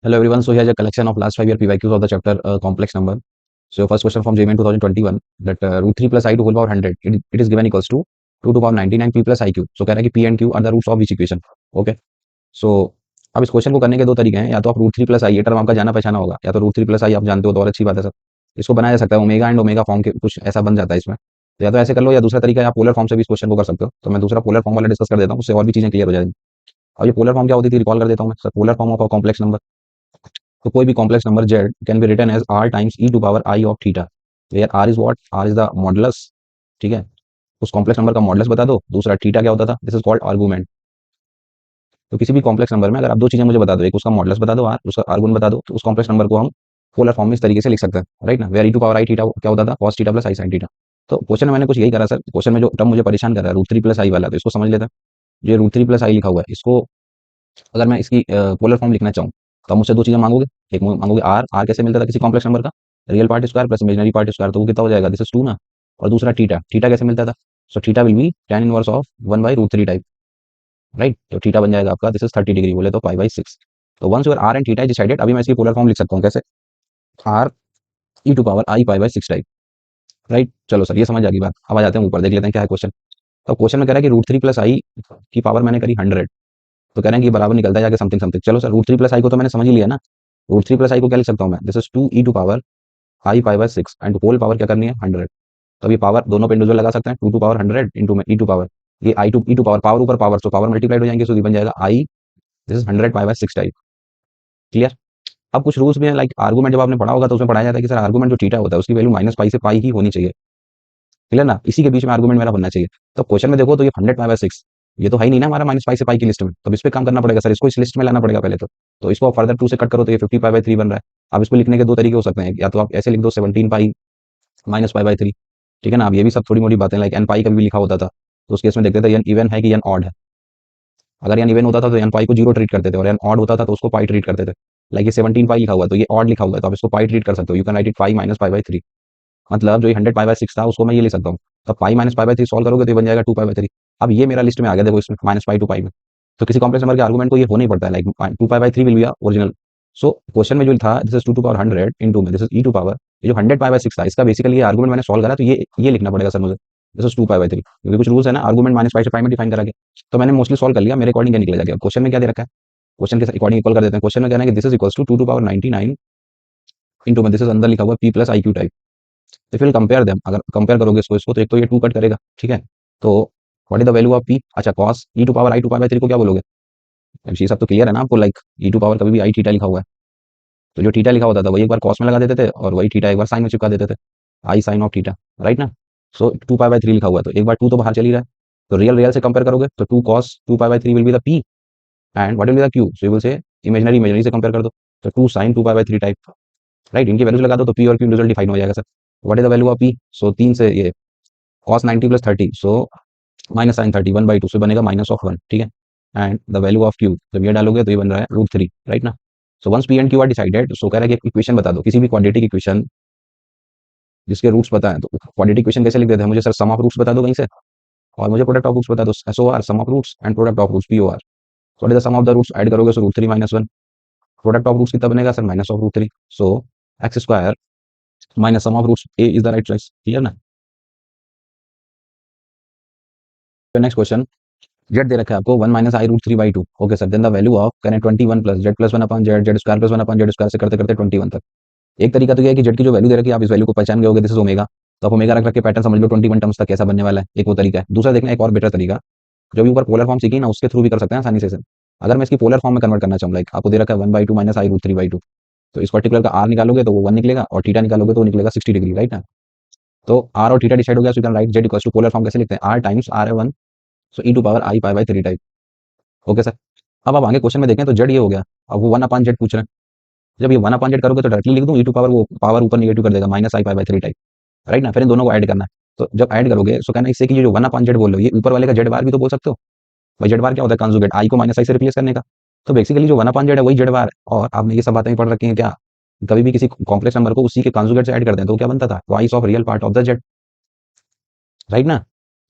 Hello everyone. So here's a collection of last 5 year PYQs of the chapter complex number. So first question from JMN 2021 that root 3 plus I to whole power 100 it is given equals to 2 to power 99 P plus IQ. So कह रहा है कि P and Q are the roots of which equation. Okay. So अब इस question को करने के दो तरीके हैं, या तो आप रूट थ्री प्लस आई, ये टर्म आपका जाना पहचाना होगा, या तो रूट थ्री प्लस आई आप जानते हो तो और अच्छी बात है सर। इसको बनाया जा सकता है ओमेगा एंड ओमेगा फॉर्म के, कुछ ऐसा बन जाता है इसमें। तो या तो ऐसे कर लो, या दूसरा तरीका है आप पोलर फॉर्म से भी इस क्वेश्चन को कर सकते हो। तो मैं दूसरा पोलर फॉर्म वाला डिस्कस कर देता हूँ, उससे और भी चीजें क्लियर हो जाएंगी। और ये पोलर फॉर्म क्या होती थी रिकॉल कर देता हूँ मैं sir. Polar form of a complex number, तो कोई भी complex number z can be written as r times e to power i of theta, where r is what, r is the modulus. ठीक है, उस कॉम्प्लेक्स नंबर का modulus बता दो, दूसरा थीटा क्या होता था, दिस इज कॉल्ड आर्गुमेंट। तो किसी भी कॉम्प्लेक्स नंबर में अगर आप दो चीजें मुझे बता दो, एक उसका मॉडुलस बता दो, r उसका आर्गुमेंट बता दो, तो उस कॉम्प्लेक्स नंबर को हम पोलर फॉर्म में इस तरीके से लिख सकते हैं, राइट ना। Where e to power i theta क्या होता था, cos theta plus i sin theta. तो क्वेश्चन में मैंने कुछ यही करा सर। क्वेश्चन में जो टर्म मुझे परेशान कर रहा है रूट थ्री प्लस आई वाला, तो इसको समझ लेते हैं। ये रूट थ्री प्लस आई लिखा हुआ है, इसको अगर मैं इसकी पोलर फॉर्म लिखना चाहूँ तो आप मुझसे दो चीजें मांगोगे। एक मांगोगे आर, आर कैसे मिलता था किसी कॉम्प्लेक्स नंबर का, real part square plus imaginary part square, तो वो कितना हो जाएगा, दिस इज टू ना। और दूसरा थीटा, थीटा कैसे मिलता था, so theta will be tan inverse of 1/√3 type, right. तो थीटा बन जाएगा आपका, दिस इज 30 डिग्री बोले तो π/6। तो once your r and theta is decided, अभी मैं इसकी पोलर फॉर्म लिख सकता हूँ कैसे, r e to power i π/6 type, right. चलो सर ये समझ आ गई बात। अब आ जाते हैं ऊपर, देख लेते हैं क्या है क्वेश्चन। तो क्वेश्चन में कह रहा है कि रूट थ्री प्लस आई की पावर मैंने करी 100, तो कह रहे हैं कि ये बराबर निकलता है जाके समथिंग समथिंग। चलो सर रूट थ्री प्लस आई को तो मैंने समझ ही लिया ना। रूट थ्री प्लस आई को क्या लिख सकता हूँ मैं, this is 2 to power i π/6 and whole power क्या करनी है 100। तो अभी पावर दोनों पे इंडिविजुअल लगा सकते हैं, 2 टू पावर 100 इंटू में ई टू पावर, ये i to e to power, power ऊपर पावर, तो पावर मल्टीप्लाइड हो जाएंगे, सो ये बन जाएगा i, this is 100 π/6 type. Clear. अब कुछ रूल्स भी हैं, लाइक आर्गूमेंट जब आपने पढ़ा होगा तो उसमें पढ़ाया जाता है कि सर आर्गूमेंट जो थीटा होता है उसकी वैल्यू माइनस पाई से पाई ही होनी चाहिए। क्लियर ना, इसी के बीच में आर्गूमेंट मेरा बनना चाहिए। तो क्वेश्चन में देखो तो ये 100 π/6, ये तो है ही नहीं ना हमारा माइनस पाई से पाई की लिस्ट में, तो इस पे काम करना पड़ेगा सर, इसको इस लिस्ट में लाना पड़ेगा पहले तो इसको फर्दर 2 से कट करो तो ये 50π/3 बन रहा है। अब इसको लिखने के दो तरीके हो सकते हैं, या तो आप ऐसे लिख दो 17 माइनस π/3, ठीक है ना। अब ये भी सब थोड़ी मोटी बातें, लाइक एन पाई कभी भी लिखा होता था तो उस केस में देखते थे एन इवन है कि एन ऑड है। अगर एन इवन होता था तो एन पाई को जीरो ट्रीट करते थे, और एन ऑड होता था तो उसको पाई ट्रीट करते थे। लाइक ये 17 पाई लिखा हुआ है तो ये ऑड लिखा हुआ है, तो आप इसको पाई ट्रीट कर सकते हो, you can write it pi minus π/3। मतलब जो ये 100 π/6 था उसको मैं ये ले सकता हूँ, तो पाई माइनस π/3 सॉल्व करोगे तो ये बन जाएगा 2π/3। अब ये मेरा लिस्ट में आ गया, देखो इसमें माइनस पाई टू पाई में, तो किसी कॉम्प्लेक्स नंबर के आर्गुमेंट को ये होना ही पड़ता है, like 2π/3 will be original. So question में जो था this is 2 to power 100 into में this is e to power, ये जो 100π/6 था इसका बेसिकली ये आर्गुमेंट मैंने सॉल्व करा, तो ये लिखना पड़ेगा सर मुझे, दिस इज 2π/3, क्योंकि कुछ रूल्स है ना आर्गुमेंट माइनस पाई से पाई में डिफाइन करा के। तो मैंने मोस्टली सॉल्व कर लिया, मेरे अकॉर्डिंग क्या निकलेगा। क्वेश्चन में क्या दे रखा है, क्वेश्चन के अकॉर्डिंग इक्वल कर देते हैं। क्वेश्चन में कहना है कि this is equals to 2 to power 99 into में दिस इज अंदर लिखा हुआ पी प्लस आई क्यू टाइप। तो फिर कंपेयर देम, अगर कंपेयर करोगे इसको तो एक तो ये 2 कट करेगा, ठीक है। तो what is the value of p, अच्छा cos e to power i to power 3 को क्या बोलोगे। अब ये सब तो क्लियर है ना आपको, लाइक ई टू पावर कभी भी आई थीटा लिखा हुआ है, तो जो थीटा लिखा होता था वही एक बार कॉस में लगा देते थे और वही थीटा एक बार साइन में चिपका देते थे, आई साइन ऑफ थीटा, राइट ना। सो 2π/3 लिखा हुआ है तो एक बार 2 तो बाहर चली रहा है, तो रियल रियल से कंपेयर करोगे तो 2 cos 2π/3 will be the p and what will be the q, so you will say imaginary imaginary से कंपेयर कर दो, तो 2 sin 2π/3 टाइप, राइट। इनकी वैल्यूज लगा दो तो पी और क्यू रिजल्ट डिफाइन हो जाएगा sir. What is the value of p, so 3 से ये cos 90 plus 30, so minus sine 30 1/2 से बनेगा -1, ठीक है। And the value of q जब ये डालोगे तो ये बन रहा है √3, राइट ना। So once p and q are decided, so कह रहा है कि इक्वेशन बता दो, किसी भी क्वाड्रेटिक इक्वेशन जिसके रूट्स पता है, तो क्वाड्रेटिक इक्वेशन कैसे लिख देते हैं, मुझे सर सम ऑफ रूट्स बता दो कहीं से, और मुझे प्रोडक्ट ऑफ रूट्स बता दो, SOR sum of roots and product of roots POR। So what is the sum of the roots, add करोगे सो √3 -1, प्रोडक्ट ऑफ रूट्स कितना बनेगा sir minus of √3, so x square minus sum of roots a is the right choice, clear ना। Next question, z दे रखा है आपको 1 - i√3/2, okay sir. Then the value of करें 21 plus z plus 1 upon Z, Z square plus 1 upon Z square से करते करते 21 तक। एक तरीका तो ये है कि जेड की जो वैल्यू दे रखी है आप इस वैल्यू को पहचान गए होगे, दिस इज ओमेगा, तो आप ओमेगा रख रख के पैटर्न समझ लो 21 टर्म्स तक कैसा बनने वाला है, एक वो तरीका है। दूसरा देखना एक और बेटर तरीका, जो भी ऊपर पोलर फॉर्म सीखी ना उसके थ्रू भी कर सकते हैं आसानी से। अगर मैं इसकी पोलर फॉर्म में कन्वर्ट करना चाहूँ, लाइक आपको दे रखा है 1/2 - i√3/2, तो इस पर्टिकुलर का आर निकालोगे तो वो 1 निकलेगा, और थीटा निकालोगे तो वो निकलेगा 60 डिग्री, राइट ना। तो आर और थीटा डिसाइड हो गया, so you can write z equals to, polar form कैसे लिखते हैं, r times r1, so e to power i π/3 type, okay sir. अब आप आगे क्वेश्चन में देखें तो जेड ये हो गया, अब वो 1 अपॉन जेड पूछ रहे हैं। जब ये 1 अपॉन जेड करोगे तो डायरेक्टली लिख दूं ई टू पावर, वो पावर ऊपर निगेटिव कर देगा माइनस आई π/3 टाइप, राइट ना। फिर इन दोनों को ऐड करना है, तो जब ऐड करोगे सो कहना है इससे कि ये जो 1 अपॉन जेड बोल रहे हो ये ऊपर वाले का जेड बार भी तो बोल सकते हो। भाई जेड बार क्या होता है, कंजुगेट, आई को माइनस आई से रिप्लेस करने का। तो बेसिकली जो 1 अपॉन जेड है वही जेड बार, और आपने ये सब बातें भी पढ़ रखी हैं क्या, कभी भी किसी कॉम्प्लेक्स नंबर को उसी के कंजुगेट से ऐड कर दें तो क्या बनता था, twice of real part of the Z, right ना।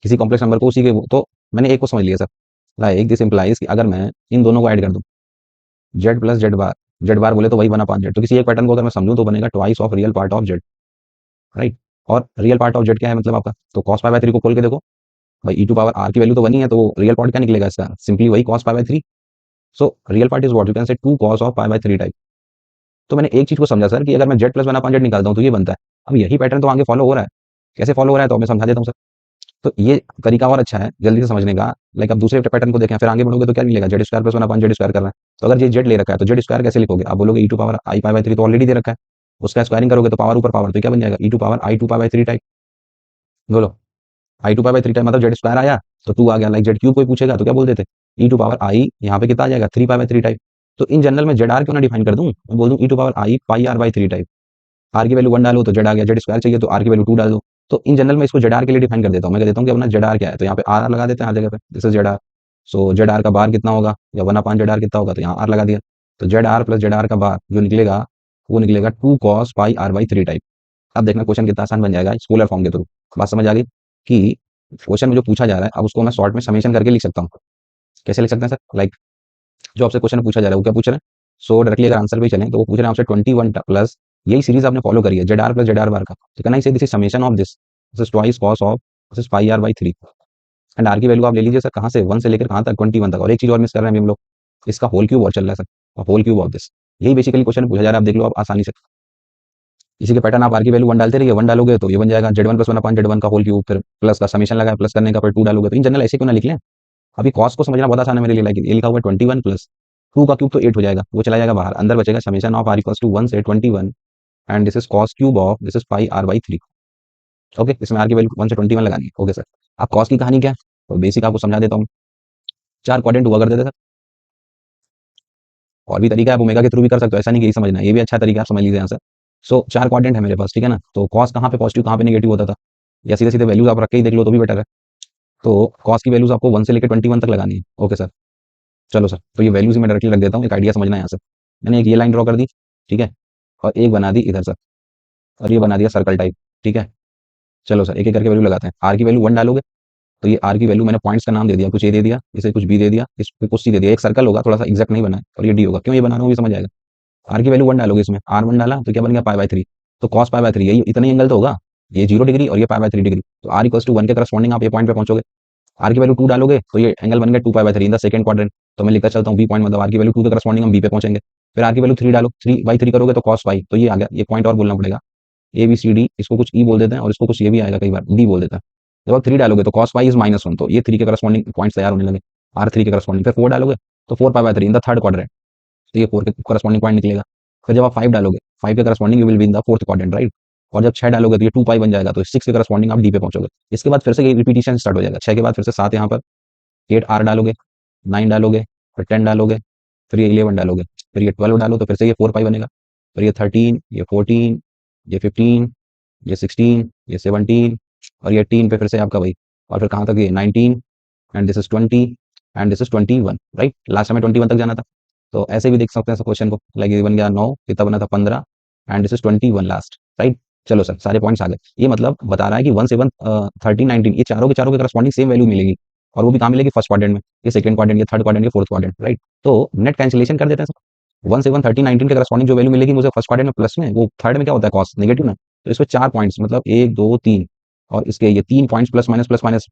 किसी कॉम्प्लेक्स नंबर को उसी के तो मैंने एक को समझ लिया सर, लाइक दिस इंप्लाइज कि अगर मैं इन दोनों को ऐड कर दूं जेड प्लस जेड बार, जेड बार बोले तो वही 1/z। तो किसी एक पैटर्न को अगर मैं समझूं तो बनेगा twice of real part of z, right. और रियल पार्ट ऑफ जेड क्या है मतलब आपका, तो कॉस पाई बाय 3 को खोल के देखो भाई, ई टू पावर आर की वैल्यू तो बनी है, तो रियल पार्ट क्या निकलेगा इसका, सिंपली वही cos pi by 3। So real part is what you can से 2 cos of pi by 3 type. तो मैंने एक चीज को समझा सर कि अगर मैं जेड प्लस 1/z निकालता हूँ तो ये बनता है। अब यही पैटर्न तो आगे फॉलो हो रहा है, कैसे फॉलो हो रहा है तो मैं समझा देता हूँ सर। तो ये तरीका और अच्छा है जल्दी से समझने का। लाइक अब दूसरे पैटर्न को देखें, फिर आगे बढ़ोगे तो क्या मिलेगा, Z square plus 1/z square कर रहा है। तो अगर ये जेड ले रखा है तो जेड स्क्वायर कैसे लिखोगे, आप बोलोगे e to power I pi by 3 तो ऑलरेडी दे रखा है, उसका स्क्वायरिंग करोगे तो पावर ऊपर पावर, तो क्या बन जाएगा e to power i two pi by 3 type. बोलो, i two pi by 3 type मतलब जेड स्क्वायर आया तो 2 आ गया। लाइक जेड क्यूब कोई पूछेगा तो क्या बोल देते, ई टू पावर आई यहाँ पे कितना आ जाएगा 3 पाई बाय 3 टाइप। तो इन जनरल में जेड आर क्यों ना डिफाइन कर दूं, मैं बोल दूं E to power I pi are by 3 type. R की वैल्यू 1 डालो तो जेड आ गया, जेड स्क्वायर चाहिए तो आर की वैल्यू 2 डाल दो। तो इन जनरल में इसको जेड आर के लिए डिफाइन कर देता हूँ, मैं कह देता हूँ कि अपना जेड आर क्या है, तो यहाँ पे आर लगा देते हैं हर जगह पे, this is z r. So z r का बार कितना होगा, या 1/, जेड आर कितना होगा, तो यहाँ आर लगा दिया। तो z r plus z r का बार जो निकलेगा वो निकलेगा 2 cos pi are by 3 type. अब देखना क्वेश्चन कितना आसान बन जाएगा स्केलर फॉर्म के थ्रू। बात समझ आ गई कि क्वेश्चन में जो पूछा जा रहा है अब उसको मैं शॉर्ट में समेशन करके लिख सकता हूँ। कैसे लिख सकते हैं सर, लाइक जो आपसे क्वेश्चन पूछा जा रहा है वो क्या पूछ रहे हैं। सो डायरेक्टली अगर आंसर पे चलें तो वो पूछ रहे हैं आपसे 21 प्लस, यही सीरीज आपने फॉलो करी है z r plus z r bar का, तो कहना इसे this is summation of this is twice cos of this is pi are by 3। And r की वैल्यू आप ले लीजिए सर कहाँ से, 1 से लेकर कहाँ तक 21 तक। और एक चीज और मिस कर रहे हैं अभी हम लोग, इसका होल क्यूब और चल रहा है sir, whole cube of this. यही बेसिकली क्वेश्चन पूछा जा रहा है, आप देख लो आप आसानी से। इसी के पैटर्न आप आर की वैल्यू 1 डालते रहिए, 1 डालोगे तो ये बन जाएगा Z one plus 1/, Z one का होल क्यूब, फिर प्लस का समेशन लगा प्लस करने का, फिर 2 डालोगे। तो इन जनरल ऐसे क्यों ना लिख लें। अभी कॉस को समझना बहुत आसान है मेरे लिए। लाइक ये लिखा हुआ है 21 प्लस 2 का क्यूब तो 8 हो जाएगा, वो चला जाएगा बाहर, अंदर बचेगा summation of r equals to 1 से 21 and this is cos cube of this is pi are by 3। Okay, इसमें आर की वैल्यू 1 से 21 लगानी है। ओके सर, अब कॉस की कहानी क्या है तो बेसिक आपको समझा देता हूँ। 4 क्वाड्रेंट हुआ करते थे सर, और भी तरीका है, आप ओमेगा के थ्रू भी कर सकते हो, ऐसा नहीं कि यही समझना है, ये भी अच्छा तरीका आप समझ लीजिए आंसर। सो 4 क्वाड्रेंट है मेरे पास, ठीक है ना। तो कॉस कहाँ पे पॉजिटिव कहाँ पे नेगेटिव होता था, या सीधे सीधे वैल्यूज आप रख के ही देख लो तो भी बेटर है। तो कॉस की वैल्यूज आपको 1 से लेकर 21 तक लगानी है। ओके सर, चलो सर, तो ये वैल्यूज ही मैं डायरेक्टली रख देता हूँ, एक आइडिया समझना है यहाँ से। मैंने एक ये लाइन ड्रॉ कर दी, ठीक है, और एक बना दी इधर सर, और ये बना दिया सर्कल टाइप, ठीक है। चलो सर एक एक करके वैल्यू लगाते हैं। आर की वैल्यू 1 डालोगे तो ये आर की वैल्यू मैंने पॉइंट्स का नाम दे दिया, कुछ ए दे दिया, इसे कुछ बी दे दिया, इस पे कुछ सी दे दिया। एक सर्कल होगा थोड़ा सा एग्जैक्ट नहीं बना है, और ये डी होगा, क्यों ये बना रहा हूँ ये समझ आएगा। आर की वैल्यू 1 डालोगे इसमें, आर 1 डाला तो क्या बन गया पाई बाय 3। तो कॉस पाई बाय 3 यही इतना ही एंगल तो होगा, ये 0 डिग्री और ये पाई बाय 3 डिग्री। तो आर इक्वल्स टू 1 के करस्पॉन्डिंग आप ये पॉइंट पे पहुंचोगे। आर की वैल्यू 2 डालोगे तो ये एंगल बन गया 2 पाई by 3 in the second quadrant. तो मैं लिखता चलता हूँ बी पॉइंट, मतलब आर की वैल्यू 2 के करस्पॉन्डिंग हम बी पे पहुंचेंगे। फिर आर की वैल्यू 3 डालो, 3/3 करोगे तो कॉस पाई, तो ये आ गया। ये पॉइंट और बोलना पड़ेगा, ए बी सी डी, इसको कुछ ई बोल देते हैं और इसको कुछ ये भी आएगा कई बार डी बोल देता है। जब आप 3 डालोगे तो कॉस पाई इज -1, तो ये 3 के करस्पॉन्डिंग पॉइंट्स तैयार होने लगे, R3 के करस्पॉन्डिंग। फिर 4 डालोगे तो 4 पाई by 3 in the third quadrant, तो ये 4 के करस्पॉन्डिंग पॉइंट निकलेगा। फिर जब आप 5 डालोगे, 5 के corresponding you will be in the fourth quadrant, right. और जब 6 डालोगे तो ये 2 पाई बन जाएगा, तो 6 के करस्पॉन्डिंग आप डी पे पहुंचोगे। इसके बाद फिर से रिपीटिशन स्टार्ट हो जाएगा, 6 के बाद फिर से 7 यहाँ पर, 8 आर डालोगे, 9 डालोगे, फिर 10 डालोगे, फिर ये 11 डालोगे, फिर ये 12 डालो तो फिर से ये 4 पाई बनेगा, फिर ये 13, ये 14, ये 15, ये 16, ये 17 और ये 18 पे फिर से आपका भाई, और फिर कहाँ तक ये 19 and this is 20 and this is 21, right. Last में 21 तक जाना था। तो ऐसे भी देख सकते हैं क्वेश्चन को, लाइक ये बन गया 9, कितना बना था 15 and this is 21 last, right. चलो सर सारे पॉइंट्स आ गए। ये मतलब बता रहा है कि 1 7 13 19 ये चारों के करस्पॉन्डिंग सेम वैल्यू मिलेगी, और वो भी कहाँ मिलेगी, फर्स्ट क्वाड्रेंट में, ये सेकंड क्वाड्रेंट, ये थर्ड क्वाड्रेंट, ये फोर्थ क्वाड्रेंट, राइट। तो नेट कैंसिलेशन कर देते हैं सर। 1 7 13 19 के करस्पॉन्डिंग जो वैल्यू मिलेगी मुझे फर्स्ट क्वाड्रेंट में प्लस में, वो थर्ड में क्या होता है कॉस नेगेटिव ना। तो इसमें 4 पॉइंट्स मतलब 1 2 3, और इसके ये 3 पॉइंट्स प्लस माइनस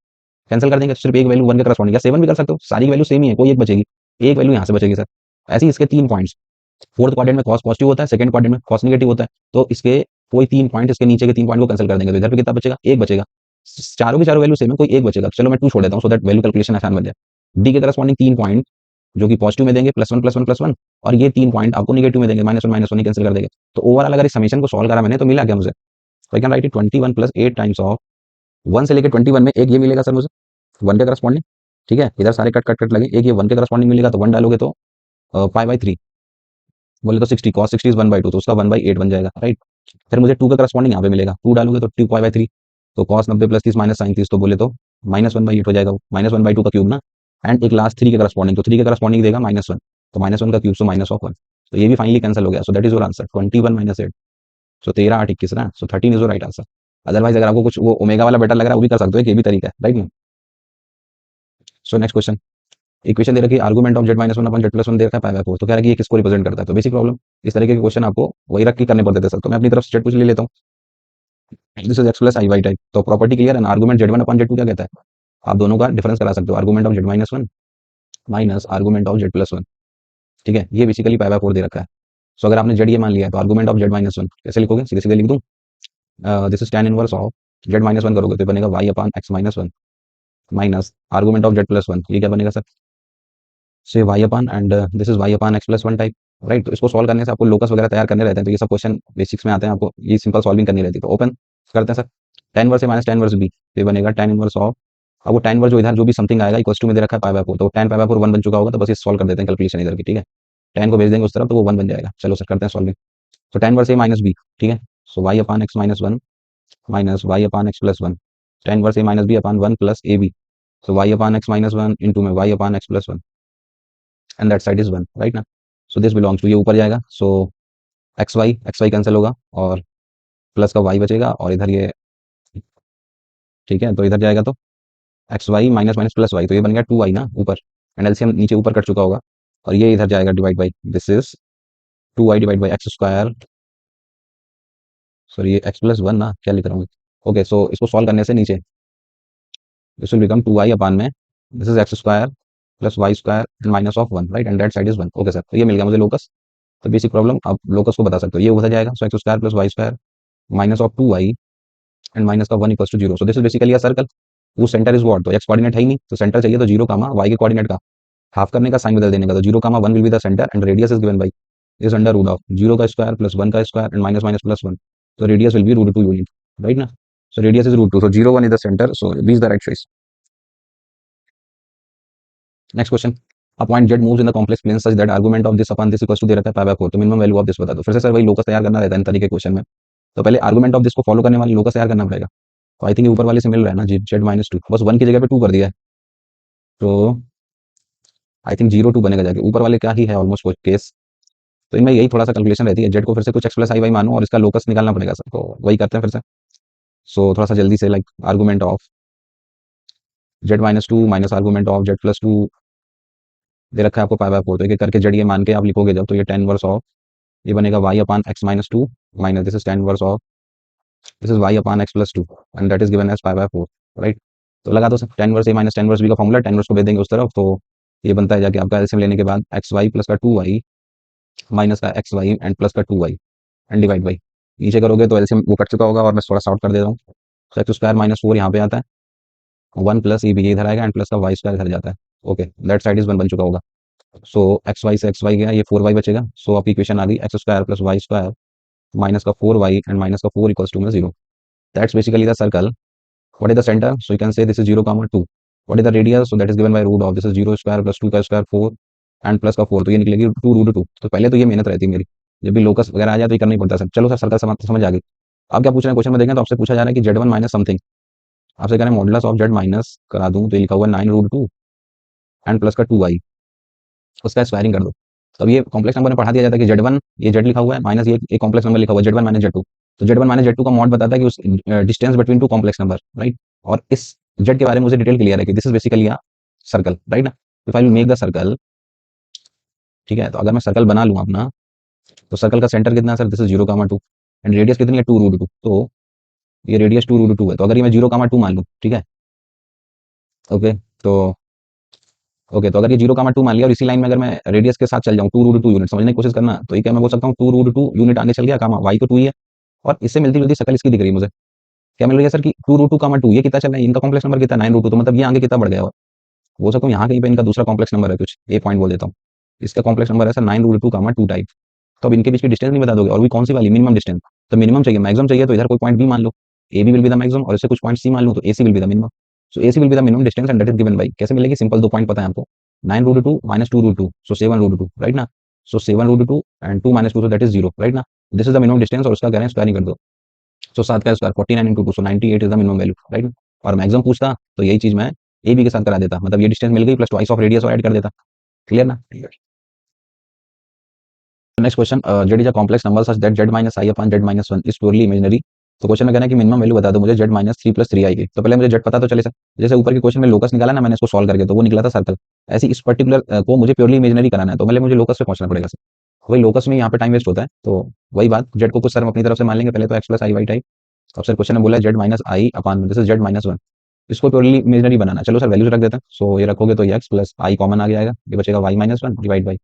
कैंसिल कर देंगे, सिर्फ एक वैल्यू 1 के करस्पॉन्डिंग, या 7 भी कर सकते हो, सारी वैल्यू सेम ही है, कोई एक बचेगी, एक वैल्यू यहाँ से बचेगी सर। ऐसे ही इसके 3 पॉइंट्स, फोर्थ क्वाड्रेंट में कॉस पॉजिटिव होता है, सेकंड क्वाड्रेंट में कॉस नेगेटिव होता है, तो इसके कोई 3 पॉइंट इसके नीचे के 3 पॉइंट को कैंसिल कर देंगे, तो इधर पे कितना बचेगा, एक बचेगा। चारों की चारों वैल्यू सेम है, कोई एक बचेगा। चलो मैं 2 छोड़ देता हूँ सो दैट वैल्यू कैलकुलेशन आसान बन जाए। डी के करस्पॉन्डिंग 3 पॉइंट जो कि पॉजिटिव में देंगे, +1 +1 +1, और ये 3 पॉइंट आपको नेगेटिव में देंगे, -1 ही कैंसिल कर देंगे। तो ओवरऑल अगर इस समीशन को सॉल्व करा मैंने तो मिला क्या मुझे, तो आई can write it 21 + 8 times of 1 से लेकर 21 में एक ये मिलेगा सर मुझे 1 के करस्पॉन्डिंग, ठीक है। इधर सारे कट कट कट लगे, एक ये 1 के करस्पॉन्डिंग मिलेगा, तो 1 डालोगे तो पाई बाय 3, बोले तो 60, cos 60 इज 1/2, तो उसका 1/8 बन जाएगा, राइट। फिर मुझे 2 का करस्पॉन्डिंग यहाँ पे मिलेगा, 2 डालोगे तो 2 पाई बाय 3, तो cos 90 + 30 - sin 30, तो बोले तो -1/8 हो जाएगा, वो -1/2 का क्यूब ना। एंड एक लास्ट 3 के करस्पॉन्डिंग, तो 3 के करस्पॉन्डिंग देगा -1, तो -1 का क्यूब सो -1, तो ये भी फाइनली कैंसिल हो गया। सो दैट इज योर आंसर 21 - 8। सो 13 8 21 ना, सो 13 is your right answer. Otherwise अगर आपको कुछ वो ओमेगा वाला बेटर लग रहा है वो भी कर सकते हो, ये भी तरीका है, right. So next question, equation दे रखी है आर्गुमेंट ऑफ z - 1/z + 1 दे रखा है पाई बाय 4, तो कह रहा है कि ये किसको रिप्रेजेंट करता है। तो बेसिक प्रॉब्लम इस तरीके के क्वेश्चन आपको वही रख के करने पड़ते थे सर। तो मैं अपनी तरफ से जेड कुछ ले लेता हूँ। This is x plus I Y type. तो प्रॉपर्टी क्लियर है ना, argument z one upon z two क्या कहता है, आप दोनों का डिफरेंस करा सकते हो, argument of Z minus one minus argument of Z plus one. ठीक है, ये बेसिकली पाई बाय फोर दे रखा है। सो अगर आपने जेड ये मान लिया है तो argument of Z minus one कैसे लिखोगे, सीधे सीधे लिख दूँ, this is tan inverse of Z minus one करोगे तो बनेगा y upon x minus one minus argument of Z plus one, ये क्या बनेगा सर, से y upon and this is y upon x plus one type. Right, तो इसको solve करने से आपको लोकस वगैरह तैयार करने रहते हैं, तो ये सब क्वेश्चन बेसिक्स में आते हैं, आपको ये सिंपल सॉल्विंग करनी रहती है। तो ओपन करते हैं sir, tan inverse A minus tan inverse B, तो ये बनेगा tan इनवर्स ऑफ, अब वो tan इनवर्स जो इधर जो भी समथिंग आएगा इक्वल्स टू में दे रखा है पाई बाय फोर, तो tan pi by four one बन चुका होगा, तो बस ये सॉल्व कर देते हैं कैलकुलेशन इधर की। ठीक है, tan को भेज देंगे उस तरफ तो वो वन बन जाएगा। चलो सर करते हैं सॉल्विंग। तो tan inverse A minus B, ठीक है, so Y upon x minus one minus Y upon x plus one, tan inverse A minus B upon one plus A B, so Y upon x minus one into में Y upon x plus one and that side is one, right ना। So this belongs to, ये ऊपर जाएगा, so x Y cancel होगा और plus का Y बचेगा और इधर ये, ठीक है, तो इधर जाएगा तो x y minus minus plus y, तो ये बन गया टू वाई ना ऊपर, एंड एलसीएम नीचे ऊपर कट चुका होगा, और ये इधर जाएगा divide by, this is two y divide by x square, sorry ये एक्स प्लस वन ना, क्या लिख रहा हूँ। ओके, सो इसको सॉल्व करने से नीचे this will become two Y upon में this is x square plus Y square and minus of one, right, and that side is one. Okay sir, तो ये मिल गया मुझे लोकस। तो बेसिक प्रॉब्लम आप लोकस को बता सकते हो, ये उधर जाएगा, so x square plus Y square minus of two Y and minus का one equals to zero. So this is basically a circle, वो सेंटर इज व्हाट, तो एक्स कोऑर्डिनेट है ही नहीं, तो सेंटर चाहिए, तो जीरो कामा वाई के कोऑर्डिनेट का हाफ करने का साइन बदल देने का, तो zero comma one will be the centre and radius is given by is under root of zero का स्क्वायर प्लस वन का square and minus minus plus one, तो radius will be root two unit, right ना। So radius is root two, so zero one is the centre, so B is the right choice. Next question, a point Z moves in the complex plane such that argument of this upon this equals to दे रखा है pi by four, तो minimum value of this बता दो। फिर से sir वही locus तैयार करना रहता है इन तरीके के क्वेश्चन में, तो पहले आर्गुमेंट ऑफ दिस को फॉलो करने वाले लोकस तैयार करना पड़ेगा। तो आई थिंक ऊपर वाले से मिल रहा है ना, जेड माइनस टू, बस वन की जगह पे टू कर दिया है, तो आई थिंक जीरो टू बनेगा जाके, ऊपर वाले क्या ही है ऑलमोस्ट वो केस। तो इनमें यही थोड़ा सा कैलकुलेशन रहती है, जेड को फिर से कुछ एक्स प्लस आई वाई मानो और इसका लोकस निकालना पड़ेगा सर, तो वही करते हैं फिर से। सो थोड़ा सा जल्दी से, like argument of Z minus two minus argument of Z plus two दे रखा है आपको पाई बाय फोर, तो एक एक करके जेड ये मान के आप लिखोगे जब, तो ये टेन वर्स ऑफ, ये बनेगा y upon x minus two minus this is tan inverse of this is y upon x plus two and that is given as pi by four, right. तो लगा दो sir, tan inverse a minus tan inverse b का formula, tan inverse को भेज देंगे उस तरफ, तो ये बनता है जाके आपका एलसीएम लेने के बाद एक्स वाई प्लस का टू वाई माइनस का एक्स वाई एंड प्लस का two Y and divide by, नीचे करोगे तो एलसीएम वो कट चुका होगा और मैं थोड़ा सॉर्ट कर देता हूँ, तो एक्स स्क्वायर माइनस फोर यहाँ पे आता है, वन प्लस ई भी इधर आएगा एंड प्लस का वाई स्क्वायर इधर जाता है। Okay, that side is one बन चुका होगा। सो एक्स वाई से एक्स वाई गया, ये फोर वाई बचेगा, सो आपकी इक्वेशन आ गई x square plus Y square minus का फोर वाई एंड माइनस का फोर इक्वल्स टू में zero. That's basically the circle. What is the center? So you can say this is 0 comma 2. What is the radius? So that is given by root of this is 0 square plus 2 का square 4 and plus का 4, तो ये निकलेगी 2 root 2। तो पहले तो ये मेहनत रहती है मेरी, जब भी लोकस वगैरह आ जाए तो ये करना ही पड़ता है सर। चलो सर सर्कल समझ आ गई। अब क्या पूछ रहे हैं क्वेश्चन में, देखें तो आपसे पूछा जा रहा है कि जेड वन माइनस समथिंग, आपसे कह रहे हैं मॉडुलस ऑफ जेड माइनस करा दूं, तो ये लिखा हुआ है nine root two and plus का टू वाई, उसका स्क्वायरिंग कर दो। तो अब ये कॉम्प्लेक्स नंबर में पढ़ा दिया जाता है कि जेड वन, ये जेड लिखा हुआ है माइनस ये कॉम्प्लेक्स नंबर लिखा हुआ है Z one minus Z two, तो Z one minus Z two का मॉड बताता है कि उस distance between two complex number, right. और इस जेड के बारे में मुझे डिटेल क्लियर है कि this is basically a circle, right ना। If I will make the circle, ठीक है, तो अगर मैं सर्कल बना लूँ अपना, तो सर्कल का सेंटर कितना है sir, this is zero comma two and radius कितनी है, टू रूट टू, तो ये रेडियस टू रूट टू है, तो अगर ये मैं जीरो कामा टू मान लूँ, ठीक है, ओके, तो ओके, तो अगर ये जीरो कामा टू मान लिया और इसी लाइन में अगर मैं रेडियस के साथ चल जाऊँ टू रूट टू यूनिट, समझने की कोशिश करना, तो ये क्या मैं बोल सकता हूँ टू रूट टू यूनिट आगे चल गया, कामा वाई तो टू ही है, और इससे मिलती जुलती शक्ल इसकी दिख रही है मुझे, क्या मिल रही है सर कि two root two comma two, ये कितना चल रहा है, इनका कॉम्प्लेक्स नंबर कितना, नाइन रूट टू, तो मतलब ये आगे कितना बढ़ गया, और बोल सकता हूँ यहाँ कहीं पे इनका दूसरा कॉम्प्लेक्स नंबर है कुछ, ए पॉइंट बोल देता हूँ, इसका कॉम्प्लेक्स नंबर है sir nine root two comma two type. तो अब इनके बीच की डिस्टेंस नहीं बता दोगे, और भी कौन सी वाली, मिनिमम डिस्टेंस, तो मिनिमम चाहिए, मैक्सिमम चाहिए, तो इधर कोई पॉइंट बी मान लो, A B will be the maximum, और इससे कुछ पॉइंट सी मान लो, तो A C will be the minimum. So A C will be the minimum distance and that is given by, कैसे मिलेगी, सिंपल, दो पॉइंट पता है आपको, nine root two minus two root two, so seven root two, right ना। So seven root two and two minus two, so that is zero, right ना। This is the minimum distance, और उसका कह रहे हैं स्क्वायरिंग कर दो, सो सात का square 49 into two, so 98 is the minimum value, right. और मैक्सिमम पूछता तो यही चीज मैं ए बी के साथ करा देता, मतलब ये डिस्टेंस मिल गई प्लस ट्वाइस ऑफ रेडियस और ऐड कर देता, क्लियर ना। Next question, Z is a complex number such that Z minus I upon Z minus one is purely imaginary. तो क्वेश्चन में कहना है कि मिनिमम वैल्यू बता दो मुझे Z minus three plus three I की, तो पहले मुझे जेड पता तो चले सर, जैसे ऊपर के क्वेश्चन में लोकस निकाला ना मैंने इसको सॉल्व करके, तो वो निकला था सर्कल, ऐसे इस पर्टिकुलर को मुझे प्योरली इमेजिनरी कराना है, तो पहले मुझे लोकस पे पहुंचना पड़ेगा सर। वही लोकस में यहाँ पे टाइम वेस्ट होता है, तो वही बात, जेड को कुछ सर हम अपनी तरफ से मान लेंगे, पहले तो एक्स प्लस आई वाई टाइप। अब सर क्वेश्चन में बोला Z minus I upon this is z minus one, इसको प्योरली इमेजनरी बनाना है। चलो सर वैल्यूज रख देते हैं। सो ये रखोगे तो ये एक्स प्लस आई कॉमन आ जाएगा, ये बचेगा y minus one divide by,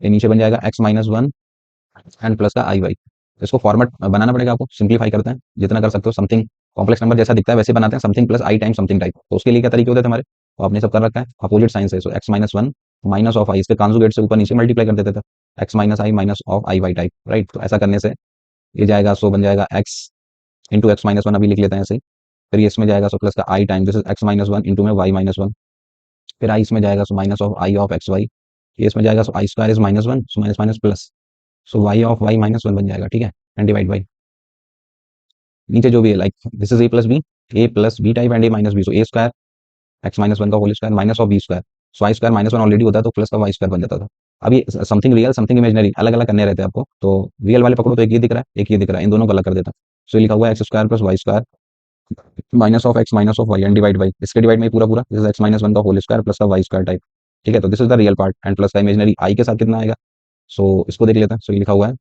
ये नीचे बन जाएगा x minus one and plus का आई वाई। इसको फॉर्मेट बनाना पड़ेगा आपको, सिंप्लीफाई करते हैं जितना कर सकते हो, समथिंग कॉम्प्लेक्स नंबर जैसा दिखता है वैसे बनाते हैं, समथिंग प्लस आई टाइम समथिंग टाइप। तो उसके लिए क्या तरीके होते हैं हमारे, तो आपने सब कर रखा है, अपोजिट साइन से। So x minus one minus of I, इसके कांजुगेट से ऊपर नीचे मल्टीप्लाई कर देते थे, X minus I minus of I Y type, right. तो ऐसा करने से ये जाएगा, सो बन जाएगा X into X minus one, अभी लिख लेते हैं ऐसे ही। फिर ये इसमें जाएगा, सो प्लस का I time this is x minus one into में वाई माइनस वन। फिर आई इसमें जाएगा, so minus of I of x Y. ये इसमें जाएगा, so I square is minus one, so minus minus plus, so Y of Y minus one बन जाएगा, ठीक है। एंड डिवाइड बाई नीचे जो भी है, like this is A plus B type and A minus B, so A square X minus one का whole square minus of B square. So I square minus one already होता है, तो plus का y square बन जाता था। अब ये समथिंग रियल समथिंग इमेजनरी अलग अलग करने रहते हैं आपको, तो रियल वाले पकड़ो तो एक ये दिख रहा है, एक ये दिख रहा है, इन दोनों को अलग कर देता है। सो लिखा हुआ है x square plus Y square minus of x minus of y and divide by, इसके डिवाइड में पूरा पूरा this is x minus one का होल स्क्वायर प्लस का वाई स्क्वायर टाइप, ठीक है। तो this is the real part and plus का इमेजनरी आई के साथ कितना आएगा, सो इसको देख लेते हैं। सो लिखा हुआ है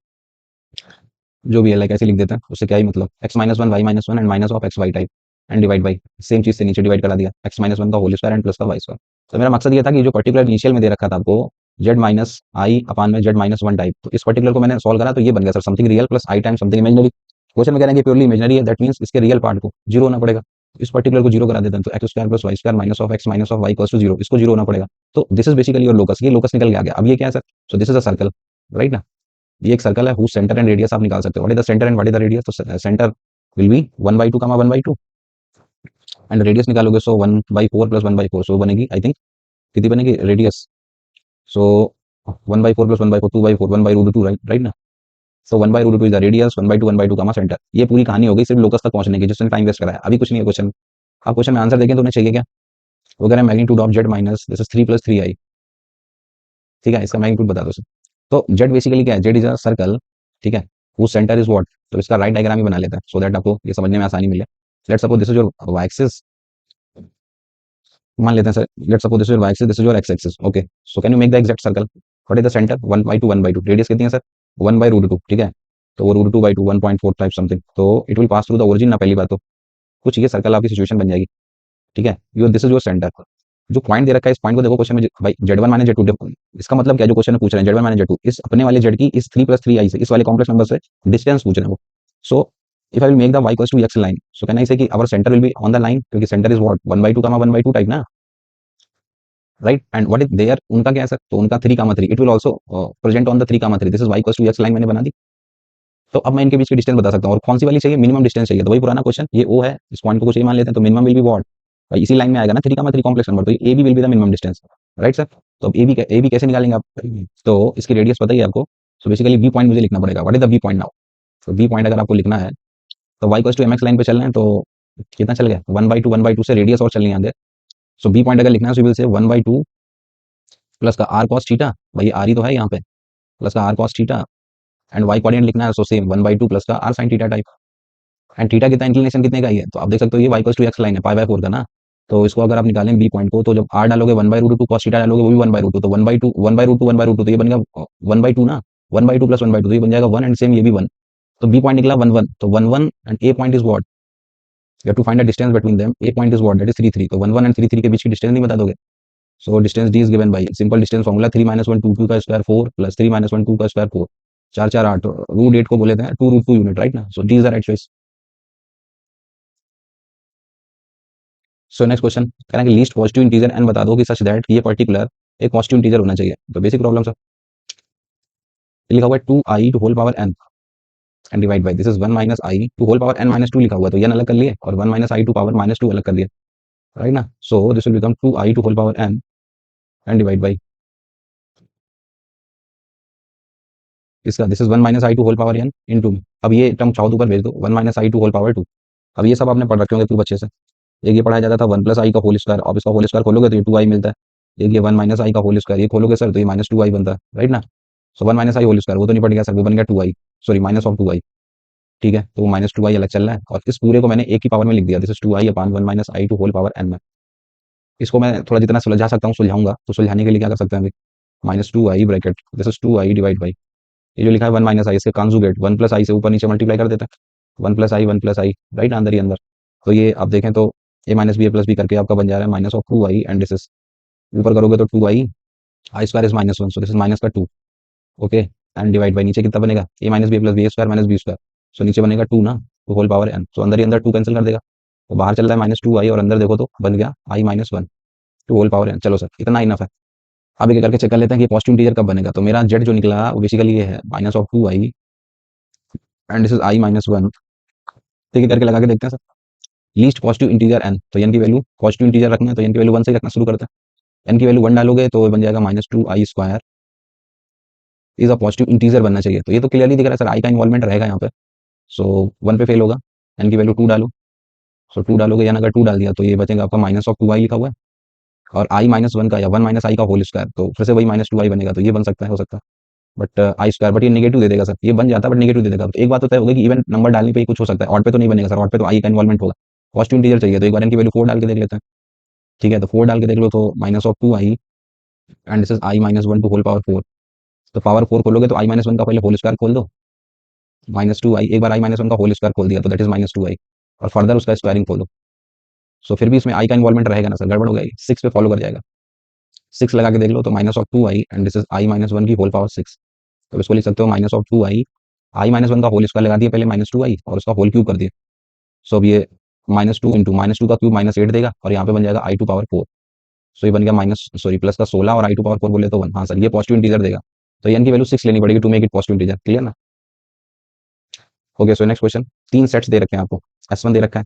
जो भी है, लाइक ऐसे लिख देते हैं, उससे क्या ही मतलब, x minus one y minus one and minus of x y type and divide by, same चीज से नीचे डिवाइड करा दिया, एक्स माइनस वन का होल स्क्वायर एंड प्लस का वाई स्क्वायर। तो मेरा मकसद ये था कि जो पर्टिकुलर इनिशियल में दे रखा था आपको जेड माइनस आई अपान में जेड माइनस वन टाइप, तो इस पर्टिकुलर को मैंने सॉल्व करा तो ये बन गया सर समथिंग रियल प्लस आई टाइम समथिंग इमेजनरी। क्वेश्चन में कह रहे हैं कि प्योरली इमेजनरी है, दैट मींस इसके रियल पार्ट को जीरो होना पड़ेगा। इस पर्टिकुलर को जीरो करा देते हैं, तो x square plus Y square minus of x minus of y equals to zero, इसको जीरो होना पड़ेगा। तो this is basically your locus, ये लोकस निकल के आ गया। अब ये क्या है sir, so this is a circle, right ना। ये एक सर्कल है, हुज सेंटर एंड रेडियस आप निकाल सकते हो, what is the centre and what is the radius. तो centre will be one by two comma one by two and radius निकालोगे, so one by four plus one by four, so बनेगी I think कितनी बनेगी radius, so one by four plus one by four two by four one by root two, right right ना। So one by root two is the radius, one by two comma centre. ये पूरी कहानी हो गई सिर्फ locus तक पहुंचने की, जिसने टाइम वेस्ट कराया। अभी कुछ नहीं है क्वेश्चन, आप क्वेश्चन में आंसर देखें तो उन्हें चाहिए क्या, वो कह रहे हैं magnitude of Z minus this is three plus three I, ठीक है। इसका मैग्नीट्यूड बता दो सर। तो जेड बेसिकली क्या है, जेड इज अ सर्कल, ठीक है, वो सेंटर इज व्हाट। तो इसका राइट डायग्राम ही बना लेते हैं सो दैट आपको ये समझने में आसानी मिले। Let's suppose this is your Y axis, मान लेते हैं sir, let's suppose this is your Y axis, this is your X axis, okay. So can you make the exact circle, what is the centre, one by two, radius कितनी है sir, one by root two, ठीक है। तो वो root two by two 1.45 something, तो it will pass through the origin ना, पहली बात तो कुछ ये सर्कल आपकी सिचुएशन बन जाएगी, ठीक है। Your this is your centre, जो पॉइंट दे रखा है इस पॉइंट को देखो क्वेश्चन में, भाई z one minus Z two, इसका मतलब क्या, जो क्वेश्चन में पूछ रहे हैं z one minus Z two, इस अपने वाले जेड की इस थ्री प्लस थ्री आई से, इस वाले कॉम्प्लेक्स नंबर से डिस्टेंस पूछ रहे हैं वो। So if I will make the Y equals to x line, so can I say कि our centre will be on the line, क्योंकि centre is what one by two comma one by two type ना, right. And what is there, उनका क्या है sir, तो उनका three comma three, it will also present on the three comma three, this is Y equals to x line मैंने बना दी। तो अब मैं इनके बीच की डिस्टेंस बता सकता हूँ, और कौन सी वाली चाहिए, मिनिमम डिस्टेंस चाहिए। तो वही पुराना क्वेश्चन, ये ओ है, इस पॉइंट को कुछ ये मान लेते हैं, तो मिनिमम विल बी व्हाट, भाई इसी लाइन में आएगा ना three comma three complex number, तो ए B will be the minimum distance, right sir. तो अब ए बी कैसे निकालेंगे आप, तो इसकी रेडियस पता ही है आपको। सो बेसिकली बी पॉइंट मुझे लिखना पड़ेगा, what is the B point now. तो बी पॉइंट अगर आपको लिखना है, तो y equals to m x line पे चल रहे हैं, तो कितना चल गया, वन बाई टू से रेडियस और चलनी आगे। सो बी पॉइंट अगर लिखना है, so will say one by two plus का आर कॉस थीटा, भाई आर ही तो है यहाँ पे, प्लस का r cos theta and Y coordinate लिखना है, so same one by two plus का R sine theta type. And theta कितना, इंक्लिनेशन कितने का ही है, तो आप देख सकते हो ये y equals to x line है, पाई बाय फोर का ना। तो इसको अगर आप निकालें बी पॉइंट को, तो जब आर डालोगे one by root two, cos theta डालोगे वो भी वन बाई रूट टू, तो one by two one by root two one by root two, तो ये बन गया वन बाई टू ना, one by two plus one by two, तो ये बन जाएगा वन, एंड सेम ये भी वन। तो बी पॉइंट निकला वन वन, तो one one and A point is what, you have to find the distance between them, A point is what, that is three three, तो one one and three three के बीच की distance नहीं बता दोगे। So distance D is given by simple distance formula, three minus one two two का square four plus three minus one two का square four, चार चार आठ, रूट एट को बोले थे two root two unit, right ना। So D is the right choice. So next question कह रहा है कि लीस्ट पॉजिटिव इंटीजर एन बता दो कि सच दैट ये पर्टिकुलर एक पॉजिटिव इंटीजर होना चाहिए। तो बेसिक प्रॉब्लम सर, लिखा हुआ है two i to whole power n and divide by this is one minus i to whole power n minus two लिखा हुआ है, तो ये अलग कर लिए, और one minus i to power minus two अलग कर दिया, राइट ना। So this will become two i to whole power n and divide by इसका, this is one minus i to whole power n into. अब ये term चाहो तो ऊपर भेज दो, one minus i to whole power two. अब ये सब आपने पढ़ रखे होंगे खूब अच्छे से। एक ये पढ़ाया जाता था वन प्लस आई का होल स्क्वायर, अब इसका होल स्क्वायर खोलोगे तो ये टू आई मिलता है। एक ये वन माइनस आई का होल स्क्वायर, ये खोलोगे सर तो ये माइनस टू आई बनता है, राइट ना। So one minus I whole square वो तो नहीं पड़ गया सर, वो बन गया two I, sorry minus of two I, ठीक है। तो वो माइनस टू आई अलग चल रहा है, और इस पूरे को मैंने एक की पावर में लिख दिया, this is two i upon one minus i to whole power n में। इसको मैं थोड़ा जितना सुलझा सकता हूँ सुलझाऊंगा, तो सुलझाने के लिए क्या कर सकते हैं अभी, minus two i bracket this is two i divide by ये जो लिखा है 1 - i, इसके कॉन्जुगेट 1 + i से ऊपर नीचे मल्टीप्लाई कर देते हैं, 1 + i राइट, अंदर ही अंदर। तो ये आप देखें तो a - b करके आपका बन जा रहा है -2i, एंड दिस इज ऊपर करोगे तो 2i, i² is -1, so this is minus का 2। ओके, एंड डिवाइड बाई नीचे कितना बनेगा, a - b + b² - b², सो नीचे बनेगा 2 ना, तो होल पावर n, सो अंदर ही अंदर 2 कैंसिल कर देगा, तो बाहर चल रहा है -2i और अंदर देखो तो बन गया i-1, 2 होल पावर n। चलो सर, इतना इनफ है। अब एक करके चेक कर लेते हैं कि पॉजिटिव इंटीजर कब बनेगा। तो मेरा z जो निकला वो बेसिकली ये है -2i, and this is i-1। ठीक है, करके लगा के देखते हैं sir. Least positive integer n, तो n की वैल्यू पॉजिटिव इंटीजर रखना है तो n की वैल्यू 1 से ही रखना शुरू करते हैं। n की वैल्यू 1 डालोगे तो बन जाएगा -2i² is a positive integer बनना चाहिए। तो ये तो क्लियरली दिख रहा है सर, i का इन्वॉल्वमेंट रहेगा यहाँ पे, सो 1 पे फेल होगा। n की वैल्यू 2 डालो, सो 2 डालोगे, यानी अगर 2 डाल दिया तो ये बचेगा आपका -2i लिखा हुआ है, और i-1 का या 1 - i का होल स्क्वायर, तो फिर से वही -2i बनेगा, तो ये बन सकता है, हो सकता है, बट i², बट ये नेगेटिव दे देगा सर, ये बन जाता है बट नेगेटिव दे देगा। तो एक बात तो तय होगी कि इवन नंबर डालने पे ही कुछ हो सकता है, ऑड पे तो नहीं बनेगा सर, ऑड पे तो i का इन्वॉल्वमेंट होगा। पॉजिटिव इंटीजर चाहिए तो एक बार n की वैल्यू 4 डाल के देख लेते हैं। ठीक है, तो 4 डाल के देख लो तो -2i, and this is i-1 to whole power 4। तो पावर 4 खोलोगे तो i-1 का पहले होल स्क्वायर खोल दो, -2i, एक बार i-1 का होल स्क्वायर खोल दिया तो दैट इज -2i, और फर्दर उसका स्क्वायरिंग खोलो। सो फिर भी इसमें i का इन्वॉल्वमेंट रहेगा ना सर, गड़बड़ हो गई, 6 पे फॉलो कर जाएगा। 6 लगा के देख लो तो -2i, and this is i-1 की होल पावर 6। तो इसको लिख सकते हो -2i, i-1 का होल स्क्वायर लगा दिया पहले -2i और उसका होल क्यूब कर दिया। सो अब ये -2 इंटू -2 का क्यूब -8 देगा, और यहाँ पे बन जाएगा i² 4। सो ये बन गया प्लस का 16, और i² बोले तो 1। हाँ सर, ये पॉजिटिव इंटीजर देगा, तो n की वैल्यू 6 लेनी पड़ेगी to make it positive integer. Clear ना? Okay, so next question. 3 sets दे रखे हैं आपको, S1 दे रखा है,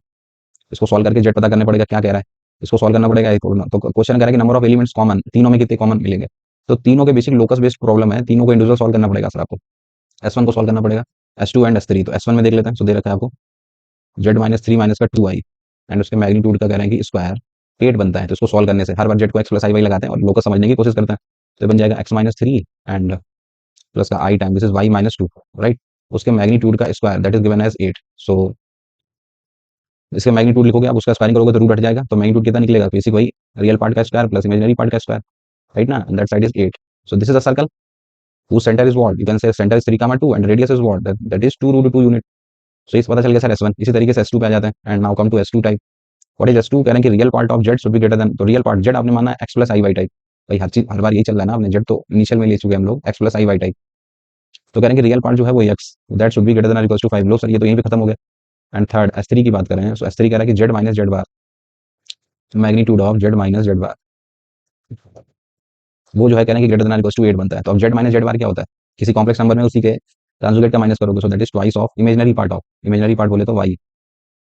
इसको सॉल्व करके जेड पता करना पड़ेगा क्या कह रहा है, इसको सॉल्व करना पड़ेगा। तो क्वेश्चन कह रहा है कि नंबर ऑफ एलिमेंट्स कॉमन, तीनों में कितने कॉमन मिलेंगे। तो तीनों के बेसिक लोकस बेस्ड प्रॉब्लम है, तीनों को इंडिविजुअल सॉल्व करना पड़ेगा सर आपको। S1 को सॉल्व करना पड़ेगा, S2 एंड S3। तो S1 में देख लेते हैं, सो दे रखा है आपको z-3 का 2i, एंड उसके मैग्नीट्यूड का कह रहे हैं कि स्क्वायर 8 बनता है। तो इसको सॉल्व करने से हर बार z को x + i y लगाते हैं और लोकस समझने की कोशिश करते हैं। तो बन जाएगा x-3 एंड प्लस का i time this is y-2, right. उसके मैग्नीट्यूड का square that is given as 8। So इसके मैग्नीट्यूड लिखोगे आप, उसका स्क्वायरिंग करोगे तो रूट हट जाएगा, तो मैग्नीट्यूड कितना निकलेगा, बेसिक वही रियल पार्ट का स्क्वायर प्लस इमेजिनरी पार्ट का स्क्वायर, राइट ना, that side is 8। So this is a circle whose center is what, you can say center is 3, 2 and radius is what, that is 2√2 unit। सो इस पता चल गया sir S1। इसी तरीके से S2 पे आ जाते हैं, and now come to S2 type. What is S2? कह रहे हैं कि real part of z should be greater than, तो रियल पार्ट z आपने माना x + i y टाइप, भाई हर चीज हर बार यही चल रहा है ना, आपने z तो इनिशियल में ले चुके हैं हम लोग, x + i y टाइप। तो कह रहे हैं कि रियल पार्ट जो है वो x, that should be greater than equal to 5। लो सर, ये तो यहीं पे खत्म हो गया। एंड थर्ड S3 की बात कर रहे हैं, सो S3 कह रहा है कि z - z bar magnitude of z - z बार, वो जो है कह रहे हैं कि ग्रेटर देन इक्वल टू 8 बनता है। तो अब z - z बार क्या होता है, किसी कॉम्प्लेक्स नंबर में उसी के ट्रांसलेट का माइनस करोगे, so that is twice of imaginary part of, imaginary part बोले तो y,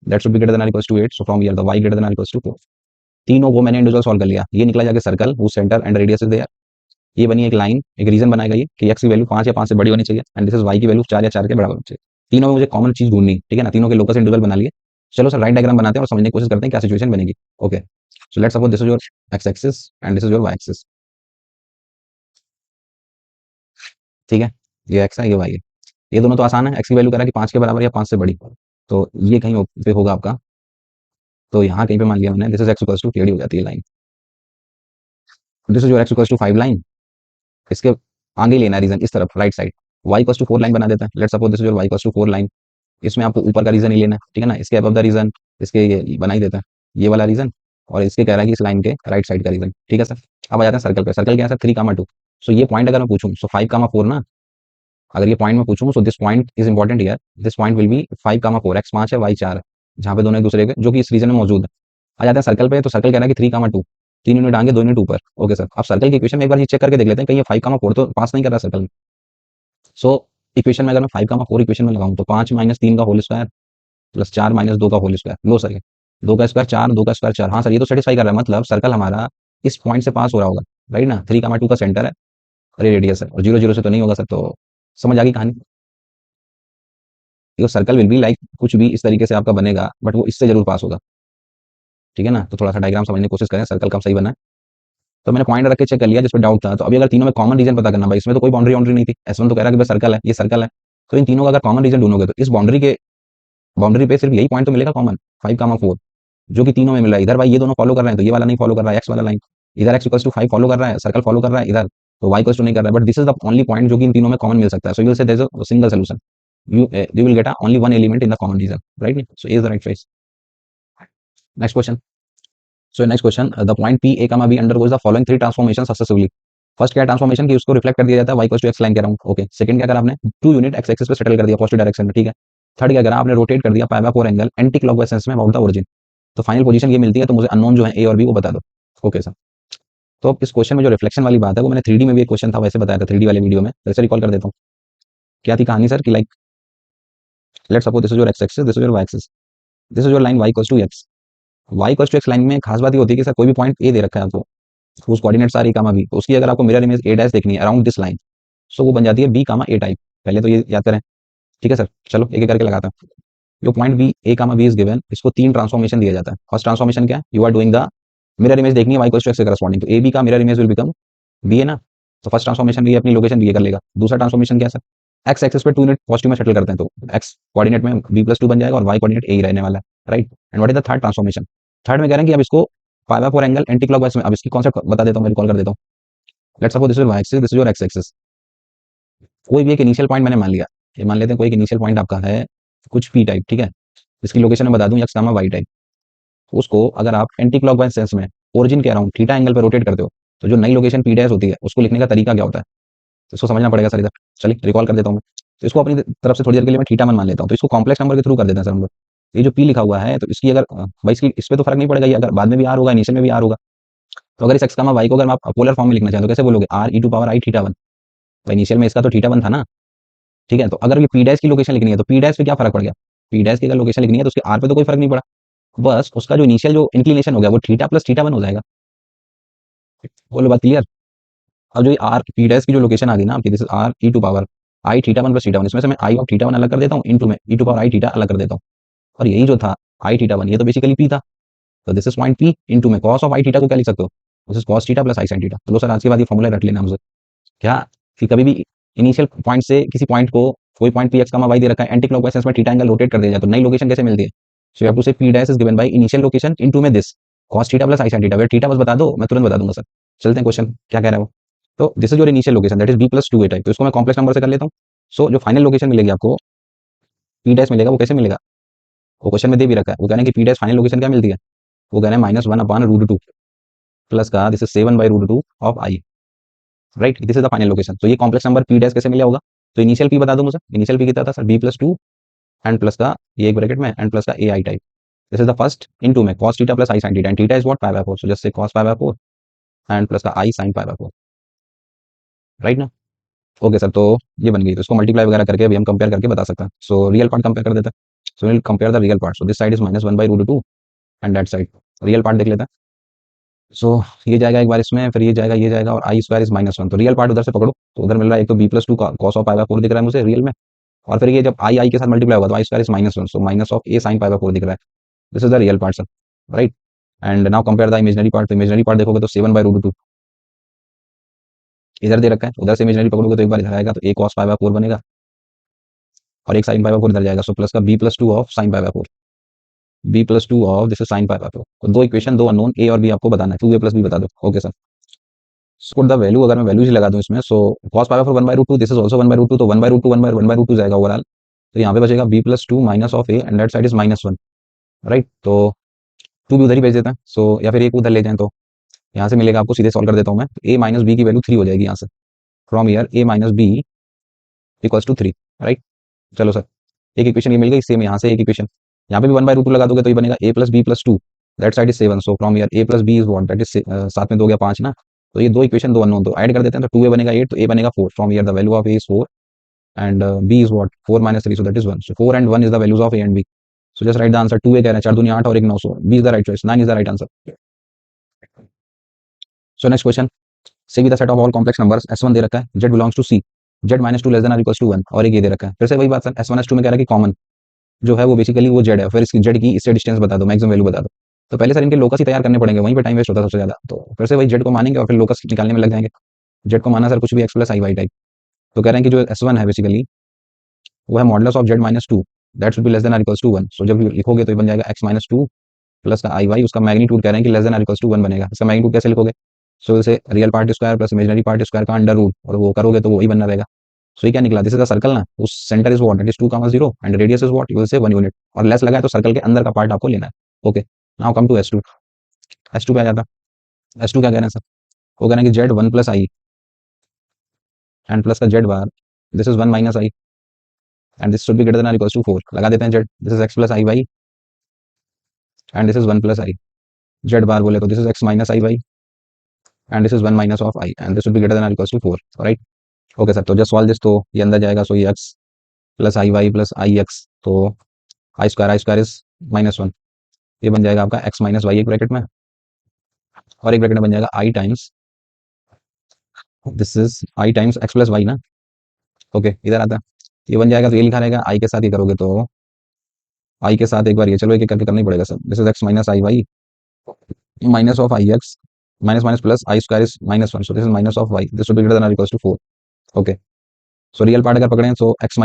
that should be greater than equal to 8। So from here the y greater than equal to 4। तीनों को मैंने इंडिविजुअल सॉल्व कर लिया। ये निकला जाके circle who centre and radius is there. ये बनी एक लाइन, एक रीजन बनाएगा ये कि x की वैल्यू 5 या 5 से बड़ी होनी चाहिए, एंड दिस इज y की वैल्यू 4 या 4 के बराबर होनी चाहिए। तीनों में मुझे कॉमन चीज ढूंढनी, ठीक है ना, तीनों के लोकस इंडिविजुअल बना लिए। चलो सर, राइट डायग्राम बनाते हैं और समझने की कोशिश करते हैं क्या सिचुएशन बनेगी। Okay, so let's suppose this is your x axis and this is your y axis. ठीक है, ये x है, ये y है। ये दोनों तो आसान है, x की वैल्यू कह रहा है कि 5 के बराबर या 5 से बड़ी, तो ये कहीं पे होगा आपका। तो यहाँ कहीं पे मान लिया मैंने, this is x equals to, टेढ़ी हो जाती है line, this is your x equals to 5 line. इसके आगे लेना रीजन इस तरफ right side, y equals to 4 line बना देता है। Let's suppose this is your y equals to 4 line. इसमें आपको ऊपर का रीजन ही लेना है, ठीक है ना, इसके अबव द रीजन, इसके ये बना ही देता है ये वाला रीजन, और इसके कह रहा है कि इस लाइन के राइट साइड का रीजन। ठीक है सर, अब आ जाते हैं सर्कल पे। सर्कल क्या है सर, 3, 2। सो ये पॉइंट अगर मैं पूछूं, सो 5, 4 ना, अगर ये पॉइंट में पूछूं, so this point is important here, this point will be 5, 4, x 5 है y 4 है, जहाँ पे दोनों एक दूसरे के जो कि इस रीजन में मौजूद है। आ जाते हैं सर्कल पे, तो सर्कल कह रहा है कि 3, 2, 3 यूनिट आगे 2 यूनिट ऊपर। ओके सर, अब सर्कल की इक्वेशन में एक बार ये चेक करके देख लेते हैं कहीं ये 5, 4 तो पास नहीं कर रहा सर्कल में। सो इक्वेशन में अगर मैं 5, 4 इक्वेशन में लगाऊं तो 5 - 3 का होल स्क्वायर प्लस 4 - 2 का होल स्क्वायर। लो सर, ये 2 का स्क्वायर 4, 2 का स्क्वायर 4। हाँ सर, ये तो सेटिस्फाई कर रहा है, मतलब सर्कल हमारा इस पॉइंट से पास हो रहा होगा, राइट ना। 3, 2 का सेंटर है और ये रेडियस है, और 0, 0 से तो नहीं होगा सर, तो समझ आ गई कहानी। देखो सर्कल विल बी लाइक कुछ भी इस तरीके से आपका बनेगा, बट वो इससे जरूर पास होगा, ठीक है ना। तो थोड़ा सा डायग्राम समझने की कोशिश करें, सर्कल कब सही बना है। तो मैंने पॉइंट रख के चेक कर लिया जिस पर डाउट था। तो अभी अगर तीनों में कॉमन रीजन पता करना, भाई इसमें तो कोई बाउंड्री बाउंड्री नहीं थी, S1 तो कह रहा है कि बस सर्कल है, ये सर्कल है। तो इन तीनों का अगर कॉमन रीजन ढूंढोगे तो इस बाउंड्री पे सिर्फ यही पॉइंट तो मिलेगा कॉमन, 5, 4, जो कि तीनों में मिल रहा है। इधर भाई ये दोनों फॉलो कर रहे हैं, तो ये वाला नहीं फॉलो कर रहा है, एक्स वाला लाइन। इधर x इक्वल्स टू 5 फॉलो कर रहा है, सर्कल फॉलो कर रहा है, इधर तो y इक्वल्स टू नहीं कर रहा है, but this is the only point जो कि इन तीनों में कॉमन मिल सकता है. So you will say there is a single solution. You will get a only one element in the common region, right? So A is the right choice. Next question. So next question, the point P A comma B undergoes the following three transformations successively. First क्या transformation की उसको reflect कर दिया जाता है y equals to x line के around. Okay. Second क्या करा आपने, 2 यूनिट x एक्सिस पे सेटल कर दिया पॉजिटिव डायरेक्शन में, ठीक है. थर्ड क्या करा आपने, रोटेट कर दिया पाई by 4 angle anti clockwise sense में अबाउट द ओरिजिन. तो फाइनल पोजीशन ये मिलती है. तो मुझे अननोन जो है ए और बी वो बता दो. Okay sir. तो अब इस क्वेश्चन में जो रिफ्लेक्शन वाली बात है वो मैंने 3D में भी एक क्वेश्चन था वैसे बताया था 3D वाले वीडियो में, वैसे रिकॉल कर देता हूँ. क्या थी कहानी सर कि like let's suppose this is your x axis, this is your y axis, this is your line y equals to x. y equals to x line में खास बात ये होती है कि सर कोई भी पॉइंट ए दे रखा है आपको, उस coordinates are a comma b, तो उसकी अगर आपको मिरर इमेज ए डैश देखनी है अराउंड दिस लाइन, सो वो बन जाती है बी कामा ए टाइप. पहले तो ये याद करें. ठीक है सर. चलो एक एक करके लगाता हूँ. जो point B a comma b is given, इसको 3 ट्रांसफॉर्मेशन दिया जाता है. फर्स्ट ट्रांसफॉर्मेशन क्या है, you are doing the mirror image देखनी है y इक्वल्स टू x के करस्पॉन्डिंग, तो ए बी का mirror image will become b है ना. तो फर्स्ट ट्रांसफॉर्मेशन भी अपनी लोकेशन बी कर लेगा. दूसरा ट्रांसफॉर्मेशन क्या है सर, एक्स एक्सिस पे 2 यूनिट पॉजिटिव में सेटल करते हैं, तो एक्स कोऑर्डिनेट में बी प्लस 2 बन जाएगा और वाई कोऑर्डिनेट ए ही रहने वाला है, right. And what is the third transformation, third में कह रहे हैं कि अब इसको पाई बाय 4 एंगल एंटी क्लॉकवाइज में, अब इसकी कॉन्सेप्ट बता देता हूँ, मैं रिकॉल कर देता हूँ. Let's suppose this is y axis, this is your x axis. कोई भी एक इनिशियल पॉइंट मैंने मान लिया, ये मान लेते हैं कोई एक इनिशियल पॉइंट आपका है कुछ p टाइप, ठीक है. इसकी लोकेशन मैं बता दूं x कामा y टाइप. उसको अगर आप एंटी क्लॉकवाइज सेंस में ओरिजिन के अराउंड थीटा एंगल पे रोटेट करते हो, तो जो नई लोकेशन p डैश होती है उसको लिखने का तरीका क्या होता है, तो इसको समझना पड़ेगा सर इधर. चलिए रिकॉल कर देता हूँ मैं. तो इसको अपनी तरफ से थोड़ी देर के लिए मैं थीटा वन मान लेता हूँ. तो इसको कॉम्प्लेक्स नंबर के थ्रू कर देते हैं सर हम लोग. ये जो p लिखा हुआ है, तो इसकी अगर भाई इसकी इस पे तो फर्क नहीं पड़ेगा, ये अगर बाद में भी r होगा इनिशियल में भी r होगा. तो अगर इस x कामा y को अगर आप पोलर फॉर्म में लिखना चाहें तो कैसे बोलोगे, r e to power i theta one. तो इनिशियल में इसका तो थीटा वन था ना, ठीक है. तो अगर ये p डैश की लोकेशन लिखनी है तो p डैश पे क्या फर्क पड़ गया, p डैश की अगर लोकेशन लिखनी है तो उसके r पे तो कोई फर्क नहीं पड़ा, बस उसका जो इनिशियल जो इंक्लिनेशन हो गया वो थीटा प्लस थीटा वन हो जाएगा. बोलो बात क्लियर. अब जो आर पी डैश की जो लोकेशन आ गई ना आपकी, this is r e to power I theta one plus theta one, इसमें से मैं आई ऑफ थीटा वन अलग कर देता हूँ, इनटू में ई टू पावर आई थीटा अलग कर देता हूँ. और यही जो था आई थीटा वन, ये तो बेसिकली पी था. तो this is point P into में कॉस ऑफ आई थीटा को क्या लिख सकते हो, this is cos theta plus I sine theta. चलो सर आज के बाद ये फॉर्मूला रट लेना मुझे. क्या कि कभी भी इनिशियल पॉइंट से किसी पॉइंट को कोई पॉइंट पी एक्स का वाई दे रखा है, एंटी क्लॉकवाइज सेंस में थीटा एंगल रोटेट कर दिया जाए तो नई लोकेशन कैसे मिलती है. So you have to say P dash is given by initial location into में this cos theta plus I sine theta. Wait theta बस बता दो, मैं तुरंत बता दूंगा सर. चलते हैं क्वेश्चन क्या कह रहा है वो. तो this is your initial location that is b plus two a type. तो इसको मैं कॉम्प्लेक्स नंबर से कर लेता हूँ. सो जो फाइनल लोकेशन मिलेगी आपको पी डैश मिलेगा, वो कैसे मिलेगा, वो क्वेश्चन में दे भी रखा है. वो कह रहे हैं कि पी डैश फाइनल लोकेशन क्या मिलती है, वो कह रहे हैं minus one upon root two plus का this is 7 by root two of I, right. This is the final location. तो ये कॉम्प्लेक्स नंबर पी डैश कैसे मिला होगा, तो इनिशियल पी बता दो मुझे. इनिशियल पी कितना था sir, B plus two and plus का ये एक ब्रैकेट में एंड प्लस का A I type. This is the first into में cos theta plus I sin theta, and theta is what pi by 4, so just say cos pi by 4 and plus का I sin pi by 4, right ना. Okay sir. तो ये बन गई. तो इसको multiply वगैरह करके अभी हम कंपेयर करके बता सकते हैं. सो रियल पार्ट कंपेयर कर देते हैं. So will compare the real part. So this side is minus one by root two and that side real part देख लेते हैं. सो ये जाएगा एक बार इसमें, फिर ये जाएगा, ये जाएगा, और i square is minus one. तो रियल पार्ट उधर से पकड़ो. तो उधर मिल रहा है एक तो बी प्लस टू का कॉस ऑफ पाई बाय 4 दिख रहा है मुझे रियल में, और फिर ये जब आई आई के साथ मल्टीप्लाई होगा तो i square is minus one, so minus of a sine pi by 4 दिख रहा है. This is the real part sir, right. And now compare the imaginary part. तो इमेजिनरी पार्ट देखोगे तो 7 बाई रूट टू इधर दे रखा है, उधर से इमेजिनरी पकड़ोगे तो एक बार इधर आएगा तो ए कॉस पाई बाय 4 बनेगा और एक साइन पाई बाय 4 इधर जाएगा. सो प्लस का b plus two of sine pi by 4, b plus two of this is sine pi by 4. तो दो इक्वेशन, दो अननोन ए और बी आपको बताना है. 2a प्लस बी बता दो. Okay sir. Put the value, अगर मैं वैल्यूज लगा दूं इसमें, so cos pi by 4 1 by root two, this is also 1 by root two, तो 1 by root two 1 by root two जाएगा ओवरऑल. तो यहाँ पे बचेगा b plus two minus of a and that side is minus one, right. तो two भी उधर ही भेज देते हैं. सो या फिर एक उधर ले जाएं तो यहाँ से मिलेगा आपको, सीधे सॉल्व कर देता हूँ मैं. ए माइनस बी की वैल्यू 3 हो जाएगी यहाँ से. From here a minus b equals to 3, right. चलो सर. एक इक्वेशन ये मिल गई. सेम यहाँ से एक इक्वेशन यहाँ पे भी 1 बाय रूट टू लगा दोगे तो ये बनेगा a plus b plus two, that side is 7. So from here a plus b is what, that is साथ में 2 गया 5 ना. तो ये दो इक्वेशन, दो अननोन, तो ऐड कर देते हैं. तो 2a बनेगा 8, तो a बनेगा 4. From year the value of a is 4 and b is what 4 minus 3, so that is 1. So 4 and 1 is the values of a and b. So just right the answer. 2a कह रहे हैं 4 दूनी 8 और 1 9, so b is the right choice. 9 is the right answer. So next question. C be the set of all complex numbers s1 दे रखा है, z belongs to c, z minus two less than or equals to 1, और एक ये दे रखा है. फिर से वही बात सर, s1 s2 में कह रहा है कि कॉमन जो है वो बेसिकली वो z है. फिर इसकी z की इससे डिस्टेंस बता दो, मैक्सिमम वैल्यू बता दो. तो पहले सर इनके लोकस ही तैयार करने पड़ेंगे, वहीं पे टाइम वेस्ट होता है सबसे ज्यादा. तो फिर से वही z को मानेंगे और फिर लोकस निकालने में लग जाएंगे. z को माना सर कुछ भी x प्लस आई वाई टाइप. तो कह रहे हैं कि जो s1 है बेसिकली वो है modulus of z minus two, that should be less than or equals to 1. So जब लिखोगे तो ये बन जाएगा x माइनस टू प्लस का आई वाई, उसका मैग्नीट्यूड कह रहे हैं कि less than or equals to 1 बनेगा. इसका मैग्नीट्यूड कैसे लिखोगे, सो इसे real part square plus imaginary part square का अंडर रूट, और वो करोगे तो वो वही बनना रहेगा। सो ये क्या निकला, दिस इज द सर्कल ना, उस centre is what, it is 2,0 and radius is what, you will से 1 यूनिट, और लेस लगा है तो सर्कल के अंदर का पार्ट आपको लेना है। Okay, now come to S2। S2 पे आ जाता, S2 क्या कह रहे हैं सर, वो कह रहे हैं कि Z1 + I एंड प्लस का Z bar, this is 1 - I and this should be greater than और इक्वल्स टू 4, लगा देते हैं Z, this is X + I/, and this is 1 + I। Z bar बोले तो this is X - I/, and this is 1 - of I and this should be greater than और equals to 4, right. Okay sir, तो just solve this, तो ये अंदर जाएगा, सो ये X + IY + IX, तो I² इज -1, ये बन जाएगा आपका X - Y एक ब्रैकेट में, और एक ब्रैकेट में बन जाएगा I times, this is I times X + Y ना। ओके, इधर आता, ये बन जाएगा, तो ये लिखा रहेगा I के साथ, ये करोगे तो I के साथ एक बार ये, चलो एक एक करके करना ही पड़ेगा sir, this is X - IY minus of IX minus minus plus I² is -1, so this is minus of Y, this should be greater than or equals to 4। Okay, so real part अगर पकड़े तो X -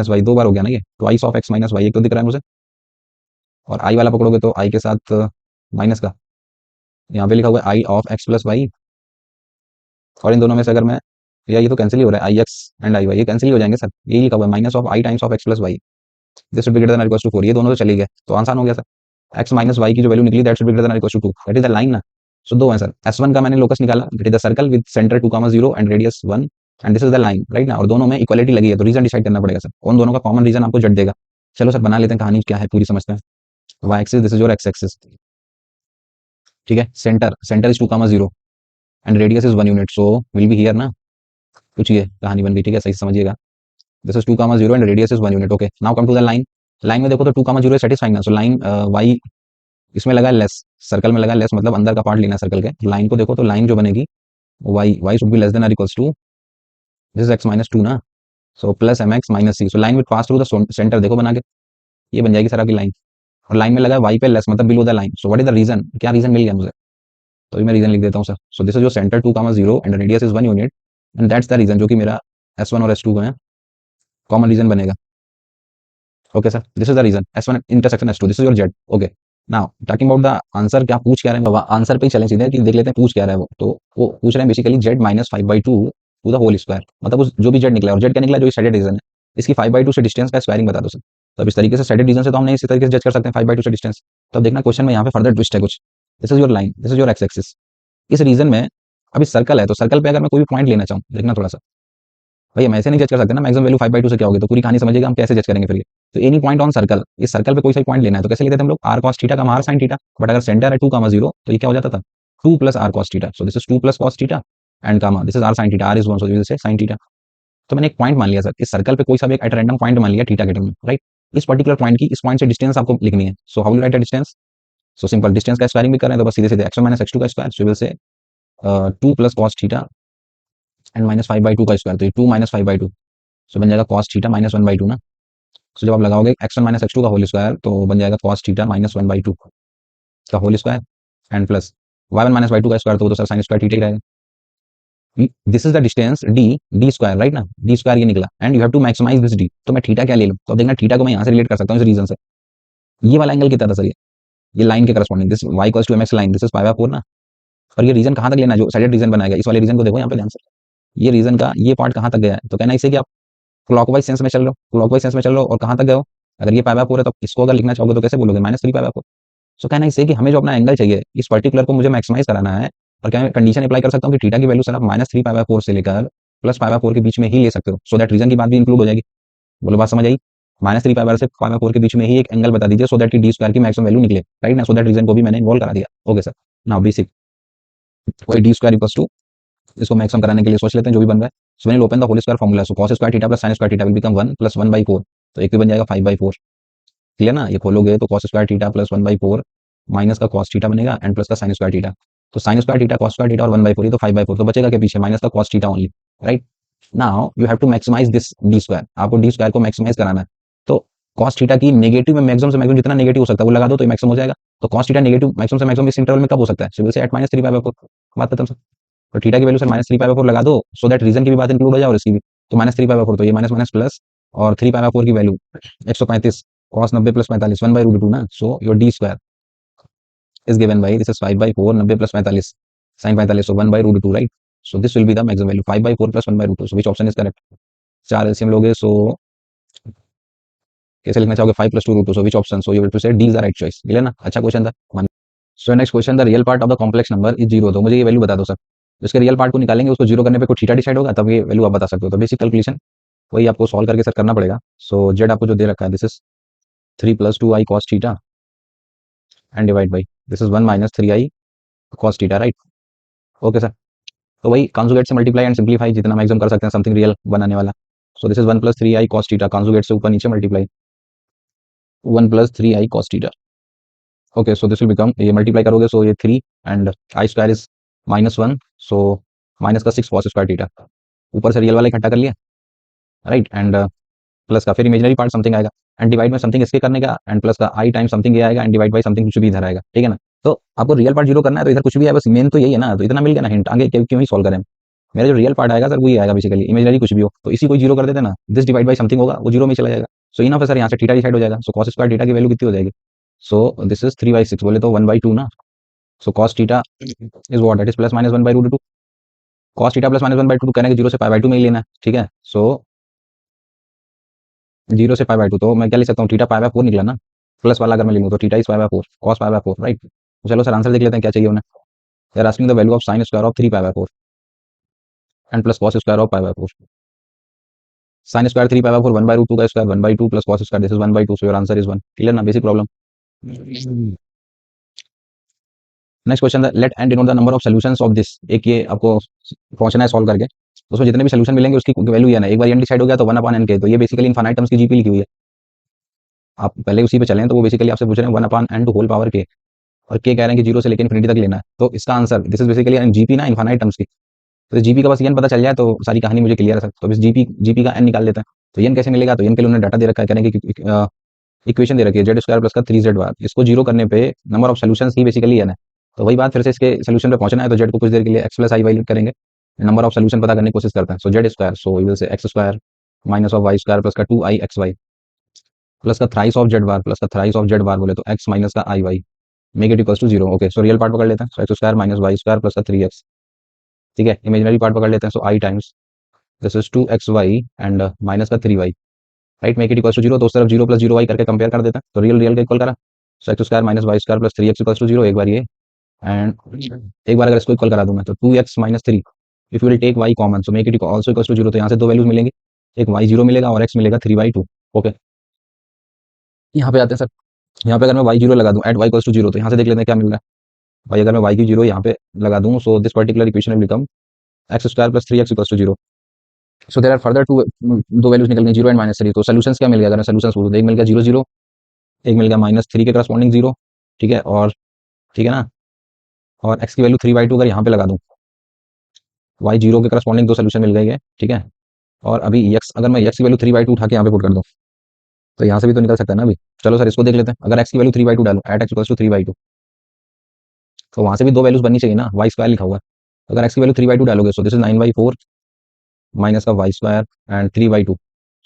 Y दो बार हो गया ना, ये twice of X - Y एक तो दिख रहा है मुझे, और I वाला पकड़ोगे तो I के साथ माइनस का, यहाँ पे लिखा हुआ है I of X + Y, और इन दोनों में से अगर मैं, या ये तो कैंसिल ही हो रहा है, IX एंड IY ये कैंसिल ही हो जाएंगे सर, यही लिखा हुआ है minus of I times of X + Y, this should be greater than और इक्वल्स टू 4, ये दोनों तो चली गए, तो आसान हो गया सर। X - Y की जो वैल्यू निकली, that should be greater than और equals to 2, that is the line ना। सो दो है सर, S1 का मैंने लोकस निकाला, that is the circle with centre 2,0 and radius 1, and this is the line, right ना, और दोनों में इक्वालिटी लगी है, तो रीजन डिसाइड करना पड़ेगा सर, उन दोनों का कॉमन रीजन आपको जट देगा। चलो सर बना लेते हैं, कहानी क्या है पूरी समझते हैं। Y axis, this is your X axis, ठीक है, centre centre is 2,0 and radius is 1 unit, so will be here ना, कुछ ये कहानी बन गई, ठीक है, सही से समझिएगा, this is 2,0 and radius is 1 unit. Okay, now come to the line, line में देखो तो 2,0 सेटिस्फाइंग ना, सो लाइन Y इसमें लगा लेस, सर्कल में लगा लेस, मतलब अंदर का पार्ट लेना सर्कल के, लाइन को देखो तो लाइन जो बनेगी y should be less than और equals to, this is X - 2 ना, so plus MX - C, so line will pass through the centre, देखो बना के, ये बन जाएगी सर आपकी लाइन, और लाइन में लगा y पे लेस, मतलब below the line, so what is the region, क्या रीजन मिल गया मुझे, तो ये मैं रीजन लिख देता हूँ sir. So this is your centre 2,0 and radius is 1 unit, and that's the region, जो कि मेरा S1 और S2 में कॉमन रीजन बनेगा। Okay sir, this is the region, S1 intersection S2, this is your Z। Okay, now talking about the answer, क्या पूछ क्या रहे हैं, आंसर पे ही चलें सीधे कि देख लेते हैं पूछ क्या रहा है वो, तो वो पूछ रहे हैं basically Z - 5/2 to the whole square, मतलब उस जो भी Z निकला, और Z क्या निकला, जो स्टैंडर्ड रीजन है, इसकी 5/2 से डिस्टेंस का स्क्वायरिंग बता दो सर। तो अब इस तरीके से स्टैंडर्ड रीजन से तो हम नहीं इसी तरीके से जज कर सकते हैं 5/2 से डिस्टेंस, तो अब देखना क्वेश्चन में यहाँ पे फर्दर ट्विस्ट है कुछ, this is your line, this is your X axis, इस रीजन में अभी सर्कल है, तो सर्कल पे अगर मैं कोई भी पॉइंट लेना चाहूँ, देखना थोड़ा सा, भैया हम ऐसे नहीं जज कर सकते ना, मैक्सिमम वैल्यू 5/2 से क्या होगी, तो पूरी कहानी समझिएगा हम कैसे जज करेंगे फिर ये। तो एनी पॉइंट ऑन सर्कल, इस सर्कल पे कोई सा पॉइंट लेना है, तो कैसे लेते थे हम लोग, r cos थीटा का r sin थीटा, बट अगर सेंटर है 2,0, तो ये क्या हो जाता था 2 + r cos theta, so this is 2 + cos theta and gamma, this is r sin theta, r is 1, so this is sin theta. तो मैंने एक पॉइंट मान लिया सर, इस सर्कल पे कोई सा भी एक एट रैंडम पॉइंट मान लिया थीटा के टर्म में, राइट, इस पर्टिकुलर पॉइंट की, इस पॉइंट से डिस्टेंस आपको लिखनी है, सो how will write the distance, so simple, distance का स्क्वायरिंग भी कर रहे हैं तो बस सीधे सीधे X1 - X2 का square, so will say 2 + cos theta and -5/2 का स्क्वायर, तो ये 2 - 5/2, सो बन जाएगा cos थीटा -1/2 ना। सो जब आप लगाओगे X1 - X2 का होल स्क्वायर, तो बन जाएगा cos थीटा -1/2 का whole square and plus y1 - y2 का स्क्वायर, तो वो तो सर sin स्क्वायर थीटा ही रहेगा। This is the distance D square, right ना, डी स्क्वायर ये निकला, and you have to maximise this D, तो मैं थीटा क्या ले लूं, तो देखना थीटा को मैं यहाँ से रिलेट कर सकता हूँ इस रीजन से, ये वाला एंगल कितना था सर, ये लाइन के corresponding, this y = mx line, this is π/4 ना, और ये रीजन कहाँ तक लेना है, जो साइडेड रीजन बनाएगा, इस वाले रीजन को देखो यहाँ पे ध्यान से, ये रीजन का ये पार्ट कहाँ तक गया है, तो कहना इसे कि आप क्लॉकवाइज सेंस में चल रहे हो, क्लॉकवाइज सेंस में चल रहे हो, और कहाँ तक गए हो, अगर ये π/4 है तो इसको अगर लिखना चाहोगे तो कैसे बोलोगे, -3π/4। सो कहना इससे कि हमें जो अपना एंगल चाहिए, इस पर्टिकुलर को मुझे मैक्सिमाइज कराना है, और क्या मैं कंडीशन अप्लाई कर सकता हूँ कि थीटा की वैल्यू सर आप -3π/4 से लेकर +π/4 के बीच में ही ले सकते हो, सो दैट रीजन की बात भी इंक्लूड हो जाएगी। बोलो बात समझ आई, -3π/4 से π/4 के बीच में ही एक एंगल बता दीजिए, सो दैट की डी स्क्वायर की मैक्सिमम वैल्यू निकले, राइट ना, सो दैट रीजन को भी मैंने इन्वॉल्व करा दिया। ओके सर, नाउ बेसिक, कोई डी स्क्वायर इक्वल्स टू, इसको मैक्सिमम कराने के लिए सोच लेते हैं जो भी बन रहा है, so when you open the whole square formula, so cos square theta plus sin square theta will become 1 + 1/4, तो एक भी बन जाएगा 5/4, क्लियर ना, ये खोलोगे तो cos square theta plus 1/4 minus का cos थीटा बनेगा एंड प्लस का sin स्क्वायर थीटा, तो sin square theta cos square theta और 1/4, ये तो 5/4, तो बचेगा क्या पीछे, माइनस का cos theta only, right. Now you have to maximise this D square, आपको डी स्क्वायर को मैक्सिमाइज कराना है, तो cos थीटा की नेगेटिव में मैक्सिमम से मैक्सिमम जितना नेगेटिव हो सकता है वो लगा दो, तो मैक्सिमम हो जाएगा, तो cos थीटा नेगेटिव मैक्सिमम से मैक्सिमम इस इंटरवल में कब हो सकता है, सिविल से एट -3/4, बात खत्म सर। तो थीटा की वैल्यू सर -3/4 लगा दो, सो दैट रीजन की भी बात इंक्लूड हो जाए और इसकी भी, तो -3/4, तो ये माइनस माइनस प्लस, और 3/4 की वैल्यू 135 cos 90 + 45 1/√2 ना, so your D square is given by, this is 5/4 90 + 45, sine 45 so 1/√2 right. So this will be the maximum value 5/4 plus 1/√2. So which option is correct? 4 LCM लोगे so कैसे लिखना चाहोगे 5 plus 2√2. So which option? So you will to say D is the right choice. Clear ना? अच्छा question था. सो next question the real part of the complex number is zero. तो मुझे ये वैल्यू बता दो सर. इसके रियल पार्ट को निकालेंगे, उसको जीरो करने पे कुछ थीटा डिसाइड होगा, तब ये वैल्यू आप बता सकते हो. तो बेसिक कैलकुलेशन वही आपको सॉल्व करके सर करना पड़ेगा. सो जेड आपको जो दे रखा है this is 3 + 2i cos theta and divide by this is 1 - 3i cos theta right. Okay sir. तो वही कॉन्जुगेट से मल्टीप्लाई एंड सिंप्लीफाई जितना मैक्सिमम कर सकते हैं समथिंग रियल बनाने वाला. सो this is 1 + 3i cos theta conjugate से ऊपर नीचे multiply 1 + 3i cos theta. Okay so this will become ये मल्टीप्लाई करोगे सो ये 3 and i square is -1 so minus का 6 cos स्क्वायर थीटा. ऊपर से रियल वाला इकट्ठा कर लिया राइट एंड प्लस का फिर इमेजिनरी पार्ट समथिंग आएगा एंड डिवाइड में समथिंग इसके करने का एंड प्लस का आई टाइम समथिंग ये आएगा एंड डिवाइड बाई समथिंग कुछ भी इधर आएगा. ठीक है ना. तो आपको रियल पार्ट जीरो करना है तो इधर कुछ भी है, बस मेन तो यही है ना. तो इतना मिल गया ना हिंट. आगे क्यों क्यों ही सॉल्व करें. मेरा जो रियल पार्ट आएगा सर वही आएगा बेसिकली. इमेजिनरी कुछ भी हो तो इसी को जीरो कर देते ना. दिस डिवाइड बाई समथिंग होगा वो जीरो में चला जाएगा. सो इनफ है सर. यहाँ से थीटा डिसाइड हो जाएगा. सो cos स्क्वायर थीटा की वैल्यू कितनी हो जाएगी. सो दिस इज 3/6 बोले तो 1/2 ना. So cos theta is what that is plus minus 1/√2. cos theta plus minus 1/2 कहने के जीरो से पाई/2 में ही लेना है. ठीक है. सो 0 से पाई/2 तो मैं क्या लिख सकता हूँ थीटा पाई/4 निकला ना. प्लस वाला अगर मैं लिखूँ तो थीटा इज पाई/4 cos पाई/4 राइट. तो चलो सर आंसर देख लेते हैं क्या चाहिए उन्हें. They are asking the value of sine square of 3 pi and plus cos square of pi. Sine square 3 pi 1/√2 का square 1/2 plus cos square this is 1/2. So your answer is 1. Clear ना. Basic problem. Next question let and denote the number of solutions of this. एक ये आपको पहुंचना है solve करके. उसमें जितने भी सॉल्यूशन मिलेंगे उसकी वैल्यू ये ना. एक बार एन डिसाइड हो गया तो 1/n के. तो ये बेसिकली इनफाइनाइट टर्म्स की जीपी लिखी हुई है. आप पहले उसी पे चलें तो वो बेसिकली आपसे पूछ रहे हैं 1/n टू होल पावर के और के कह रहे हैं कि जीरो से लेकर इन्फिनिटी तक लेना है. तो इसका answer this is basically GP ना इनफाइनाइट टर्म्स की. तो जीपी का बस एन पता चल जाए तो सारी कहानी मुझे क्लियर है सर. तो बस जीपी का एन निकाल देते हैं. तो एन कैसे मिलेगा. तो एन के लिए उन्होंने डाटा दे रखा है. कह रहे हैं कि इक्वेशन दे रखी है जेड स्क्वायर प्लस का 3z बार. इसको जीरो करने पे नंबर ऑफ सोल्यूशंस ही बेसिकली एन है. तो वही बात फिर से इसके सोल्यूशन पे पहुंचना है तो जेड को कुछ देर के लिए x + i y करेंगे. नंबर ऑफ सोल्यूशन पता करने की कोशिश करते हैं. So z square so we will say x square minus of y square plus का 2i xy प्लस का thrice of z bar plus का थ्राइस ऑफ जेड बार बोले तो x माइनस का i y make it equals to 0. Okay so real part पकड़ लेते हैं. So x square minus y square plus का 3x. ठीक है. इमेजिनरी पार्ट पकड़ लेते हैं. So i times this is 2xy and minus का 3y right. Make it equals to 0. तो उस तरफ 0 + 0y करके कंपेयर कर देते हैं. तो रियल रियल का इक्वल करा. So x square minus y square plus 3x equals to 0 एक बार ये एंड एक बार अगर इसको इक्वल करा दूं मैं तो 2x - 3 if you will take y common so make it also equals to 0. तो यहाँ से दो वैल्यूज मिलेंगी. एक y 0 मिलेगा और x मिलेगा 3/2. ओके. यहाँ पे आते हैं सर. यहाँ पे अगर मैं y 0 लगा दूं एट y इक्वल्स टू 0 तो यहाँ से देख लेते हैं क्या मिल रहा है. भाई अगर मैं y की 0 यहाँ पे लगा दूं so this particular equation will become x square plus 3x equals to 0. So there are further two दो वैल्यूज निकल गई 0 एंड -3. तो सोल्यूशंस क्या मिल गया. अगर मैं सोल्यूशंस बोलूं तो एक मिल गया 0 0 एक मिल गया -3 के करस्पॉन्डिंग 0. ठीक है. और ठीक है ना. और x की वैल्यू 3/2 अगर यहाँ पे लगा दूं y 0 के करस्पॉन्डिंग दो सोल्यूशन मिल गए हैं. ठीक है. और अभी x अगर मैं x की वैल्यू 3/2 उठा के यहाँ पे पुट कर दूं तो यहाँ से भी तो निकल सकता है ना अभी. चलो सर इसको देख लेते हैं. अगर x की वैल्यू 3/2 डालूं एट x इक्वल्स टू 3/2 तो वहां से भी दो वैल्यूज बननी चाहिए ना. y स्क्वायर लिखा हुआ है. अगर x की वैल्यू 3/2 डालोगे सो दिस इज 9/4 माइनस का y square and 3/2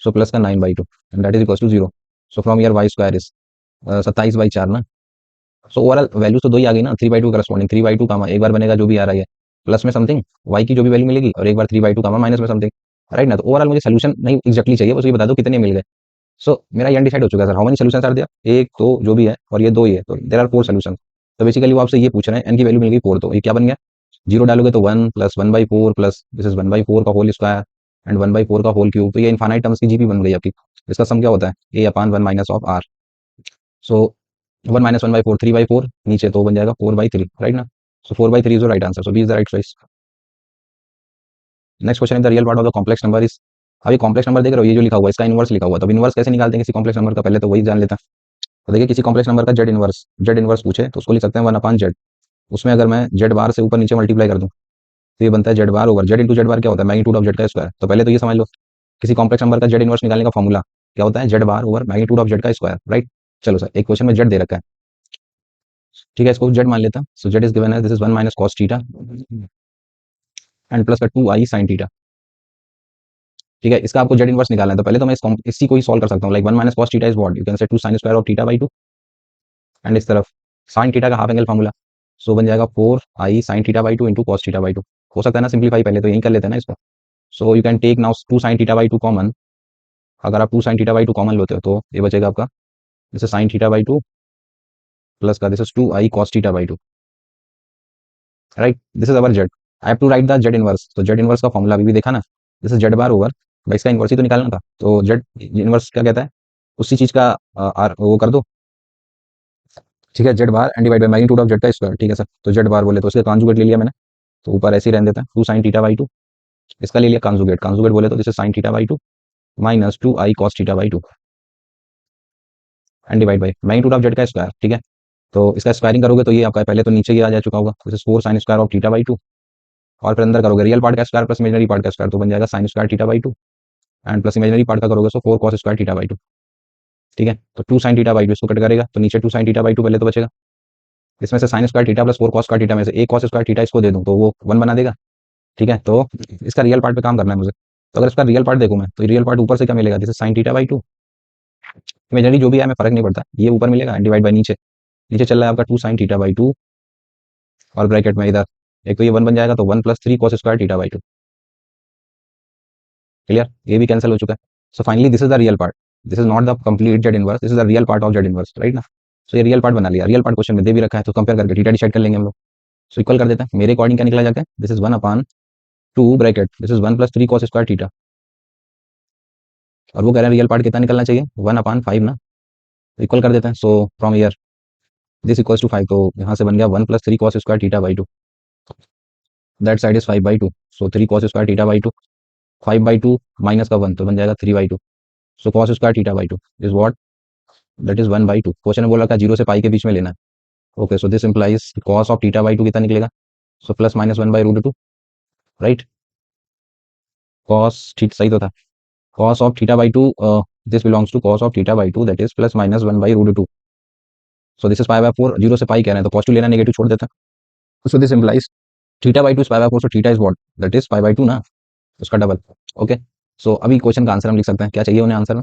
so plus का 9/2 and that is equals to 0. So from here y square is 27/4 ना. सो ओवरऑल वैल्यूज तो दो ही आ गई ना. 3/2 करस्पॉन्डिंग 3/2 कामा एक बार बनेगा जो भी आ रहा है प्लस में समथिंग y की जो भी वैल्यू मिलेगी और एक बार 3/2 कामा माइनस में समथिंग राइट ना. तो ओवरऑल मुझे सोल्यूशन नहीं एक्जैक्टली चाहिए. बस ये बता दो कितने मिल गए. सो मेरा ये डिसाइड हो चुका है sir. How many solutions are there. एक तो जो भी है और ये दो ही है. तो देयर आर 4 सोल्यूशन. तो बेसिकली वो आपसे ये पूछ रहे हैं n की वैल्यू मिल गई 4. तो ये क्या बन गया. 0 डालोगे तो 1 प्लस 1/4 प्लस दिस इज 1/4 का होल स्क्वायर एंड 1/4 का होल क्यूब. तो ये इनफाइनाइट टर्म्स की जीपी बन गई आपकी. इसका सम क्या होता है a/1 माइनस ऑफ r. सो 1 - 1/4 3/4 नीचे तो बन जाएगा 4/3 राइट ना. So 4/3 is the right answer. So B is the right choice. Next question in the real part of the complex number is. अभी कॉम्प्लेक्स नंबर देख रहे हो ये जो लिखा हुआ है इसका इनवर्स लिखा हुआ है. तो इनवर्स कैसे निकालते हैं किसी कॉम्प्लेक्स नंबर का पहले तो वही जान लेते हैं. तो देखिए किसी कॉम्प्लेक्स नंबर का जेड इनवर्स पूछे तो उसको लिख सकते हैं 1/z. उसमें अगर मैं जेड बार से ऊपर नीचे मल्टीप्लाई कर दूं तो ये बनता है Z bar over Z into Z बार क्या होता है मैग्नीट्यूड ऑफ जेड का स्क्वायर. तो पहले तो ये समझ लो किसी कॉम्प्लेक्स नंबर का जेड इनवर्स निकालने का फॉर्मूला क्या होता है Z bar over magnitude of z का स्क्वायर राइट. चलो सर एक क्वेश्चन में जेड दे रखा है. ठीक है. इसको जेड मान लेता हूं. सो जेड इज गिवन है this is 1 minus cos theta and plus का 2i sin थीटा. ठीक है. इसका आपको जेड इनवर्स निकालना है तो पहले तो मैं इसी को ही सॉल्व कर सकता हूँ. Like 1 minus cos theta is what you can से 2 sin square of theta by 2 and इस तरफ sin थीटा का हाफ एंगल फॉर्मूला सो बन जाएगा 4i sign theta by two into cos theta by to. हो सकता है ना सिंप्लीफाई, पहले तो यही कर लेते हैं ना इसको। So you can take now 2 sine theta by two common. अगर आप 2 sine theta by two common लेते हो तो ये बचेगा आपका, जैसे sine theta by two plus का this is 2i cos theta by two, right. This is our z. I have to write the z inverse. तो जेड इनवर्स का फॉर्मूला अभी भी देखा ना, this is z bar over, भाई इसका inverse ही तो निकालना था। तो जेड इनवर्स क्या कहता है, उसी चीज का आर वो कर दो, ठीक है, Z bar and divide by magnitude of z का स्क्वायर, ठीक है सर। तो जेड बार बोले तो उसका कॉन्जुगेट ले लिया मैंने, तो ऊपर ऐसे ही रहने देता है 2 साइन थीटा बाई टू, इसका ले लिया कॉन्जुगेट, कॉन्जुगेट बोले तो this is sign theta by two minus 2i cos theta by two and divide by magnitude of z का स्क्वायर, ठीक है। तो इसका स्क्वायरिंग करोगे तो ये आपका पहले तो नीचे ही आ जा चुका होगा, this is 4 sign square of theta by to, और फिर अंदर करोगे रियल पार्ट का स्क्वायर प्लस इमेजनरी पार्ट का स्क्वायर, तो बन जाएगा sine square theta by two and plus imaginary part का करोगे तो 4 cos square theta by to, ठीक है। तो 2 साइन थीटा बाई टू इसको कट करेगा तो नीचे 2 साइन थीटा बाई टू पहले तो बचेगा, इसमें से sine square theta plus 4 cos square theta में से एक cos स्क्वायर थीटा इसको दे दूं तो वो 1 बना देगा, ठीक है। तो इसका रियल पार्ट पे काम करना है मुझे, तो अगर इसका रियल पार्ट देखूं मैं, तो रियल पार्ट ऊपर से क्या मिलेगा, जैसे sine theta by to, imaginary जो भी है हमें फर्क नहीं पड़ता, ये ऊपर मिलेगा डिवाइड बाई नीचे, नीचे चल रहा है आपका 2 साइन थीटा बाई टू, और ब्रैकेट में इधर एक तो ये 1 बन जाएगा, तो 1 plus 3 cos square theta by to, clear, ये भी कैंसिल हो चुका है। So finally this is the real part, this is not the complete Z inverse, this is the real part of Z inverse, right ना। सो ये real part बना लिया, real part question में दे भी रखा है, तो कंपेयर करके थीटा डिसाइड कर लेंगे हम लोग। सो इक्वल कर देते हैं, मेरे अकॉर्डिंग क्या निकला जाता है, this is 1 upon 2 bracket this is 1 plus 3 cos square theta, और वो कह रहे हैं रियल पार्ट कितना निकलना चाहिए, 1 अपान 5 ना। इक्वल कर देते हैं, so from here this equals to 5, तो यहाँ से बन गया 1 plus 3 cos square theta by two, that side is 5 by two, so 3 cos square theta by two, 5 by two minus का 1 तो बन जाएगा 3 by two, so cos square theta by two is what, that is 1 by two. Question में बोला था 0 से पाई के बीच में लेना है, okay. So this implies cos of theta by two कितना निकलेगा, so plus minus 1 by root two, right. cos ठीक सही तो था, cos of theta by two, this belongs to cos of theta by two that is plus minus 1 by root two, so this is pi by 4, 0 से पाई कह रहे हैं तो positive लेना, नेगेटिव छोड़ देता है। So this implies theta by two is pi by 4, so theta is what, that is pi by to ना, उसका डबल, ओके। सो अभी क्वेश्चन का आंसर हम लिख सकते हैं, क्या चाहिए उन्हें आंसर में,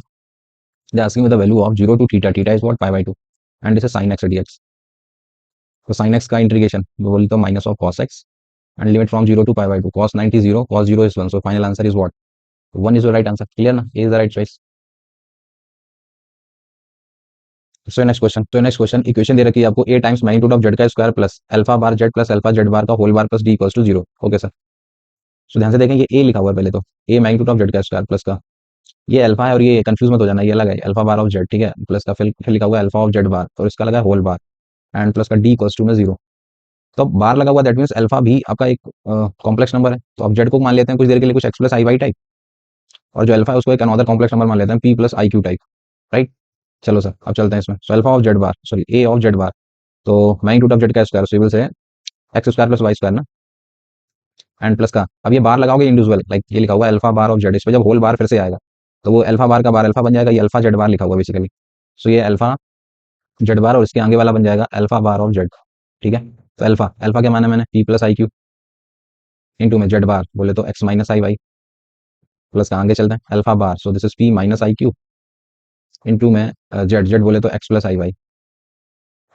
they asking with the value of 0 to theta, theta is what pi by two and this is sin x dx। तो sin x का इंटीग्रेशन बोल तो minus of cos x and limit from 0 to pi by two, cos 90 0 cos 0 is 1, so final answer is what, 1 is the right answer, clear ना, ये is the right choice। So next question, तो next question equation दे रखी है आपको a times magnitude of z का square plus alpha bar z plus alpha z bar का whole bar plus d equals to 0, okay sir. So ध्यान से देखें, ये a लिखा हुआ है पहले तो, a मैग्नीट्यूड ऑफ जेड का स्क्वायर प्लस का, ये अल्फा है और ये कंफ्यूज मत हो जाना, ये अलग है, अल्फा बार ऑफ जेड, ठीक है, प्लस का फिर लिखा हुआ है अल्फा ऑफ जेड बार और इसका लगा है होल बार एंड प्लस का डी इक्वल्स टू में 0। तो अब बार लगा हुआ दैट मीन्स अल्फा भी आपका एक कॉम्प्लेक्स नंबर है, तो अब जेड को मान लेते हैं कुछ देर के लिए कुछ एक्स प्लस आई वाई टाइप, और जो अल्फा है उसको एक अनदर कॉम्प्लेक्स नंबर मान लेते हैं पी प्लस आई क्यू टाइप, राइट। चलो सर अब चलते हैं इसमें, so alpha of z bar sorry a of z bar, तो मैग्नीट्यूड ऑफ जेड का स्क्वायर सिविल से x square plus Y square ना, एंड प्लस का अब ये बार लगाओगे इंडिविजुअल, लाइक ये लिखा हुआ है अल्फा बार ऑफ जेड, इस पर जब होल बार फिर से आएगा तो वो अल्फा बार का बार अल्फा बन जाएगा, ये अल्फा जेड बार लिखा हुआ बेसिकली, सो ये अल्फा जेड बार और इसके आगे वाला बन जाएगा अल्फा बार ऑफ जेड, ठीक है। तो अल्फा अल्फा क्या माना मैंने, पी प्लस आई क्यू इंटू में जेड बार बोले तो एक्स माइनस आई वाई, प्लस का आगे चलते हैं alpha bar, so this is P minus I Q into में जेड, जेड बोले तो x plus I Y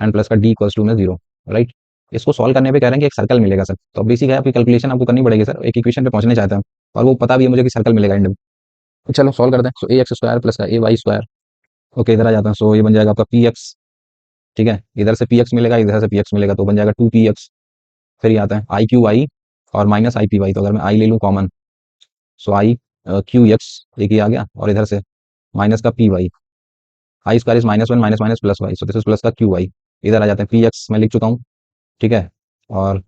and plus का डी इक्वल्स टू में 0, राइट। इसको सॉल्व करने पे कह रहे हैं कि एक सर्कल मिलेगा सर, तो बेसिक है आपकी कैलकुलेशन आपको करनी पड़ेगी सर, एक इक्वेशन पे पहुंचने चाहते हैं और वो पता भी है मुझे कि सर्कल मिलेगा एंड में। तो चलो सॉल्व करते हैं, सो ए एक्स स्क्वायर प्लस का ए वाई स्क्वायर, ओके इधर आ जाता है, सो ये बन जाएगा आपका पी एक्स, ठीक है, इधर से पी एक्स मिलेगा इधर से पी एक्स मिलेगा तो बन जाएगा 2 px, फिर ये आता है आई क्यू वाई और माइनस आई पी वाई, तो अगर मैं आई ले लूँ common, so I Q X एक ही आ गया और इधर से माइनस का P Y, I square is minus 1 minus minus plus Y, so this is plus का क्यू वाई, इधर आ जाते हैं पी एक्स मैं लिख चुका हूँ, ठीक है, और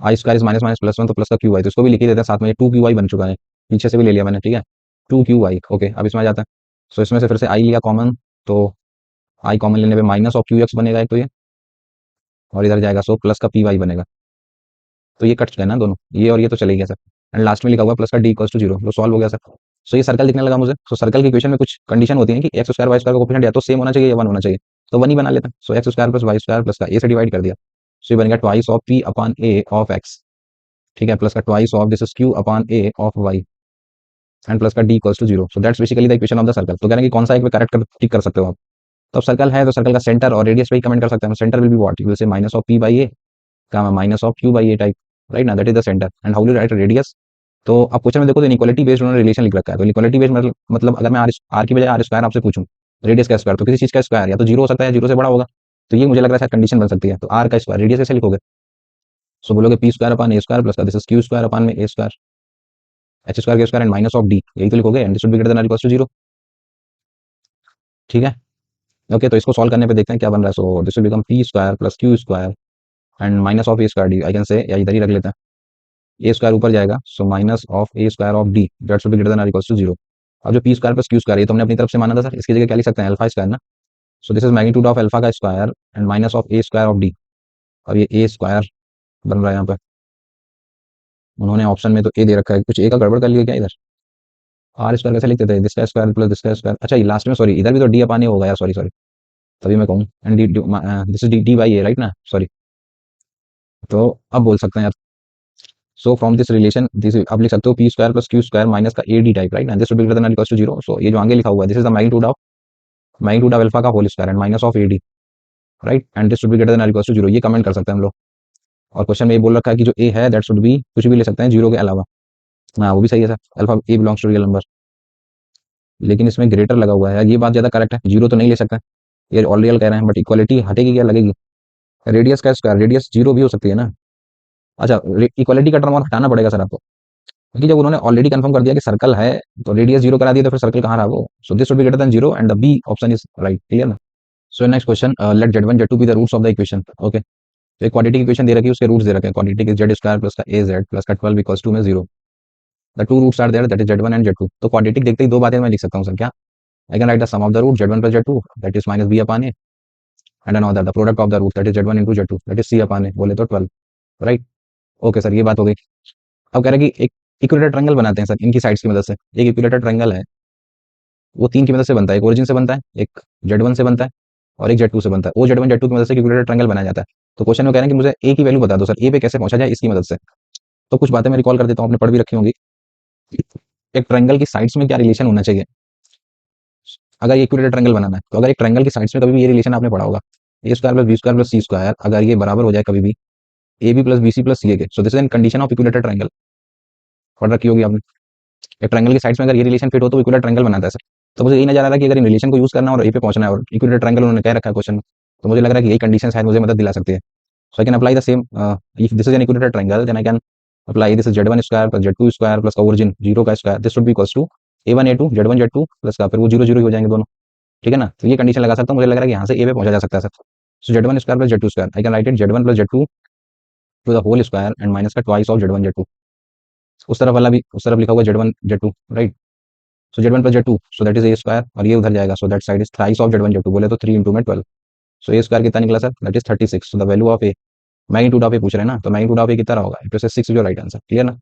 i square is minus minus plus 1 तो प्लस का क्यू वाई, तो इसको भी लिख ही देते हैं साथ में, ये 2 क्यू वाई बन चुका है, पीछे से भी ले लिया मैंने, ठीक है, 2 क्यू वाई, ओके। अब इसमें आ जाता है, सो इसमें से फिर से आई लिया कॉमन, तो आई कॉमन लेने पे माइनस ऑफ क्यू एक्स बनेगा एक तो ये, और इधर जाएगा सो प्लस का पी वाई बनेगा, तो ये कट चुका है ना दोनों, ये और ये तो चले गया सर, एंड लास्ट में लिखा हुआ प्लस का डी इक्वल्स टू 0, तो सॉल्व हो गया सर। सो ये सर्कल दिखने लगा मुझे, सो सर्कल की इक्वेशन में कुछ कंडीशन होती है कि एक्स स्क्वायर वाई स्क्वायर का कोफिशिएंट या तो सेम होना चाहिए या 1 होना चाहिए, तो 1 ही बना लेते हैं, so x square plus Y square plus का ए से डिवाइड कर दिया, सो ये बन गया twice of p upon a of x, ठीक है, प्लस का twice of this is q upon a of y and plus का D equals to 0, so that's basically the equation of the circle. तो कहने कि कौन सा एक पे करेक्ट कर टिक कर सकते हो आप, तो सर्कल है तो सर्कल का सेंटर और रेडियस पे ही कमेंट कर सकते हैं, centre will be what, you will say minus of p by a comma minus of q by a type, right ना, that is the centre and how you write radius. तो अब question में देखो तो inequality based उन्होंने relation लिख रखा है, तो इनइक्वालिटी बेस्ड मतलब अगर मैं आर की बजाय आर स्क्वायर आपसे पूछूं रेडियस का स्क्वायर, तो किसी चीज का स्क्वायर या तो जीरो हो सकता है, जीरो से बड़ा होगा, तो ये मुझे लग रहा है शायद कंडीशन बन सकती है। तो आर का स्क्वायर रेडियस कैसे लिखोगे, सो बोलोगे पी स्क्वायर अपान ए स्क्वायर प्लस का this is q square upon में ए स्क्वायर एच स्क्वायर के square and minus of D, यही तो लिखोगे, and this should be greater than और इक्वल टू जीरो। ठीक है, ओके, तो इसको सॉल्व करने पे देखते हैं क्या बन रहा है। So this will become P square plus q square and minus of a square D, I can से, या इधर ही रख लेते हैं, ए स्क्वायर ऊपर जाएगा, so minus of a square of D that should be greater than और इक्वल टू जीरो। अब जो P square plus q square ये तो हमने अपनी तरफ से माना था सर, इसकी जगह क्या लिख सकते हैं, अल्फा स्क्वायर ना। So this is magnitude of alpha का square and minus of a square of d, और ये ए स्क्वायर बन रहा है यहाँ पे, उन्होंने ऑप्शन में तो ए दे रखा है, कुछ ए का गड़बड़ कर लिया क्या इधर, आर स्क्वायर कैसे लिखते थे, दिस का स्क्वायर प्लस दिस का स्क्वायर, अच्छा ये लास्ट में सॉरी इधर भी तो डी अपान ए होगा यार, सॉरी सॉरी, तभी मैं कहूँ and d this is d d by a right ना, सॉरी। तो अब बोल सकते हैं यार, so from this relation this अब लिख सकते हो p square plus q square minus का a d type, right, and this would be greater than equal to zero. So ये जो आगे लिखा हुआ है this is the magnitude of alpha का whole square and minus of A D, right, and this would be greater than equal to zero, ये comment कर सकते हैं हम लोग। और क्वेश्चन में ये बोल रखा है कि जो ए है दैट शुड बी कुछ भी ले सकते हैं जीरो के अलावा, हाँ वो भी सही है sir, alpha A belongs to real number, लेकिन इसमें ग्रेटर लगा हुआ है यार, ये बात ज्यादा करेक्ट है, जीरो तो नहीं ले सकता, ये ऑल रियल कह रहे हैं, बट इक्वालिटी हटेगी क्या लगेगी, रेडियस का स्क्वायर रेडियस जीरो भी हो सकती है ना। अच्छा, इक्वालिटी का टर्म और हटाना पड़ेगा सर आपको, क्योंकि जब उन्होंने ऑलरेडी कंफर्म कर दिया कि सर्कल है तो रेडियस जीरो करा दिया, तो फिर सर्कल कहाँ रहा वो, so this should be greater than zero and the b option is right, clear ना। So next question, let z one z two be the roots of the equation, okay, तो एक क्वांटिटी की equation दे रखी है, उसके roots दे रखे हैं, क्वांटिटी के जेड स्क्वायर प्लस का ए जेड प्लस का 12 इक्वल्स टू में zero, the two roots are there that is Z one and Z two. तो क्वांटिटी देखते ही दो बातें मैं लिख सकता हूँ सर, क्या, I can write the sum of the root z one plus z two that is minus B upon a and another the product of the root that is Z one into z two that is c upon a, बोले तो 12, right. Okay sir, ये बात हो गई। अब कह रहे हैं कि एक इक्विलेटरल ट्रायंगल बनाते हैं सर, इनकी साइड्स की मदद से, एक इक्विलेटरल ट्रायंगल है वो तीन की मदद से बनता है, एक ओरिजिन से बनता है, एक जेड वन से बनता है और एक जेड टू से बनता है, वो जेड वन जेड टू की मदद से इक्विलेटरल ट्रायंगल बनाया जाता है। तो क्वेश्चन में कह रहे हैं कि मुझे ए की वैल्यू बता दो सर, ए पे कैसे पहुंचा जाए इसकी मदद से। तो कुछ बातें मैं रिकॉल कर देता हूँ, आपने पढ़ भी रखी होंगी। एक ट्रायंगल की साइड्स में क्या रिलेशन होना चाहिए, अगर ये इक्विलेटरल ट्रायंगल बनाना है, तो अगर एक ट्रायंगल की साइड्स में कभी भी ये रिलेशन आपने पढ़ा होगा, a square plus b square plus c square, अगर ये बराबर हो जाए कभी भी a b plus b c plus c a के, so this is an condition of equilateral triangle, पढ़ रखी होगी आपने। एक ट्रायंगल की साइड्स में अगर ये रिलेशन फिट हो तो इक्विलेटरल ट्रायंगल बनाता है सर। तो मुझे यही नजर आ रहा है कि अगर इन रिलेशन को यूज करना है और ए पे पहुंचना है और इक्विलेटरल ट्रायंगल उन्होंने कह रखा है क्वेश्चन में, तो मुझे लग रहा है कि यही कंडीशन शायद मुझे मदद दिला सकती है। So I can apply the same, if this is an equilateral triangle then I can apply this z one square plus z two square plus का ओरिजिन जीरो का square, this should be equals to a one a two z two plus का फिर वो zero zero हो जाएंगे दोनों, ठीक है ना। तो ये कंडीशन लगा सकता हूँ, मुझे लग रहा है कि यहाँ से ए पे पहुंचा जा सकता है sir. So z one square plus z two square, I can write it z one plus z two to the whole square and minus का twice of z one z two, उस तरफ वाला भी उस तरफ लिखा हुआ z one z two, right. So z one plus z two so that is a square, और ये उधर जाएगा, so that side is thrice of z one z to, बोले तो 3 इंटू में 12, सो ए स्क्वायर कितना निकला sir, that is 36। So the value of a, magnitude of a पूछ रहे हैं ना, तो मैग्नीट्यूड ऑफ ए कितना होगा, इट इज 6 जो राइट आंसर, क्लियर ना।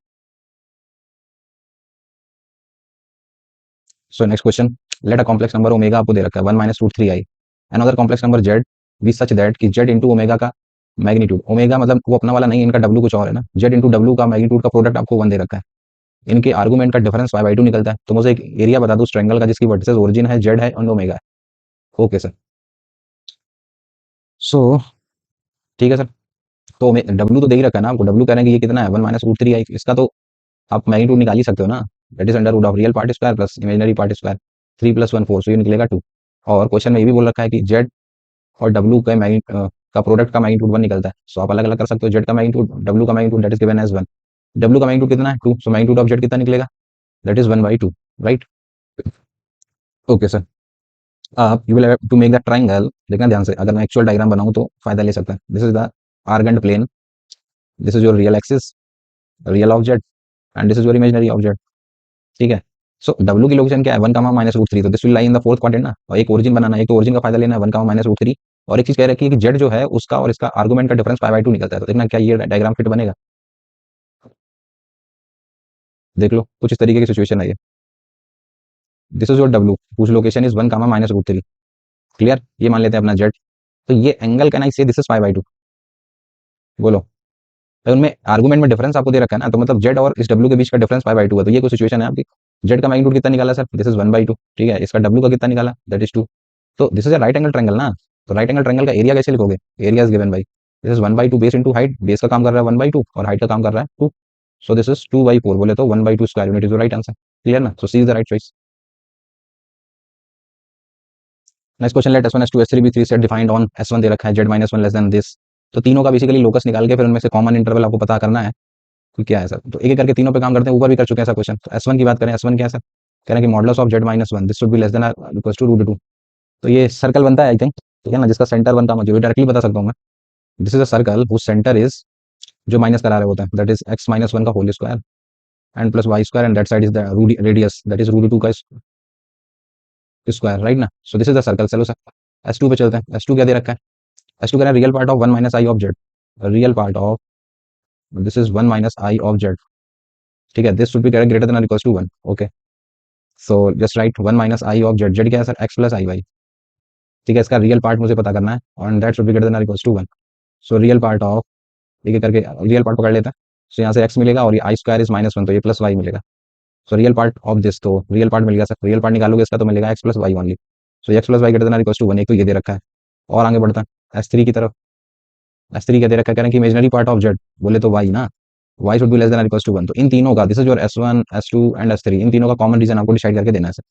So next question, let a complex number omega आपको दे रखा है 1 minus root three I, another complex number Z be such that कि जेड इंटू ओमेगा का मैग्नीट्यूड, ओमेगा मतलब वो अपना वाला नहीं, इनका डब्ल्यू कुछ और है ना, जेड इंटू डब्ल्यू का मैग्नीट्यूड का प्रोडक्ट आपको 1 दे रखा है, इनके आर्गुमेंट का डिफरेंस पाई बाई 2 निकलता है। तो मुझे एक एरिया बता दो उस ट्रायंगल का जिसकी वर्टिसेस ओरिजिन है जेड है और ओमेगा है। ओके सर, सो ठीक है सर, तो डब्ल्यू तो दे ही रखा है ना आपको, डब्ल्यू कह रहे हैं कि ये कितना है 1 माइनस रूट थ्री आई, इसका तो आप मैग्नीट्यूड निकाल ही सकते हो ना, that is under root of real part square plus imaginary part square, 3 plus 1 4, सो ये निकलेगा 2। और क्वेश्चन में ये भी बोल रखा है कि जेड और डब्ल्यू का का प्रोडक्ट का मैग्नीट्यूड 1 निकलता है, सो आप अलग अलग कर सकते हो, जेड का मैग्नीट्यूड डब्ल्यू का magnitude that is given as 1, डब्ल्यू का मैग्नीट्यूड कितना है 2, सो मैग्नीट्यूड ऑफ जेड कितना निकलेगा, that is 1/2, right. Okay sir, आप you will have to make the triangle, देखना ध्यान से, अगर मैं एक्चुअल डायग्राम बनाऊं तो फायदा ले सकता है। This is the Argand plane, this is your real axis, real object and this is your imaginary object, ठीक है। सो डब्ल्यू की लोकेशन क्या है 1 कामा माइनस रूट थ्री, तो this will lie in the fourth quadrant ना, और एक origin बनाना है, एक तो ओरिजिन का फायदा लेना है 1 कामा माइनस रूट थ्री, और एक चीज कह रही है कि जेड जो है उसका और इसका आर्गुमेंट का डिफरेंस पाई बाई 2 निकलता है, तो देखना क्या ये डायग्राम फिट बनेगा, देख लो कुछ इस तरीके की सिचुएशन है ये, दिस इज योर डब्ल्यू कुछ location is 1 comma minus root three, clear, ये मान लेते हैं अपना जेड, तो ये angle can I say this is pi by 2, बोलो, तो उनमें आर्गुमेंट में डिफरेंस आपको दे रखा है ना, तो मतलब जेड और इस डब्ल्यू के बीच का डिफरेंस पाई बाई 2 है, तो ये कोई सिचुएशन है आपकी, जेड का मैग्नीट्यूड कितना निकाला सर, दिस इज 1/2, ठीक है, इसका डब्ल्यू का कितना निकाला दैट इज 2, तो this is a right angle triangle ना, तो राइट एंगल ट्रायंगल का एरिया कैसे लिखोगे, area is given by this is 1/2 base into height, base का काम कर रहा है 1/2 और हाइट का काम कर रहा है 2, सो दिस इज 2/4, बोले तो 1/2 square unit is the right answer. Clear ना, so C is the right choice. Next question, let S1 S2 S3 B3 set defined on S1 दे रखा है Z -1 लेस देन दिस। तो तीनों का बेसिकली लोकस निकाल के फिर उनमें से कॉमन इंटरवल आपको पता करना है कि क्या है सर। तो एक एक करके तीनों पे काम करते हैं, ऊपर भी कर चुके हैं ऐसा क्वेश्चन। तो S1 की बात करें, S1 क्या है सर, कह रहे हैं कि modulus of Z-1 this should be less than equal to √2। तो ये सर्कल बनता है आई थिंक, ठीक है ना, जिसका सेंटर 1 का मजूरी डायरेक्टली बता सकता हूँ मैं। This is a circle whose centre is, जो माइनस करा रहे होते हैं, दैट इज x-1 का whole square and plus Y square and that side is the radius that is √2 का स्क्वायर, राइट ना। So this is the circle. चलो sir S2 पे चलते हैं। S2 क्या दे रखा है, S2 कह रहा है real part of 1 minus i of z, real part of, this is 1 minus i of Z, ठीक है, this should be greater than और equal to 1। Okay, so just write 1 minus i of z, z क्या है sir, x plus आई y, ठीक है, इसका real part मुझे पता करना है और that should be greater than और equal to 1। So real part of, एक एक करके रियल पार्ट पकड़ लेते हैं। सो यहाँ से x मिलेगा और ये आई स्क्वायर इज -1, तो ये प्लस वाई मिलेगा। So real part of this, तो रियल पार्ट मिल गया सर, रियल पार्ट निकालोगे इसका तो मिलेगा x plus Y only. So x plus Y greater than और इक्वल टू 1, एक तो ये दे रखा है। और आगे बढ़ता है S3 की तरफ। S3 क्या दे रखा है, कह रहे हैं कि इमेजिनरी पार्ट ऑफ जेड, बोले तो y ना, y should be less than और इक्वल टू 1। तो इन तीनों का, this is your S1 S2 and S3, इन तीनों का कॉमन रीजन आपको डिसाइड करके देना है सर।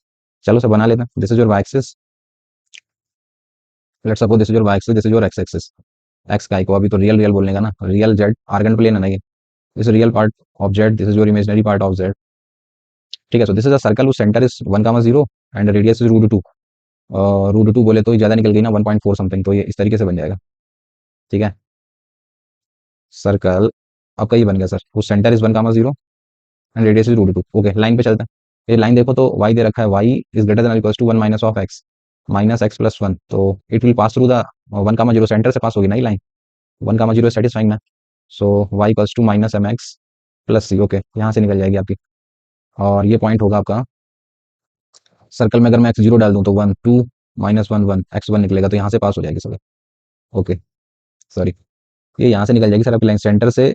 चलो सर बना लेते हैं। This is your y axis, let's suppose this is your y axis, this is your x axis. x का को अभी तो रियल रियल बोलने का ना, रियल जेड आर्गन प्लेन है ना ये, this is real part of Z, this is your imaginary part of Z, ठीक है। So this is a circle whose centre is 1,0 and radius is √2। √2 बोले तो ज्यादा निकल गई ना, 1.4 समथिंग, तो ये इस तरीके से बन जाएगा, ठीक है। सर्कल आपका ये बन गया sir, whose centre is 1,0 and radius is √2। Okay, line पे चलते हैं। ये लाइन देखो तो y दे रखा है, y is greater than equal to 1 minus of x, minus x plus 1, तो it will pass through the 1,0, centre से पास होगी ना ये लाइन, 1,0 सेटिस्फाइंग ना। So y equals to minus M X plus C, okay, यहाँ से निकल जाएगी आपकी। और ये पॉइंट होगा आपका सर्कल में, अगर मैं x0 डाल दूँ तो 1 2 -1 1 x1 निकलेगा, तो यहाँ से पास हो जाएगी सर। ओके, सॉरी, ये यहाँ से निकल जाएगी सर आपकी लाइन सेंटर से,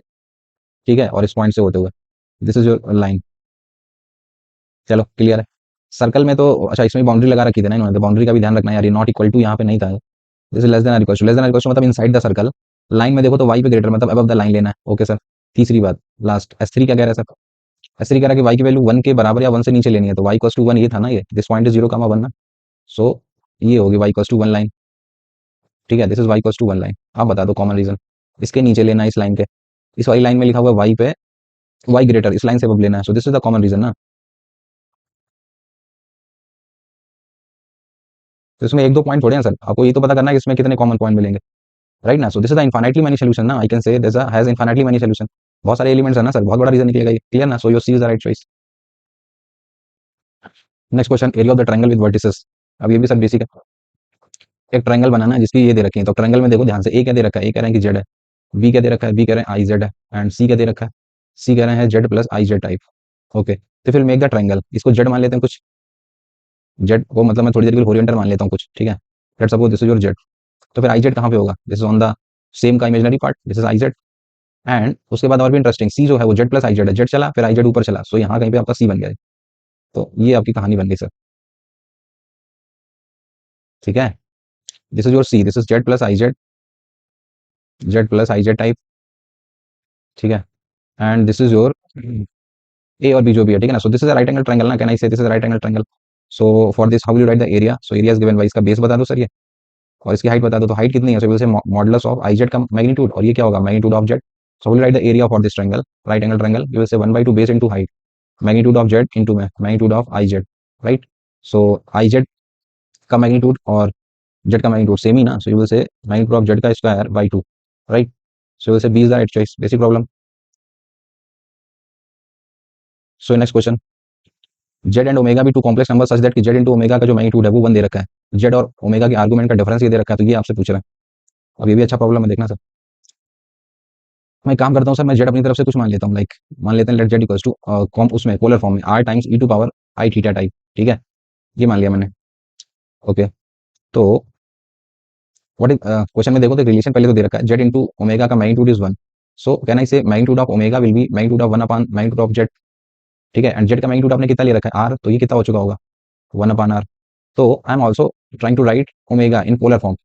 ठीक है, और इस पॉइंट से होते हुए, दिस इज योर लाइन। चलो क्लियर है। सर्कल में तो अच्छा, इसमें बाउंड्री लगा रखी थी ना इन्होंने, तो बाउंड्री का भी ध्यान रखना यार, ये नॉट इक्वल टू यहाँ पे नहीं था, जैसे less than equal to, less than equal to मतलब इनसाइड द सर्कल। लाइन में देखो तो वाई पे ग्रेटर मतलब अबव द लाइन लेना है। ओके सर, तीसरी बात लास्ट, S3 क्या कह रहा है सर, S3 कह रहा है कि वाई की वैल्यू 1 के बराबर या 1 से नीचे लेनी है, तो वाई इक्वल टू 1 ये था ना, ये दिस पॉइंट इज 0,1 ना, सो ये होगी वाई इक्वल टू 1 लाइन, ठीक है, this is Y equal to 1 line. आप बता दो कॉमन रीजन, इसके नीचे लेना है इस लाइन के, इस वाली लाइन में लिखा हुआ वाई पे, वाई ग्रेटर इस लाइन से अब लेना है, so this is the common region ना। तो इसमें एक दो पॉइंट थोड़े हैं सर, आपको ये तो पता करना है कि इसमें कितने कॉमन पॉइंट मिलेंगे, राइट ना। So this is the infinitely many solution ना, I can say this has infinitely many solution, बहुत सारे एलिमेंट्स है ना सर, बहुत बड़ा रीजन निकलेगा ये, क्लियर ना। So your C is the right choice. Next question, area of the triangle with vertices. अब ये भी सर बेसिक है, एक ट्रायंगल बनाना है जिसकी ये दे रखी है, तो ट्रायंगल में देखो ध्यान से, ए क्या दे रखा है, ए कह रहे हैं कि जेड है, बी क्या दे रखा है, बी कह रहे हैं आई जेड है, एंड सी क्या दे रखा है, सी कह रहे हैं जेड प्लस आई जेड टाइप। ओके, तो फिर मेक द ट्रायंगल, इसको जेड मान लेते हैं कुछ, जेड को मतलब मैं थोड़ी देर के लिए होरिजेंटल मान लेता हूँ कुछ, ठीक है, let's suppose this is your z. तो फिर आई जेड कहाँ पे होगा, this is on the same का imaginary part, this is i z. And उसके बाद और भी इंटरेस्टिंग, सी जो है वो जेड प्लस आई जेड है, जेड चला फिर आई जेड ऊपर चला, सो यहाँ कहीं पे आपका सी बन गया है। तो ये आपकी कहानी बन गई सर, ठीक है, this is your C, this is Z plus I Z, Z plus I Z type, ठीक है, and this is your A और बी जो भी है, ठीक है ना। So this is right angle triangle ना, can I say this is right angle triangle. So for this how will you write the area, so area is given by, इसका base बता दो सर ये, और इसकी हाइट बता दो, तो हाइट कितनी है, सो विल से मॉडुलस ऑफ आई जेड का मैग्नीट्यूड, और ये क्या होगा, magnitude of Z. So will right the area for this triangle, right angle triangle, you will से 1/2 base into height, magnitude of Z into magnitude of I Z, right. So I Z का magnitude और Z का magnitude same ही ना, सो you will से magnitude of z का square by 2, right. So you will say b is the right choice, basic problem. So next question, z and omega भी two complex number such that कि Z into omega का जो magnitude है वो 1 दे रखा है, जेड और ओमेगा के आर्गुमेंट का डिफरेंस ये दे रखा है, तो ये आपसे पूछ रहा है। अब ये भी अच्छा प्रॉब्लम है, देखना सर। मैं एक काम करता हूँ सर, मैं जेड अपनी तरफ से कुछ मान लेता हूँ, लाइक मान लेते हैं लेट जेड इक्वल्स टू कॉम उसमें पोलर फॉर्म में R times E to power I theta type, ठीक है, ये मान लिया मैंने। ओके, तो व्हाट इज क्वेश्चन में देखो तो रिलेशन पहले तो दे रखा है, जेड इंटू ओमेगा का magnitude is 1, so can I say magnitude of omega will be magnitude of 1 upon magnitude of Z, ठीक है, एंड जेड का मैग्नीट्यूड आपने कितना ले रखा है आर, तो ये कितना हो चुका होगा 1 अपॉन आर। तो I am also trying to write omega in polar form,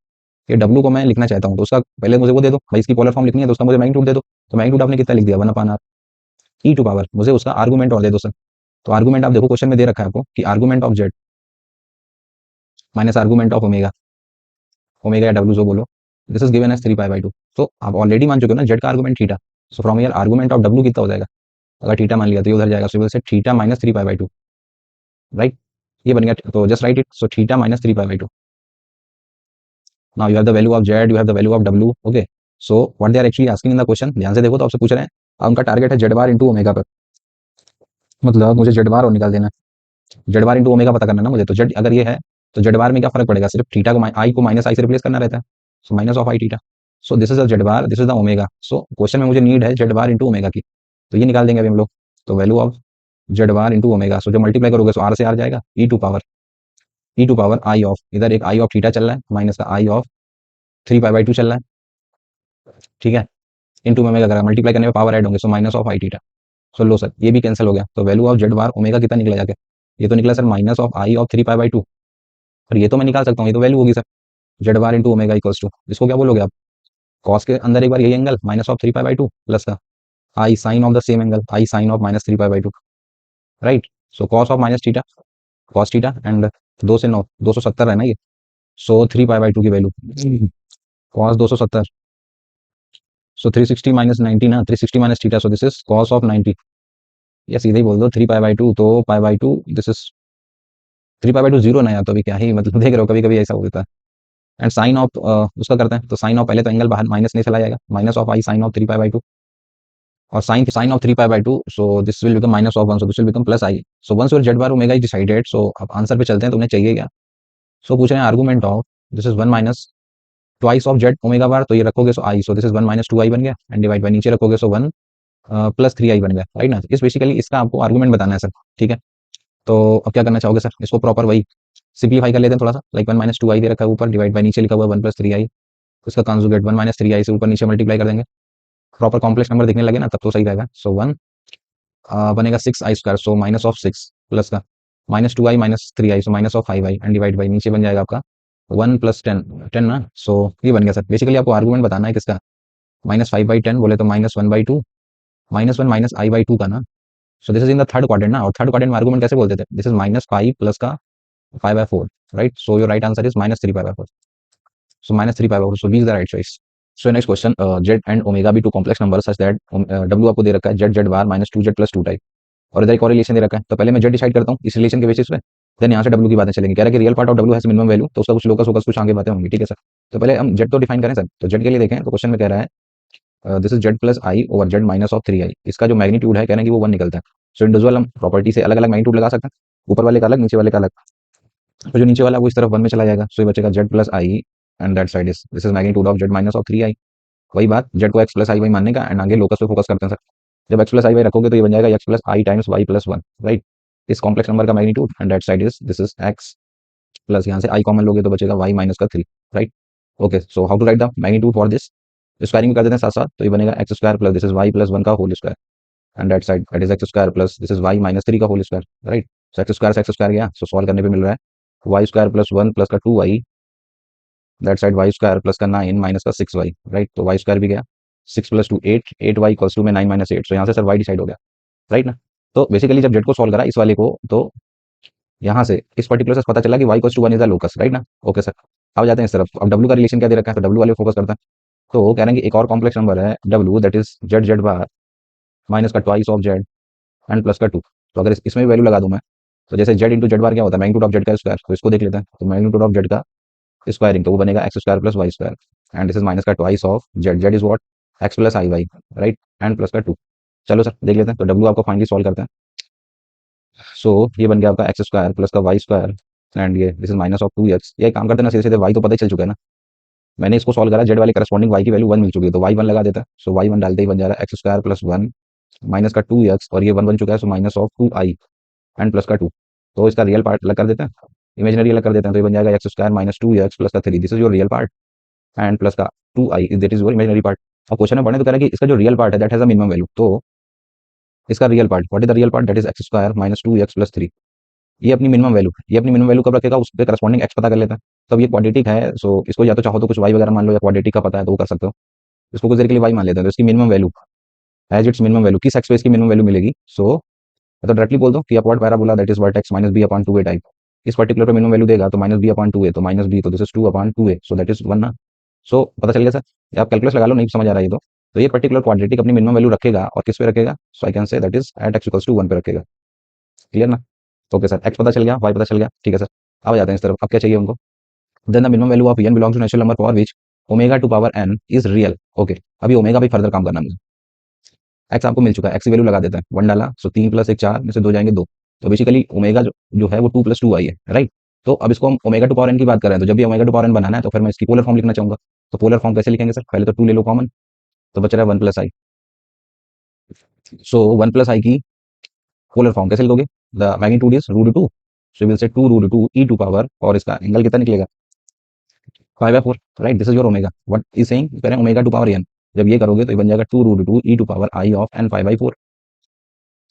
कि डब्ल्यू को मैं लिखना चाहता हूँ, तो उसका पहले मुझे वो दे दो भाई, इसकी पोलर फॉर्म लिखनी है तो उसका मुझे मैग्नीट्यूड दे दो। तो मैग्नीट्यूड आपने कितना लिख दिया, 1/r ई टू पावर, मुझे उसका आर्गूमेंट और दे दो सर। तो आर्गूमेंट आप देखो क्वेश्चन में दे रखा है आपको कि argument of Z minus argument of omega, omega या डब्ल्यू जो बोलो, दिस इज गिवन एज 3 पाई/2। तो आप ऑलरेडी मान चुके हो ना जेड का argument theta, so from year argument of W कितना हो जाएगा, अगर थीटा मान लिया तो ये उधर जाएगा, सो से थीटा माइनस 3 पाई/2, राइट। ये बन गया, तो just write it, so theta minus 3 pi. Now you have the value of z, you have the value of डब्ल्यू, okay. So what they are actually asking in the question, ध्यान से देखो तो आपसे पूछ रहे हैं, उनका टारगेट है जेड बार इंटू ओमेगा पर, मतलब मुझे जेड बार और निकाल देना है, जेड बार इंटू ओमेगा पता करना ना मुझे। तो जेड अगर ये है तो जेड बार में क्या फर्क पड़ेगा, सिर्फ थीटा को आई को माइनस आई से रिप्लेस करना रहता है, सो minus of i theta. So this is the Z bar, this is the omega. So question में मुझे नीड है जेड बार इंटू ओमेगा की, तो ये निकाल देंगे अभी हम लोग। तो value of z bar into omega, so जो मल्टीप्लाई करोगे सो आर से आर जाएगा, e to power i of, इधर एक आई ऑफ थीटा चल रहा है माइनस का आई ऑफ 3 पाई/2 चल रहा है, ठीक है। इंटू में ओमेगा करेगा, मल्टीप्लाई करने में पावर ऐड होंगे, सो minus of i theta. So low sir ये भी कैंसिल हो गया, तो value of z bar omega कितना निकला जाके, ये तो निकला sir minus of I of 3 pi. और ये तो मैं निकाल सकता हूँ, ये तो वैल्यू होगी sir z bar into omega equals to, इसको क्या बोलोगे आप, कॉस के अंदर एक बार यही angle minus of 3 pi plus का i sine of the same angle i sine of minus 3 pi, right. So cos of minus theta cos theta and 2 से 9 270 है ना ये, सो 3 पाई/2 की वैल्यू कॉस 270, सो 360 माइनस 90 ना, 360 minus theta, so this is cos of 90, या सीधे ही बोल दो 3 पाई/2, तो पाई/2 दिस इज 3 पाई/2 जीरो ना, या तो अभी क्या ही मतलब देख रहे हो कभी कभी ऐसा होता है। एंड साइन ऑफ उसका करते हैं, तो साइन ऑफ पहले तो एंगल बाहर माइनस नहीं चला जाएगा, minus of i sine of 3 pi, और sine of 3 pi, so this will become minus of 1, so this will become plus i. So once your z bar omega is decided, so अब answer पे चलते हैं, तो उन्हें चाहिए क्या। सो पूछ रहे हैं argument of, this is 1 minus twice of z omega बार, तो ये रखोगे सो आई, सो दिस इज 1 माइनस 2 आई बन गया, एंड डिवाइड बाई नीचे रखोगे सो 1 प्लस 3 आई बन गया, राइट ना। इस बेसिकली इसका आपको आर्गूमेंट बताना है सर, ठीक है। तो अब क्या करना चाहोगे सर, इसको प्रॉपर वही सिंप्लीफाई कर लेते हैं थोड़ा सा, लाइक 1 माइनस 2 आई दे रखा है ऊपर, डिवाइड बाई नीचे लिखा हुआ 1 प्लस 3 आई, उसका कॉन्जुगेट 1 माइनस 3 आई से ऊपर नीचे मल्टीप्लाई कर देंगे, प्रॉपर कॉम्प्लेक्स नंबर दिखने लगे ना तब तो सही रहेगा। सो 1 बनेगा 6 i square, so minus of 6 plus का minus 2 i minus 3 i, so minus of 5 i, and divide by नीचे बन जाएगा आपका 1 प्लस 10 10 ना। सो ये बन गया सर, बेसिकली आपको आर्गूमेंट बताना है किसका, -5/10 बोले तो -1/2 -1 माइनस आई बाई टू का ना। So this is in the third quadrant ना, और थर्ड क्वाड्रेंट में आर्गूमेंट कैसे बोलते थे, दिस इज -5 प्लस का 5/4, right. So your right answer is -3/4, so -3/4, so B is the right choice. So next question, z and omega be two complex number such that डब्ल्यू आपको दे रखा है z z bar -2z plus 2 type, और इधर एक और relation दे रखा है, तो पहले मैं जेड डिसाइड करता हूँ इस रिलेशन के बेसिस पे, देन यहाँ से डब्ल्यू की बातें चलेंगी। कह रहा है कि real part of W has minimum value, तो उसका कुछ लोकस होगा, कुछ आगे बातें होंगी, ठीक है सर। तो पहले हम जेड तो डिफाइन करें सर, तो जेड के लिए देखें तो क्वेश्चन में कह रहा है this is Z plus I over Z minus of 3 आई, इसका जो मैग्नीट्यूड है कह रहे हैं कि वो 1 निकलता है। सो इंडिविजुअल हम प्रॉपर्टी से अलग अलग मैग्नीट्यूड लगा सकते हैं, ऊपर वाले का अलग नीचे वाले का अलग, तो जो नीचे वाला वो इस तरफ 1 में चला जाएगा, सो ये बचेगा Z plus I, and that side is this is magnitude of Z minus of 3 आई। वही बात जेड को एक्स प्लस आई वाई मानने का, एंड आगे लोकस पे फोकस करते हैं सर। जब एक्स प्लस आई वाई रखोगे तो ये बन जाएगा एक्स प्लस आई टाइम्स वाई प्लस 1, राइट। इस कॉम्प्लेक्स नंबर का magnitude, and that side is this is x plus, यहाँ से आई कॉमन लोगे तो बचेगा वाई माइनस का 3, right. Okay, so how to write the magnitude for this, squaring कर देते हैं साथ साथ, तो ये बनेगा x square plus this is y plus 1 का whole square, and that side that is x square plus this is y minus 3 का whole square, right. So x square से एक्स स्क्वायर गया, सो सॉल्व करने पे मिल रहा है Y square plus 1 plus का 2 y, that side y square plus का 9 minus का 6 वाई, राइट। तो वाई स्क्वायर भी गया, 6 प्लस 2 8, 8 वाई इक्वल्स टू में 9 माइनस 8, सो यहाँ से सर वाई डिसाइड हो गया, राइट ना। तो बेसिकली जब जेड को सॉल्व करा इस वाले को, तो यहाँ से इस पर्टिकुलर से पता चला कि y equals to 1 is the locus, right ना। ओके सर, अब जाते हैं इस तरफ, अब डब्ल्यू का रिलेशन क्या दे रखा है, तो डब्ल्यू वाले फोकस करते हैं। तो कह रहे हैं कि एक और कॉम्प्लेक्स नंबर है डब्ल्यू, that is z z bar minus का twice of z and plus का 2। तो अगर इसमें भी वैल्यू लगा दूं मैं, तो जैसे जेड इंटू जेड बार क्या होता है, मैग्नीट्यूड ऑफ जेड का स्क्वायर, तो इसको देख लेते हैं। तो मैग्नीट्यूड ऑफ जेड का स्क्वायरिंग, तो वो बनेगा x square plus Y square, and this is minus का twice of z, z is what x plus I y, right, and plus का 2। चलो सर देख लेते हैं, तो डब्ल्यू आपको फाइनली सॉल्व करते हैं। सो ये बन गया आपका एक्स स्क्वायर प्लस का वाई स्क्वायर, एंड ये this is minus of 2x। ये काम करते हैं ना, सीधे सीधे वाई तो पता ही चल चुका है ना, मैंने इसको सॉल्व करा, जेड वाले करस्पॉन्डिंग वाई की वैल्यू 1 मिल चुकी है, तो वाई 1 लगा देता है। सो वाई 1 डालते ही बन जा रहा है एक्स स्क्वायर प्लस 1 माइनस का 2x, और ये 1 बन चुका है, सो minus of 2i and plus का 2। तो इसका रियल पार्ट अलग कर देते हैं, इमेजिनरी अलग कर देते हैं, तो ये बन जाएगा x square minus 2x plus का 3, this is your real part, and plus का 2i that is your imaginary part. और क्वेश्चन में पढ़ने तो कह रहा है कि इसका जो रियल पार्ट है that has a minimum value, तो इसका real part what is the real part, that is x square minus 2x plus 3। ये अपनी मिनिमम वैल्यू, ये अपनी मिनिमम वैल्यू कब रखेगा, उस पर करस्पॉन्डिंग एक्स पता कर लेता है। तब ये क्वाड्रेटिक है, सो इसको या तो चाहो तो कुछ वाई वगैरह मान लो, या क्वाड्रेटिक का पता है तो वो कर सकते हो। इसको कुछ देर के लिए वाई मान लेते हैं, तो इसकी minimum value as it's minimum value किस एक्स पे इसकी मिनिमम वैल्यू मिलेगी। सो तो डायरेक्टली बोल दो कि upon parabola that is vertex minus B upon 2a type, इस पर्टिकुलर पे मिनिमम वैल्यू देगा तो माइनस बी अपॉन 2a, तो माइनस बी, तो this is 2 upon 2a, so that is 1 ना। सो पता चल गया सर, या आप कैलकुलस लगा लो, नहीं समझ आ रहा है ये तो ये पर्टिकुलर क्वाड्रेटिक अपनी मिनिमम वैल्यू रखेगा और किस पे रखेगा, so I can say that is at x equals to 1 पे रखेगा। क्लियर ना। ओके सर, एक्स पता चल गया, वाई पता चल गया, ठीक है सर। अब आ जाते हैं इस तरफ, अब क्या चाहिए उनको। Then the minimum value of n belongs to natural number for which omega to power n is real. Okay, अभी ओमेगा भी फर्दर काम करना है मुझे। एक्स आपको मिल चुका है, एक्स की वैल्यू लगा देते हैं, 1 डाला, सो 3 प्लस 1 4 में से 2 जाएंगे 2, तो बेसिकली ओमेगा जो है वो 2 प्लस 2 आई है, राइट। तो अब इसको हम ओमेगा टू पावर एन की बात कर रहे हैं, तो जब भी ओमेगा टू पावर एन बनाना है तो फिर मैं इसकी पोलर फॉर्म लिखना चाहूंगा। तो पोलर फॉर्म कैसे लिखेंगे सर, पहले तो 2 ले लो कॉमन, तो बच रहा है 1 प्लस आई। सो 1 प्लस आई की पोलर फॉर्म कैसे लिखोगे, the magnitude is root two, so will say 2 root two e to power, और इसका एंगल कितना निकलेगा 5/4, right. This is your omega, what is saying, कह रहे हैं ओमेगा टू पावर एन, जब ये करोगे तो ये बन जाएगा 2 root two e to power i of n 5/4,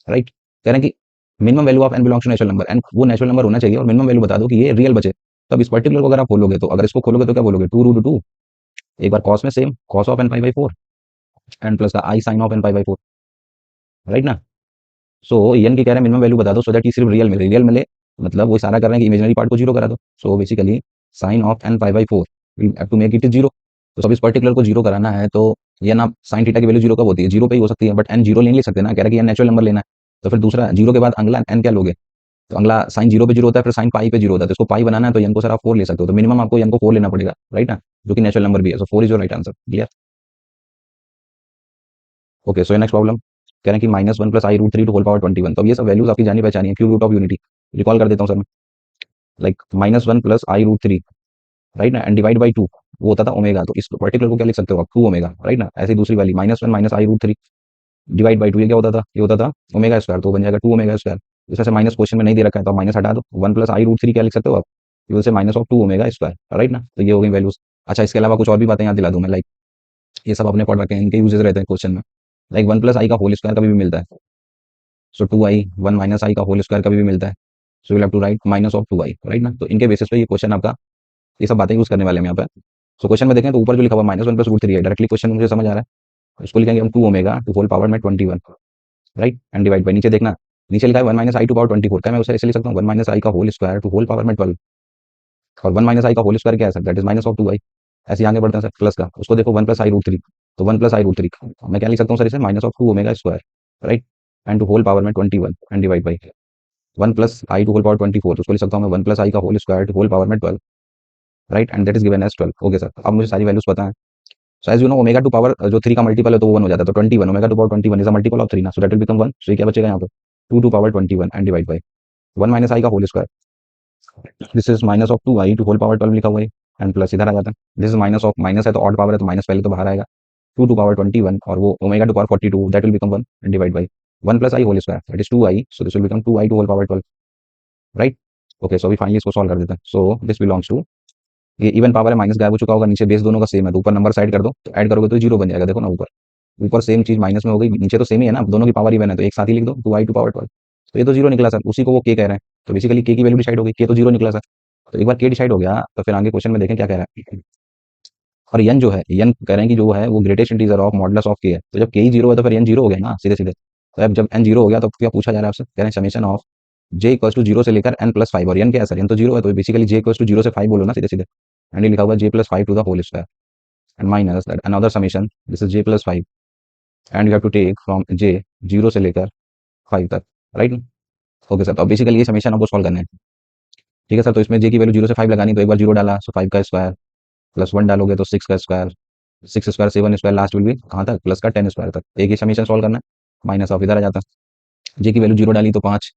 right. कह रहे हैं कि minimum value of n belongs to natural number, n वो नेचुरल नंबर होना चाहिए और मिनिमम वैल्यू बता दो कि ये रियल बचे। तब इस पर्टिकुलर को अगर आप खोलोगे, तो अगर इसको खोलोगे तो क्या बोलोगे, 2 रूट टू, एक बार कॉस में same cos of n 5/4 and plus the i sine of n 5/4, right ना। सो एन की कह रहे हैं मिनिमम वैल्यू बता दो, सो दैट ये सिर्फ रियल मिले, मतलब वो इशारा कर रहे हैं कि इमेजिनरी पार्ट को जीरो करा दो। So basically sine of n 5/4 will have to make it zero. तो सब इस पर्टिकुलर को जीरो कराना है, तो ये ना साइन थीटा की वैल्यू जीरो कब होती है, जीरो पे ही हो सकती है, बट एन जीरो नहीं ले सकते ना, कह रहे हैं कि एन नेचुरल नंबर लेना है। तो फिर दूसरा जीरो के बाद अगला एन क्या लोगे, तो अगला साइन जीरो पे जीरो होता है, फिर साइन पाई पे जीरो होता है, तो इसको पाई बनाना है तो एन को सर आप 4 ले सकते हो, तो मिनिमम आपको एन को 4 लेना पड़ेगा, राइट ना, जो कि नेचुरल नंबर भी है। So 4 is your right answer. Clear. Okay, so next problem कह रहे हैं कि -1 plus i root three to whole power 21। तो अब ये सब वैल्यूज आपकी जानी पहचानी है, cube root of unity recall कर देता हूँ सर मैं। Like -1 plus i root three, right ना, एंड डिवाइड बाई 2 वो होता था ओमेगा, तो इस पर्टिकुलर को क्या लिख सकते हो आप, 2 ओमेगा, राइट ना। ऐसे ही दूसरी वाली -1 minus i root three divide by 2, ये क्या होता था, ये होता था ओमेगा स्क्वायर, तो बन जाएगा 2 ओमेगा स्क्वायर। इसमें से माइनस क्वेश्चन में नहीं दे रखा है तो आप माइनस हटा दो, 1 प्लस आई रूट थ्री क्या लिख सकते हो आप, ये से minus of 2 omega square, right ना। तो ये हो गई वैल्यूज। अच्छा, इसके अलावा कुछ और भी बातें याद दिला दूं मैं, लाइक ये सब अपने पढ़ रखे हैं, इनके यूजेस रहते हैं क्वेश्चन में। लाइक 1 प्लस आई का होल स्क्वायर कभी भी मिलता है, सो 2 आई 1 माइनस आई का होल स्क्वायर कभी भी मिलता है, so you have to write minus of 2 i, right ना। तो इनके बेसिस पे ये क्वेश्चन आपका, ये सब बातें यूज करने वाले हैं यहाँ पे। सो क्वेश्चन में देखें तो ऊपर जो लिखा हुआ -1 प्लस रूट थ्री है, डायरेक्टली क्वेश्चन मुझे समझ आ रहा है, इसको लिखेंगे हम 2 ओमेगा टू होल पावर में 21, राइट, एंड डिवाइड बाई, नीचे देखना, नीचे लिखा है 1 माइनस आई टू पावर 24, क्या मैं उसे ऐसे लिख सकता हूँ 1 माइनस आई का whole square to whole power में 12, और 1 माइनस आई का होल स्क्वायर क्या है sir, that is minus of 2 आई। ऐसे ही आगे बढ़ते हैं सर, प्लस का, उसको देखो 1 प्लस आई रूट थ्री, तो 1 प्लस आई रूट थ्री मैं क्या लिख सकता हूँ सर, इसे minus of 2 omega square, right, and to whole power में 21 and divide by 1 plus i to whole power 24, तो उसको लिख सकता हूँ मैं 1 प्लस आई का whole square to whole power में 12, right, and that is given as 12। Okay sir, अब मुझे सारी वैल्यूज पता है। So as you know omega to power जो 3 का मल्टीपल है तो वो 1 हो जाता है, तो 21 omega to power 21 is a multiple of 3 ना, सो दैट विल बिकम 1। सो ये क्या बचेगा यहाँ पे, 2 to power 21 and divide by 1 minus i का whole square, this is minus of 2 i to whole power 12 लिखा हुआ है, एंड प्लस इधर आ जाता है, this is minus of, minus है तो ऑड पावर है तो माइनस पहले तो बाहर आएगा, 2 टू पावर 21 और वो omega to power 42 that will become 1 and divide by 1 plus i whole square that is 2 i, so this will become 2 i to whole power 12, right. Okay, so अभी finally इसको solve कर देते हैं। So this belongs to, ये even power है, minus गायब हो चुका होगा, नीचे बेस दोनों का सेम है, तो ऊपर नंबर साइड कर दो, तो ऐड करोगे तो जीरो बन जाएगा, देखो ना ऊपर, ऊपर सेम चीज माइनस में हो गई, नीचे तो सेम ही है ना, दोनों की पावर इवन है, तो एक साथ ही लिख दो 2 आई टू पावर 12, तो ये तो जीरो निकला सर, उसी को वो के कह रहे हैं, तो बेसिकली के की वैल्यू डिसाइड हो गई, के तो जीरो निकला सर। तो एक बार के डिसाइड हो गया तो फिर आगे क्वेश्चन में देखें क्या कह रहा है। और एन जो है, एन कह रहे हैं कि जो है वो greatest integer of modulus of के है, तो जब के ही जीरो है तो फिर एन जीरो हो गया ना सीधे सीधे। तो अब जब एन जीरो हो गया तो क्या पूछा जा रहा है आपसे, कह रहे हैं summation of j equal to zero से लेकर एन प्लस फाइव, और एन क्या है सर, एन तो जीरो है, तो basically j equal to zero से 5 बोलो ना सीधे सीधे, एंड ये लिखा हुआ j plus 5 to the whole square and minus that another summation, this is j plus 5 and you have to take from j zero से लेकर 5 तक, राइट। ओके सर, तो बेसिकली ये समेशन आपको सॉल्व करना है, ठीक है सर। तो इसमें जे की वैल्यू जीरो से 5 लगानी, तो एक बार जीरो डाला सो 5 का स्क्वायर, प्लस 1 डालोगे तो 6 का square, 6 square 7 square, last will भी कहाँ तक, प्लस का 10 स्क्वायर तक, एक ही समीशन सॉल्व करना है। माइनस ऑफ इधर आ जाता है, जे की वैल्यू जीरो डाली तो 5,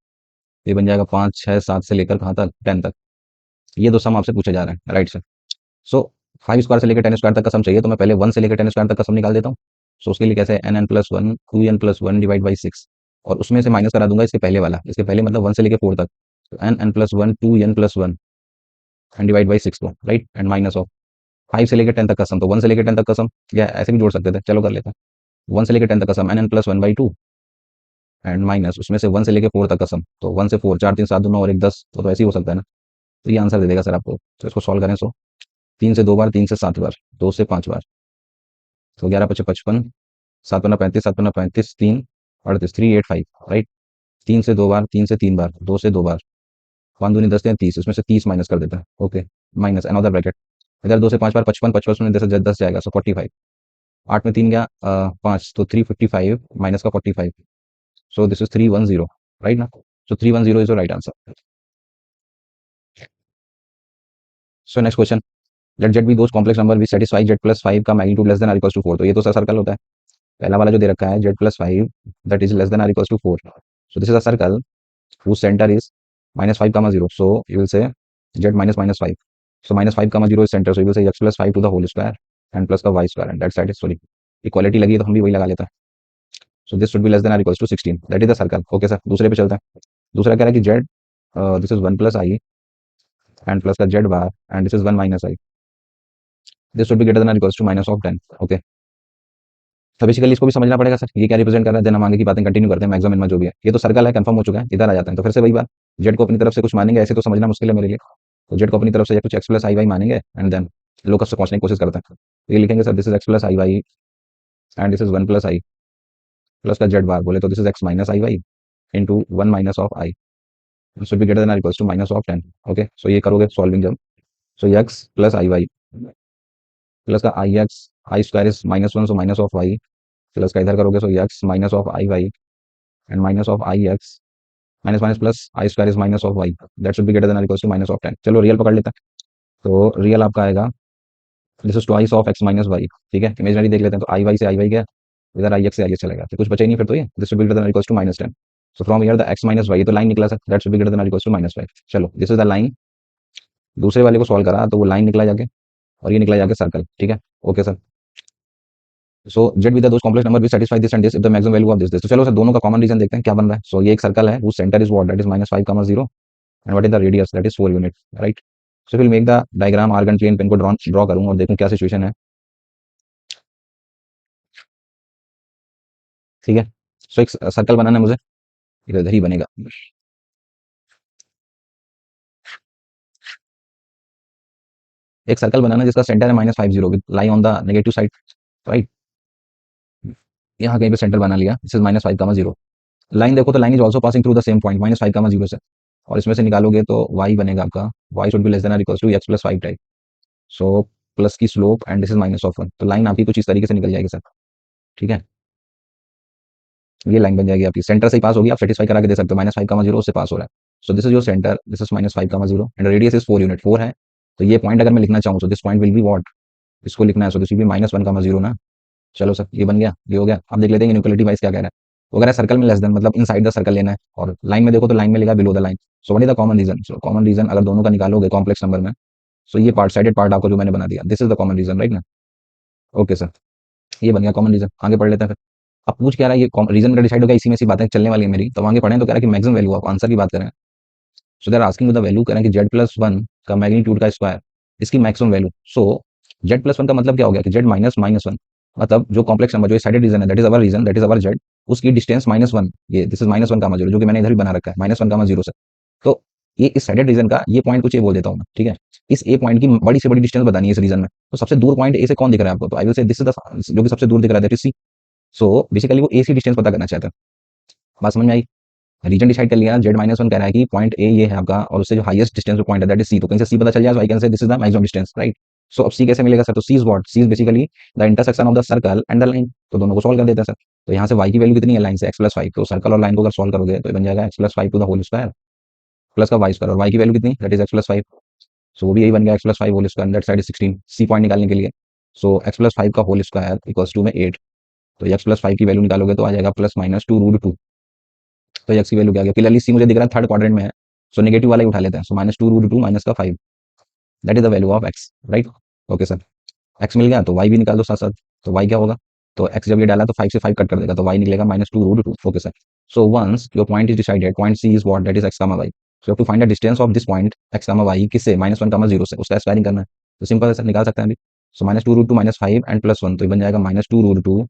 ये बन जाएगा 5 6 7 से लेकर कहाँ तक 10 तक, ये दो सम आपसे पूछे जा रहे हैं, राइट सर। सो 5 स्क्वायर से लेकर 10 स्क्वायर तक का सम चाहिए, तो मैं पहले 1 से लेकर 10 स्क्वायर तक का सम निकाल देता हूँ। सो उसके लिए कैसे, n n plus one two n plus one divide by 6, और उसमें से माइनस करा दूंगा इसके पहले वाला, इसके पहले मतलब 1 से लेकर 4 तक, तो n n plus one two n plus one and divide by 6 को, राइट, एंड माइनस ऑफ 5 से लेकर 10 तक का सम, तो 1 से लेकर 10 तक का सम, या ऐसे भी जोड़ सकते थे, चलो कर लेते हैं। 1 से लेकर 10 तक का sum n n plus one by two and minus उसमें से 1 से लेकर 4 तक का सम, तो 1 से 4 4 3 7 2 9 और 1 10, तो ऐसे ही हो सकता है ना। तो ये आंसर दे देगा सर आपको। तो इसको सॉल्व करें। सो 3 से 2 बार, 3 से 7 बार, 2 से 5 बार, तो 11 × 5 = 55, 7 × 5 = 35, 7 × 35 = 3 38, 385, राइट। 3 से 2 बार, 3 से 3 बार, 2 से 2 बार, 5 दूनी 10 30, उसमें से 30 माइनस कर देता है। ओके, माइनस अनदर ब्रैकेट, इधर 2 से 5 बार 55, 55 में 10 जाएगा, सो 45, 8 में 3 गया 5, तो 355 माइनस का 45, सो दिस इज 310, राइट ना। So 310 is the right answer. So next question, let z be those complex number which satisfy z+5 का magnitude less than or equals to 4। तो ये तो सर सर्कल होता है। पहला वाला जो दे रखा है z+5 that is less than or equals to 4, so this is a circle whose center is -5, 0. So you will say z -5. So -5, 0 is center. So you will say x plus 5 to the whole square and plus का y square and that side is, sorry, equality लगी है तो हम भी वही लगा लेते हैं। So this should be less than or equals to 16. That is the circle. Okay sir, दूसरे पे चलते हैं। दूसरा कह रहा है कि z this is 1 plus I and plus का z bar and this is 1 minus I. This should be greater than or equals to -10. Okay. तो बेसिकली इसको भी समझना पड़ेगा सर, ये क्या रिप्रेजेंट कर रहा है। देन हम आगे की बातें कंटिन्यू करते हैं, मैक्सिमम इनमें जो भी है। ये तो सर्कल है, कंफर्म हो चुका है, इधर आ जाते हैं। तो फिर से वही बात, जेड को अपनी तरफ से कुछ मानेंगे, ऐसे तो समझना मुश्किल है मेरे लिए। तो जेड को अपनी तरफ से कुछ एक्स प्लस आई वाई मानेंगे एंड देन लोकस से पहुंचने की कोशिश करते हैं। तो ये लिखेंगे sir this is x plus I Y and this is 1 plus i plus का जेड बार बोले तो this is x minus I y into 1 minus of i should be greater than equals to -10। Okay, so ये करोगे solving जब, so x plus आई Y plus का i x, i square is -1, so minus of y plus का इधर करोगे, so x minus of I Y and minus of i x minus minus plus i square is minus of y that should be greater than equals to -10। चलो real पकड़ लेते हैं। तो real आपका आएगा this is twice of x minus y, ठीक है। Imaginary देख लेते हैं, तो आई वाई से आई वाई गया, इधर आई एक्स से आई एक्स चलेगा, तो कुछ बचे ही नहीं फिर। तो ये this should be greater than equals to -10। So from here the x minus y, ये तो लाइन निकला sir, that should be greater than equals to -5। चलो दिस इज द लाइन। दूसरे वाले को सॉल्व करा तो वो लाइन निकला जाके और ये निकला जाके सर्कल, ठीक है। Okay sir, so Z with those complex number which satisfy this and this if the maximum value of this. तो चलो सर दोनों का कॉमन रीजन देखते हैं क्या बन रहा है। सो ये एक सर्कल है वो centre is what, that is -5, 0 and what is the radius, that is 4 unit, right. So will make the diagram argand plane, pen को ड्रॉ करूँ और देखूं क्या सिचुएशन है, ठीक है। सो एक सर्कल बनाना है मुझे, इधर ही बनेगा। एक सर्कल बनाना जिसका सेंटर है -5, 0 with lie on the negative side, right. यहाँ कहीं पे सेंटर बना लिया, दिस इज -5, 0। लाइन देखो तो line is also passing through the same point -5, 0 से, और इसमें से निकालोगे तो y बनेगा आपका, y should be less than और equals to x plus 5 type. So plus की स्लोप एंड दिस इज -1, तो लाइन आपकी कुछ इस तरीके से निकल जाएगी सर, ठीक है। ये लाइन बन जाएगी आपकी, सेंटर से ही पास होगी, आप सेटिस्फाई करा के दे सकते हो, -5, 0 से पास हो रहा है। So this is your centre, this is -5, 0 and radius is 4 unit, 4 है। तो ये पॉइंट अगर मैं लिखना चाहूँ, so this point will be what, इसको लिखना है, सो दिस विल बी -1, 0 ना। चलो सर ये बन गया, ये हो गया। अब देख लेते हैं इनइक्वालिटी वाइज क्या कह रहा है। वो कह रहा है सर्कल में लेस देन, मतलब इनसाइड द सर्कल लेना है, और लाइन में देखो तो लाइन में लिखा below the line. So what is the common region. So common region अगर दोनों का निकालोगे कॉम्प्लेक्स नंबर में, सो ये पार्ट साइडेड पार्ट आपको जो मैंने बना दिया, this is the common region, right ना। ओके सर, ये बन गया कॉमन रीजन। आगे पढ़ लेते हैं फिर। अब पूछ क्या रहा है, ये रीजन का डिसाइड हो गया, इसी में सी बातें चलने वाली है मेरी। तो आगे पढ़ें तो कह रहा है कि मैक्सिमम वैल्यू, आप आंसर की बात करें। सो देर आस्किंग द वैल्यू, कह रहे हैं कि z+1 का मैग्नीट्यूड का स्क्वायर, इसकी मैक्सिमम वैल्यू। सो z+1 का मतलब क्या हो गया कि z -1, मतलब जो कॉम्प्लेक्स नंबर जो साइडेड रीजन है, that is our region, that is our z, उसकी डिस्टेंस -1, ये दिस इज -1, 0 जो कि मैंने इधर भी बना रखा है, -1, 0 से। तो ये इस साइडेड रीजन का ये पॉइंट कुछ ये बोल देता हूँ मैं, ठीक है। इस ए पॉइंट की बड़ी से बड़ी डिस्टेंस बतानी है इस रीजन में। तो सबसे दूर पॉइंट ए से कौन दिख रहा है आपको, तो I will say this is the, जो कि सबसे दूर दिख रहा है, that is c. So basically वो ए सी डिस्टेंस पता करना चाहता है। बात समझ में आई। रीजन डिसाइड कर लिया, z-1 कह रहा है कि पॉइंट ए ये है आपका, और उससे जो हाईएस्ट डिस्टेंस पॉइंट है दैट इज सी। तो कहीं से सी पता चल जाए, so I can say this is the maximum distance, right. So अब सी कैसे मिलेगा सर, तो C is what, C is basically the intersection of the circle and the line. तो दोनों को सॉल्व कर देते हैं सर। तो यहाँ से y की वैल्यू कितनी है लाइन से, x+5, तो सर्कल और लाइन को अगर सॉल्व करोगे तो बन जाएगा x+5 to the whole square plus का y स्क्वायर, और y की वैल्यू कितनी, दैट इज x+5। सो वो भी यही बन गया x+5 whole square, that side is 16, c point निकालने के लिए। सो x+5 का होल स्क्वायर इक्वल्स टू में 8। तो x+5 की वैल्यू निकालोगे तो आ जाएगा +-2√2। तो x की वैल्यू क्या आ गया, क्लियरली सी मुझे दिख रहा है थर्ड क्वाड्रेंट में है, सो नेगेटिव वाला ही उठा लेते हैं। सो -2√2 माइनस का 5, that is the value of x, right. Okay sir, x मिल गया तो y भी निकाल दो साथ साथ। तो y क्या होगा, तो x जब ये डाला तो 5 से 5 कट कर देगा, तो y निकलेगा -2√2। Okay sir, so once your point is decided, point c is what, that is x, y। So to find the distance of this point x, y किससे, -1, 0 से, उसका स्क्वायरिंग करना है। तो सिंपल है सर, निकाल सकते हैं अभी। सो -2√2 -5 एंड +1, तो ये बन जाएगा -2√2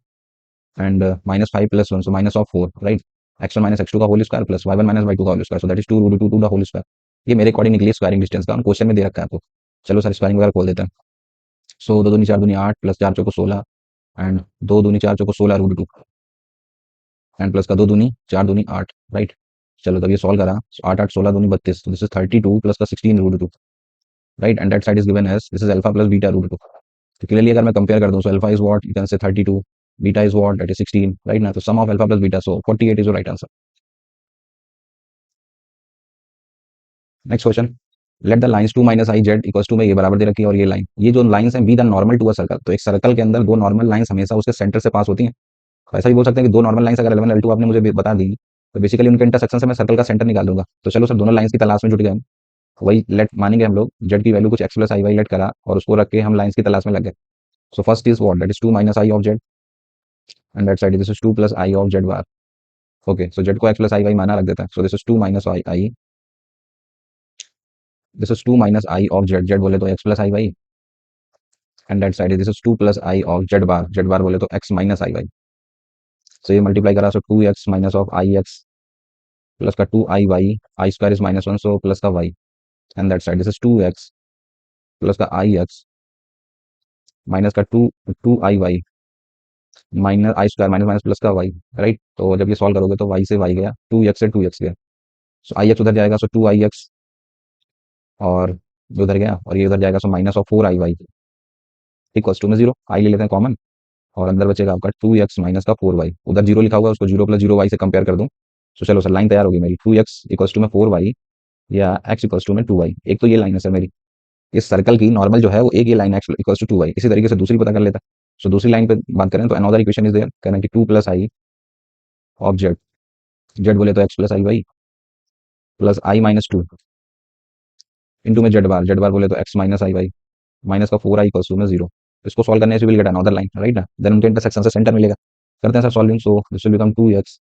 and -5 +1, so -4, right. x1 - x2 का whole square plus y1 - y2 का whole square, so that is 2√2 to the whole square. ये मेरे अकॉर्डिंग निकली स्क्वायरिंग डिस्टेंस का, क्वेश्चन में दे रखा है आपको। चलो सर स्क्वायरिंग वगैरह खोल देते हैं। सो 2 दूनी 4 दूनी 8 प्लस 4 चौको 16 एंड 2 दूनी 4 चौको 16 रूट 2 एंड प्लस का 2 दूनी 4 दूनी 8, राइट। चलो तब ये सॉल्व करा, 8 8 16 दूनी 32, दिस इज 32 प्लस का 16 root 2, right. And that side is given as this is alpha plus beta root 2। तो क्लियरली अगर मैं कंपेयर कर दूं, so alpha is what, you can say 32, beta is what, that is 16, right ना। तो sum of alpha plus beta, so 48 is your right answer. Next question, let the lines 2 minus i z equals to में ये बराबर दे रखी है, और ये line, ये जो लाइंस हैं be the normal to a circle. तो एक सर्कल के अंदर दो नॉर्मल लाइंस हमेशा उसके सेंटर से पास होती हैं। तो ऐसा भी बोल सकते हैं कि दो नॉर्मल लाइंस अगर L1 L2 आपने मुझे बता दी, तो बेसिकली उनके इंटरसेक्शन से मैं सर्कल का सेंटर निकाल दूंगा। तो चलो सर दोनों लाइंस की तलाश में जुट गए हम। वही लेट मानेंगे हम लोग, जेड की वैल्यू कुछ एक्स प्लस आई वाई लेट करा और उसको रख के हम लाइंस की तलाश में लग गए। So first is what, that is 2 minus i of z and that side this is 2 plus i of z bar. Okay, so z को एक्स प्लस आई वाई माना रख देता है। So this is 2 minus i i, this is 2 minus i of z, Z बोले तो x plus I Y, and that side this is 2 plus i of z bar बोले तो x minus आई y. So ये multiply करा, so 2x minus of i x plus का 2 i y, I square is -1, so plus का y, and that side this is 2x plus का i x minus का 2 i y minus i square minus minus plus का y, right. तो जब ये solve करोगे तो वाई से वाई गया, 2x से 2x गया, सो आई एक्स उधर जाएगा, सो 2 आई एक्स, और ये उधर गया और ये उधर जाएगा, so minus of 4 i y equals to में 0, आई ले लेते हैं कॉमन, और अंदर बचेगा आपका 2x माइनस का 4 वाई, उधर 0 लिखा हुआ है, उसको 0 प्लस 0 वाई से कंपेयर कर दूं। तो चलो सर लाइन तैयार होगी मेरी, 2x इक्वल्स टू में 4 वाई या x इक्वल्स टू में 2 वाई। एक तो ये लाइन है सर मेरी, इस सर्कल की नॉर्मल जो है वो एक ये line x equals to 2 y. इसी तरीके से दूसरी पता कर लेता है। सो दूसरी लाइन पे बात करें तो अनदर इक्वेशन इज देयर, कहना कि 2 plus i of z, Z बोले तो एक्स प्लस आई वाई प्लस आई माइनस 2 इंटू में जेड बार बोले तो एक्स माइनस आई वाई माइनस का 4 आई इक्वल्स टू में 0। इसको सॉल्व करने से will get another line, right ना। देन उनके इंटरसेक्शन से सेंटर मिलेगा। करते हैं sir solving, so this will become 2x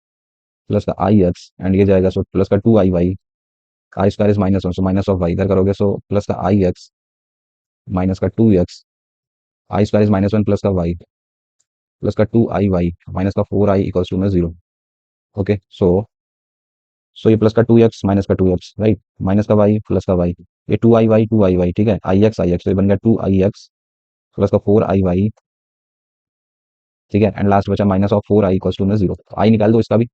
plus का आई एक्स एंड ये जाएगा, सो प्लस का 2 i y, I square is -1, so minus of y इधर करोगे, सो प्लस का आई एक्स माइनस का 2x, I square is -1 plus का Y plus का 2 आई वाई माइनस का 4 आई इक्वल्स टू में 0। ओके, सो ये प्लस का 2x माइनस का 2x, राइट, माइनस का वाई प्लस का वाई, ये 2 आई वाई, ठीक है, आई एक्स, तो ये बन गया 2 आई एक्स प्लस का 4 आई वाई, ठीक है, एंड लास्ट बचा minus of 4 i equals to में 0। आई निकाल दो इसका भी,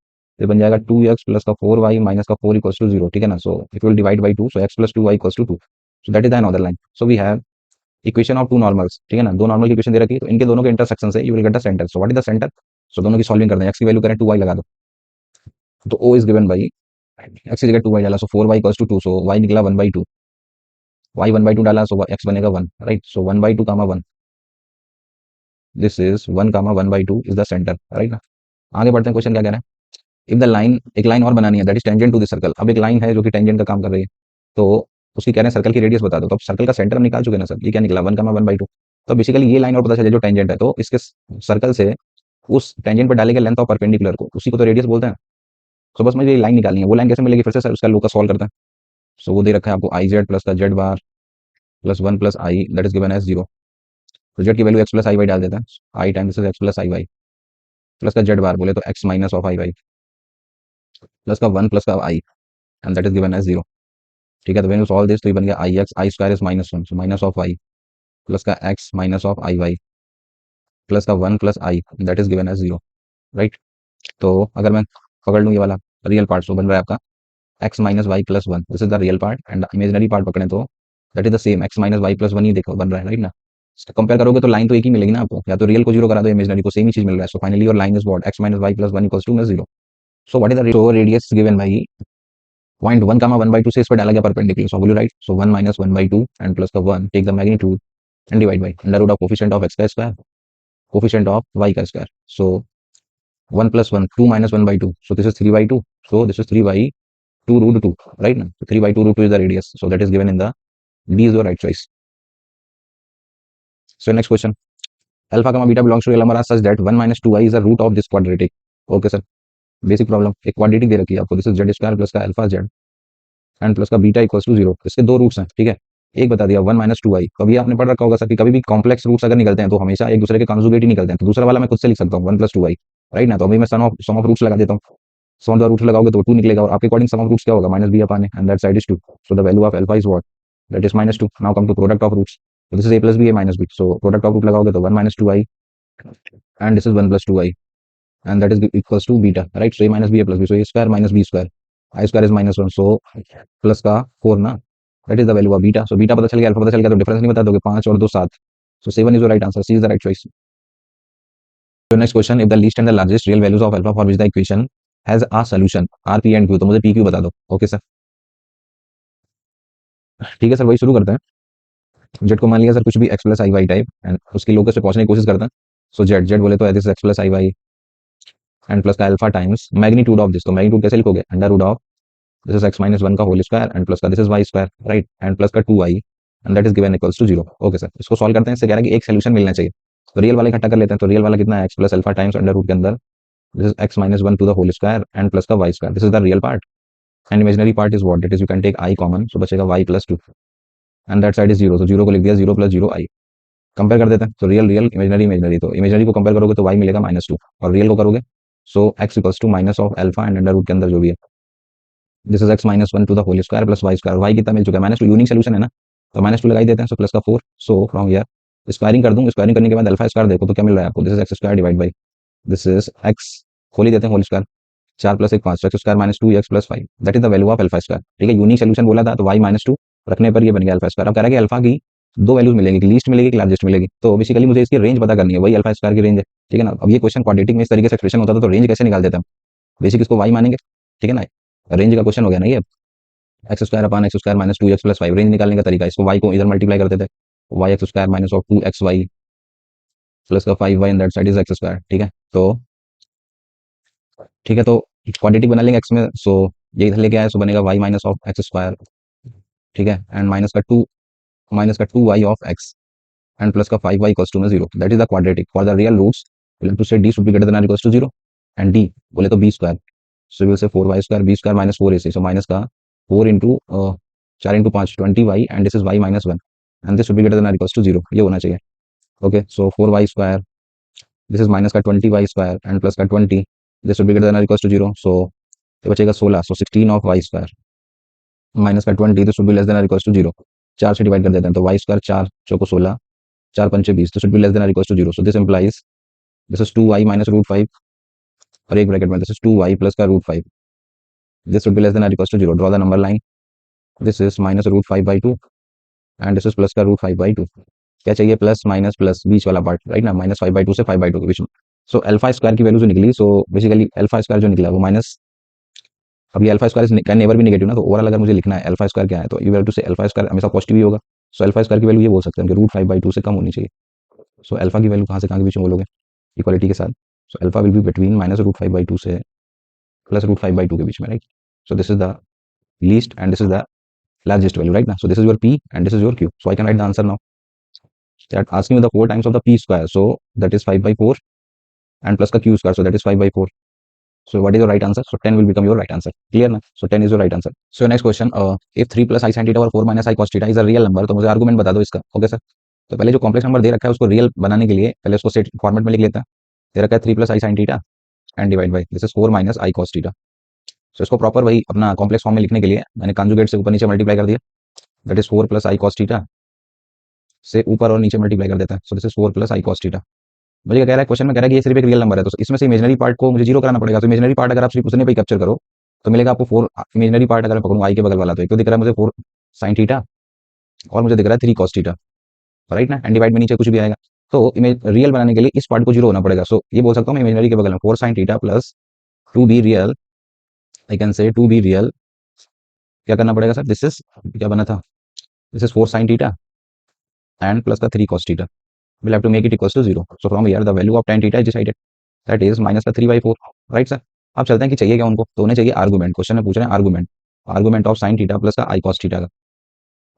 ये बन जाएगा 2x प्लस का 4 वाई माइनस का 4 इक्वल्स टू 0, ठीक है ना। So it will divide by 2, so x plus 2 y equals to 2। So that is the another line. So we have equation of two normals, ठीक है ना, दो नॉर्मल की इक्वेशन दे रखी है, तो इनके दोनों के इंटरसेक्शन से you will get the centre. So what is the centre, so दोनों की सॉल्विंग करते हैं, x की वैल्यू करें 2y लगा दो, तो o is given by x की जगह 2y डाला, so 4y equals to 2, so y निकला 1/2, y 1/2 डाला, सो x बनेगा 1, right. So 1/2 comma 1, this is 1 comma 1/2 is the center, right ना। आगे बढ़ते हैं, क्वेश्चन क्या कह रहे हैं। इफ द लाइन, एक लाइन और बनानी है that is tangent to this circle. अब एक लाइन है जो कि टेंजेंट का काम कर रही है, तो उसकी कह रहे हैं सर्कल की रेडियस बता दो। तो अब सर्कल का सेंटर हम निकाल चुके ना सर, ये क्या निकला 1 कामा 1/2। तो बेसिकली ये लाइन और पता चले जो टेंजेंट है, तो इसके सर्कल से उस टेंजेंट पर डाले गए लेंथ ऑफ परपेंडिकुलर को, उसी को तो रेडियस बोलते हैं। तो बस मुझे ये लाइन निकालनी है, वो लाइन कैसे मिलेगी, फिर से सर उसका लोकस सॉल्व करते हैं। सो वो दे रखा है आपको आई जेड प्लस का z bar plus 1 plus i that is given as 0। तो जेड की वैल्यू एक्स प्लस आई वाई डाल देते हैं, i time this is x plus I Y plus का जेड बार बोले तो x minus of I Y plus का 1 plus का i and that is given as 0, ठीक है। तो व्हेन यू सॉल्व दिस, तो ये बन गया i x, i square is -1, so minus of i plus का x minus of I Y plus का 1 plus i that is given as 0, right. तो अगर मैं पकड़ लूँ ये वाला रियल पार्ट, तो बन रहा है आपका x minus y plus 1, this is the real part, and imaginary part पकड़े तो that is the same x minus y plus 1 ही देखो बन रहा है, राइट ना। कंपेयर करोगे तो लाइन तो एक ही मिलेगी ना आपको, या तो रियल को 0 करा दो, इमेजिनरी को सेम ही चीज मिल रहा है। So finally your line is what, x minus y plus 1 equals to में 0। So what is the radius given by point 1 comma 1/2 से इस पर डाला गया perpendicular, so will write, so 1 minus 1/2 and plus का 1, take the magnitude and divide by under root of coefficient of x का square coefficient of y का square. So 1 plus 1 2 minus 1/2, so this is 3/2, so this is 3/2 root 2, right ना। 3/2 root 2 is the radius, so that is given in the D is your right choice. So next question, alpha comma beta belongs to real number are such that 1 minus 2i is the root of this quadratic. Okay sir, basic problem, एक quadratic दे रखी है आपको, this is Z square plus का alpha Z and plus का beta equals to 0। इसके दो roots हैं, ठीक है। एक बता दिया 1 माइनस 2i, कभी आपने पढ़ रखा होगा सर कि कभी भी कॉम्प्लेक्स रूट्स अगर निकलते हैं तो हमेशा एक दूसरे के कॉन्जुगेट ही निकलते हैं। तो दूसरा वाला मैं खुद से लिख सकता हूँ 1 प्लस 2i, राइट ना। तो अभी मैं सम ऑफ रूट्स लगा देता हूँ, सम ऑफ द रूट्स लगाओगे तो 2 निकलेगा, और आपके अकॉर्डिंग सम ऑफ रूट्स क्या होगा, minus B upon a, and that side is 2. So the value of alpha is what, that is -2. Now come to product of roots. This is a plus b, a minus b. So product of root लगाओगे तो 1 minus 2i, and this is 1 plus 2i, and that is equals to beta, right? So a minus b, a plus b, so a square minus b square, I square is -1, so plus का 4 ना, that is the value of beta. So beta पता चल गया, alpha पता चल गया, तो difference नहीं बता दोगे, 5 और 2 7. So 7 is the right answer, C is the right choice. So next question, if the least and the largest real values of alpha for which the equation has a solution r, p and q, तो मुझे p q बता दो. Okay sir, ठीक है sir, वही शुरू करते हैं. जेड को मान लिया सर कुछ भी x plus I Y type, and उसके लोकस पे पहुंचने की कोशिश करते हैं. सो जेड जेड बोले तो this x plus I Y and plus का alpha times magnitude of this, तो मैग्नीट्यूड कैसे लिखोगे, under root of this is x minus 1 का होल स्क्वायर एंड प्लस का this is y square, right, and plus का 2y, and that is given equals to 0. Okay sir, इसको solve करते हैं. इससे कह रहा है कि एक सोल्यूशन मिलना चाहिए, तो रियल वाला इकट्ठा कर लेते हैं. तो रियल वाला कितना है, x plus alpha times under root के अंदर this is x minus 1 to the whole square and plus का y square, this is the real part, and imaginary part is what, that is you can take i common, so बचेगा y plus 2, and that side is 0, तो 0 को लिख दिया, 0 plus 0 i. Compare कर देते हैं, तो रियल रियल इमेजिनरी इमेजिनरी, तो इमेजिनरी को कंपेयर करोगे तो y मिलेगा -2, और रियल को करोगे so x equals to minus of alpha and under root के अंदर जो भी है this is x minus 1 to the whole square plus y square. y कितना मिल चुका है, -2, यूनिक सोल्यूशन है ना, तो -2 लगा ही देते हैं. सो प्लस का 4, सो फ्रॉम हियर स्क्वायरिंग कर दूं, स्क्वायरिंग करने के बाद अल्फा स्क्वायर देखो तो क्या मिल रहा है आपको, this is x square divide by this is x, खोल ही देते हैं whole square, 4 plus 1 5, x square minus 2x plus 5, that is the value of alpha square. ठीक है, यूनिक सोल्यूशन बोला था, तो y -2 रखने पर ये बन गया अल्फा स्क्वायर. अब कह रहा है कि अल्फा की दो वैल्यूज मिलेंगी, लीस्ट मिलेगी कि लार्जेस्ट मिलेगी, तो बेसिकली मुझे इसकी रेंज पता करनी है, वही अल्फा स्क्वायर की रेंज है. ठीक है ना. अब ये क्वेश्चन क्वाड्रेटिक में इस तरीके से एक्सप्रेशन होता था, तो रेंज कैसे निकाल देते हैं, बेसिक इसको y मानेंगे. ठीक है ना, रेंज का क्वेश्चन हो गया ना ये, x square upon x square minus 2x plus 5, range निकालने का तरीका, इसको y को इधर मल्टीप्लाई करते थे, y x square minus of 2xy plus का 5y and that side is x square. ठीक है, तो ठीक है, तो क्वाड्रेटिक बना लेंगे x में, सो ये इधर लेके आए, सो बनेगा y minus of x square. ठीक है, एंड माइनस का 2y of x and plus का 5y इक्वल्स टू में 0, that is the quadratic. For the real roots we'll have to say d should be greater than or equals to 0, and d बोले तो b square, सो we'll say 4y square, b square minus 4ac, सो minus का 4 into 4 into 5 20y, and this is y minus 1, and this should be greater than और equals to 0, ये होना चाहिए. Okay, so 4y square, this is minus का 20y square and plus का 20, this should be greater than और equals to 0, सो ये बचेगा 16, सो 16 of y square minus का 20, this should be less than और इक्वल्स टू 0. 4 से डिवाइड कर देते हैं, तो y स्क्वायर 4 चौको 16, 4 पंचे 20, this should be less than और equals to 0, so this implies this is 2y minus root 5, और एक ब्रैकेट में दिस इज 2y प्लस का root 5, this should be less than और equals to 0. Draw the number line, this is minus root 5/2 and this is plus का root 5/2. क्या चाहिए, plus minus plus बीच वाला part, right ना, minus 5/2 से 5/2 के बीच में. सो अल्फा स्क्वायर की वैल्यू जो निकली, सो बेसिकली अल्फा स्क्वायर जो निकला वो माइनस, अब ये अल्फा स्क्वायर कैन नेवर भी नेगेटिव ना, तो ओवरऑल अगर मुझे लिखना है अल्फा स्क्वायर क्या है, तो यू हैव टू से अल्फा स्क्वायर हमेशा पॉजिटिव ही होगा. सो अल्फा स्क्वायर की वैल्यू ये बोल सकते हैं कि रूट 5/2 से कम होनी चाहिए. सो अल्फा की वैल्यू कहाँ से कहाँ के बीच में बोलोगे, इक्वालिटी के साथ. So alpha will be between minus root 5/2 से प्लस रूट 5/2 के बीच में, right. So this is the least and this is the largest value, right now. So this is your p and this is your q, so I can write the answer now. That asking me the 4 times of the p square, so that is 5/4, and plus the q square, so that is 5/4. So what is your right answer? So 10 will become your right answer. Clear na? So 10 is your right answer. So next question, if 3 plus i sin theta or 4 minus i cos theta is a real number, तो मुझे argument बता दो इसका. Okay sir, तो पहले जो complex number दे रखा है उसको रियल बनाने के लिए पहले उसको सेट फॉर्मेट में लिख लेता है. दे रखा है 3 plus i sin theta and divide by this is 4 minus i cos theta. सो इसको प्रॉपर वही अपना कॉम्प्लेक्स फॉर्म में लिखने के लिए मैंने कॉन्जुगेट से ऊपर नीचे मल्टीप्लाई कर दिया, that is 4 plus i cos theta से ऊपर और नीचे मल्टीप्लाई कर देता है. So this is 4 plus i cos theta. मुझे क्या कह रहा है, क्वेश्चन में कह रहा है कि ये सिर्फ एक रियल नंबर है, तो इसमें से इमेजिनरी पार्ट को मुझे जीरो कराना पड़ेगा. तो इमेजिनरी पार्ट अगर आप सिर्फ उतने पे कैप्चर करो तो मिलेगा आपको 4. इमेजिनरी पार्ट अगर मैं पकड़ूँ आई के बगल वाला, तो एक तो दिख रहा है मुझे 4 sin थीटा और मुझे दिख रहा है 3 cos थीटा, राइट ना, एंड डिवाइड में नीचे कुछ भी आएगा. तो इमेज रियल बनाने के लिए इस पार्ट को जीरो होना पड़ेगा. सो ये बोल सकता हूँ मैं इमेजिनरी के बगल में 4 sin theta plus to be real, I can say to be real. क्या करना पड़ेगा सर, दिस इज क्या बना था, this is 4 sin theta and plus the 3 cos theta. We'll have to make it equals to 0. So from here the value of tan theta is decided. That is minus का 3/4. Right sir. अब चलते हैं कि चाहिए क्या उनको, तो उन्हें चाहिए आर्गुमेंट. क्वेश्चन में पूछ रहे हैं argument, argument of sin theta plus का i cos थीटा का.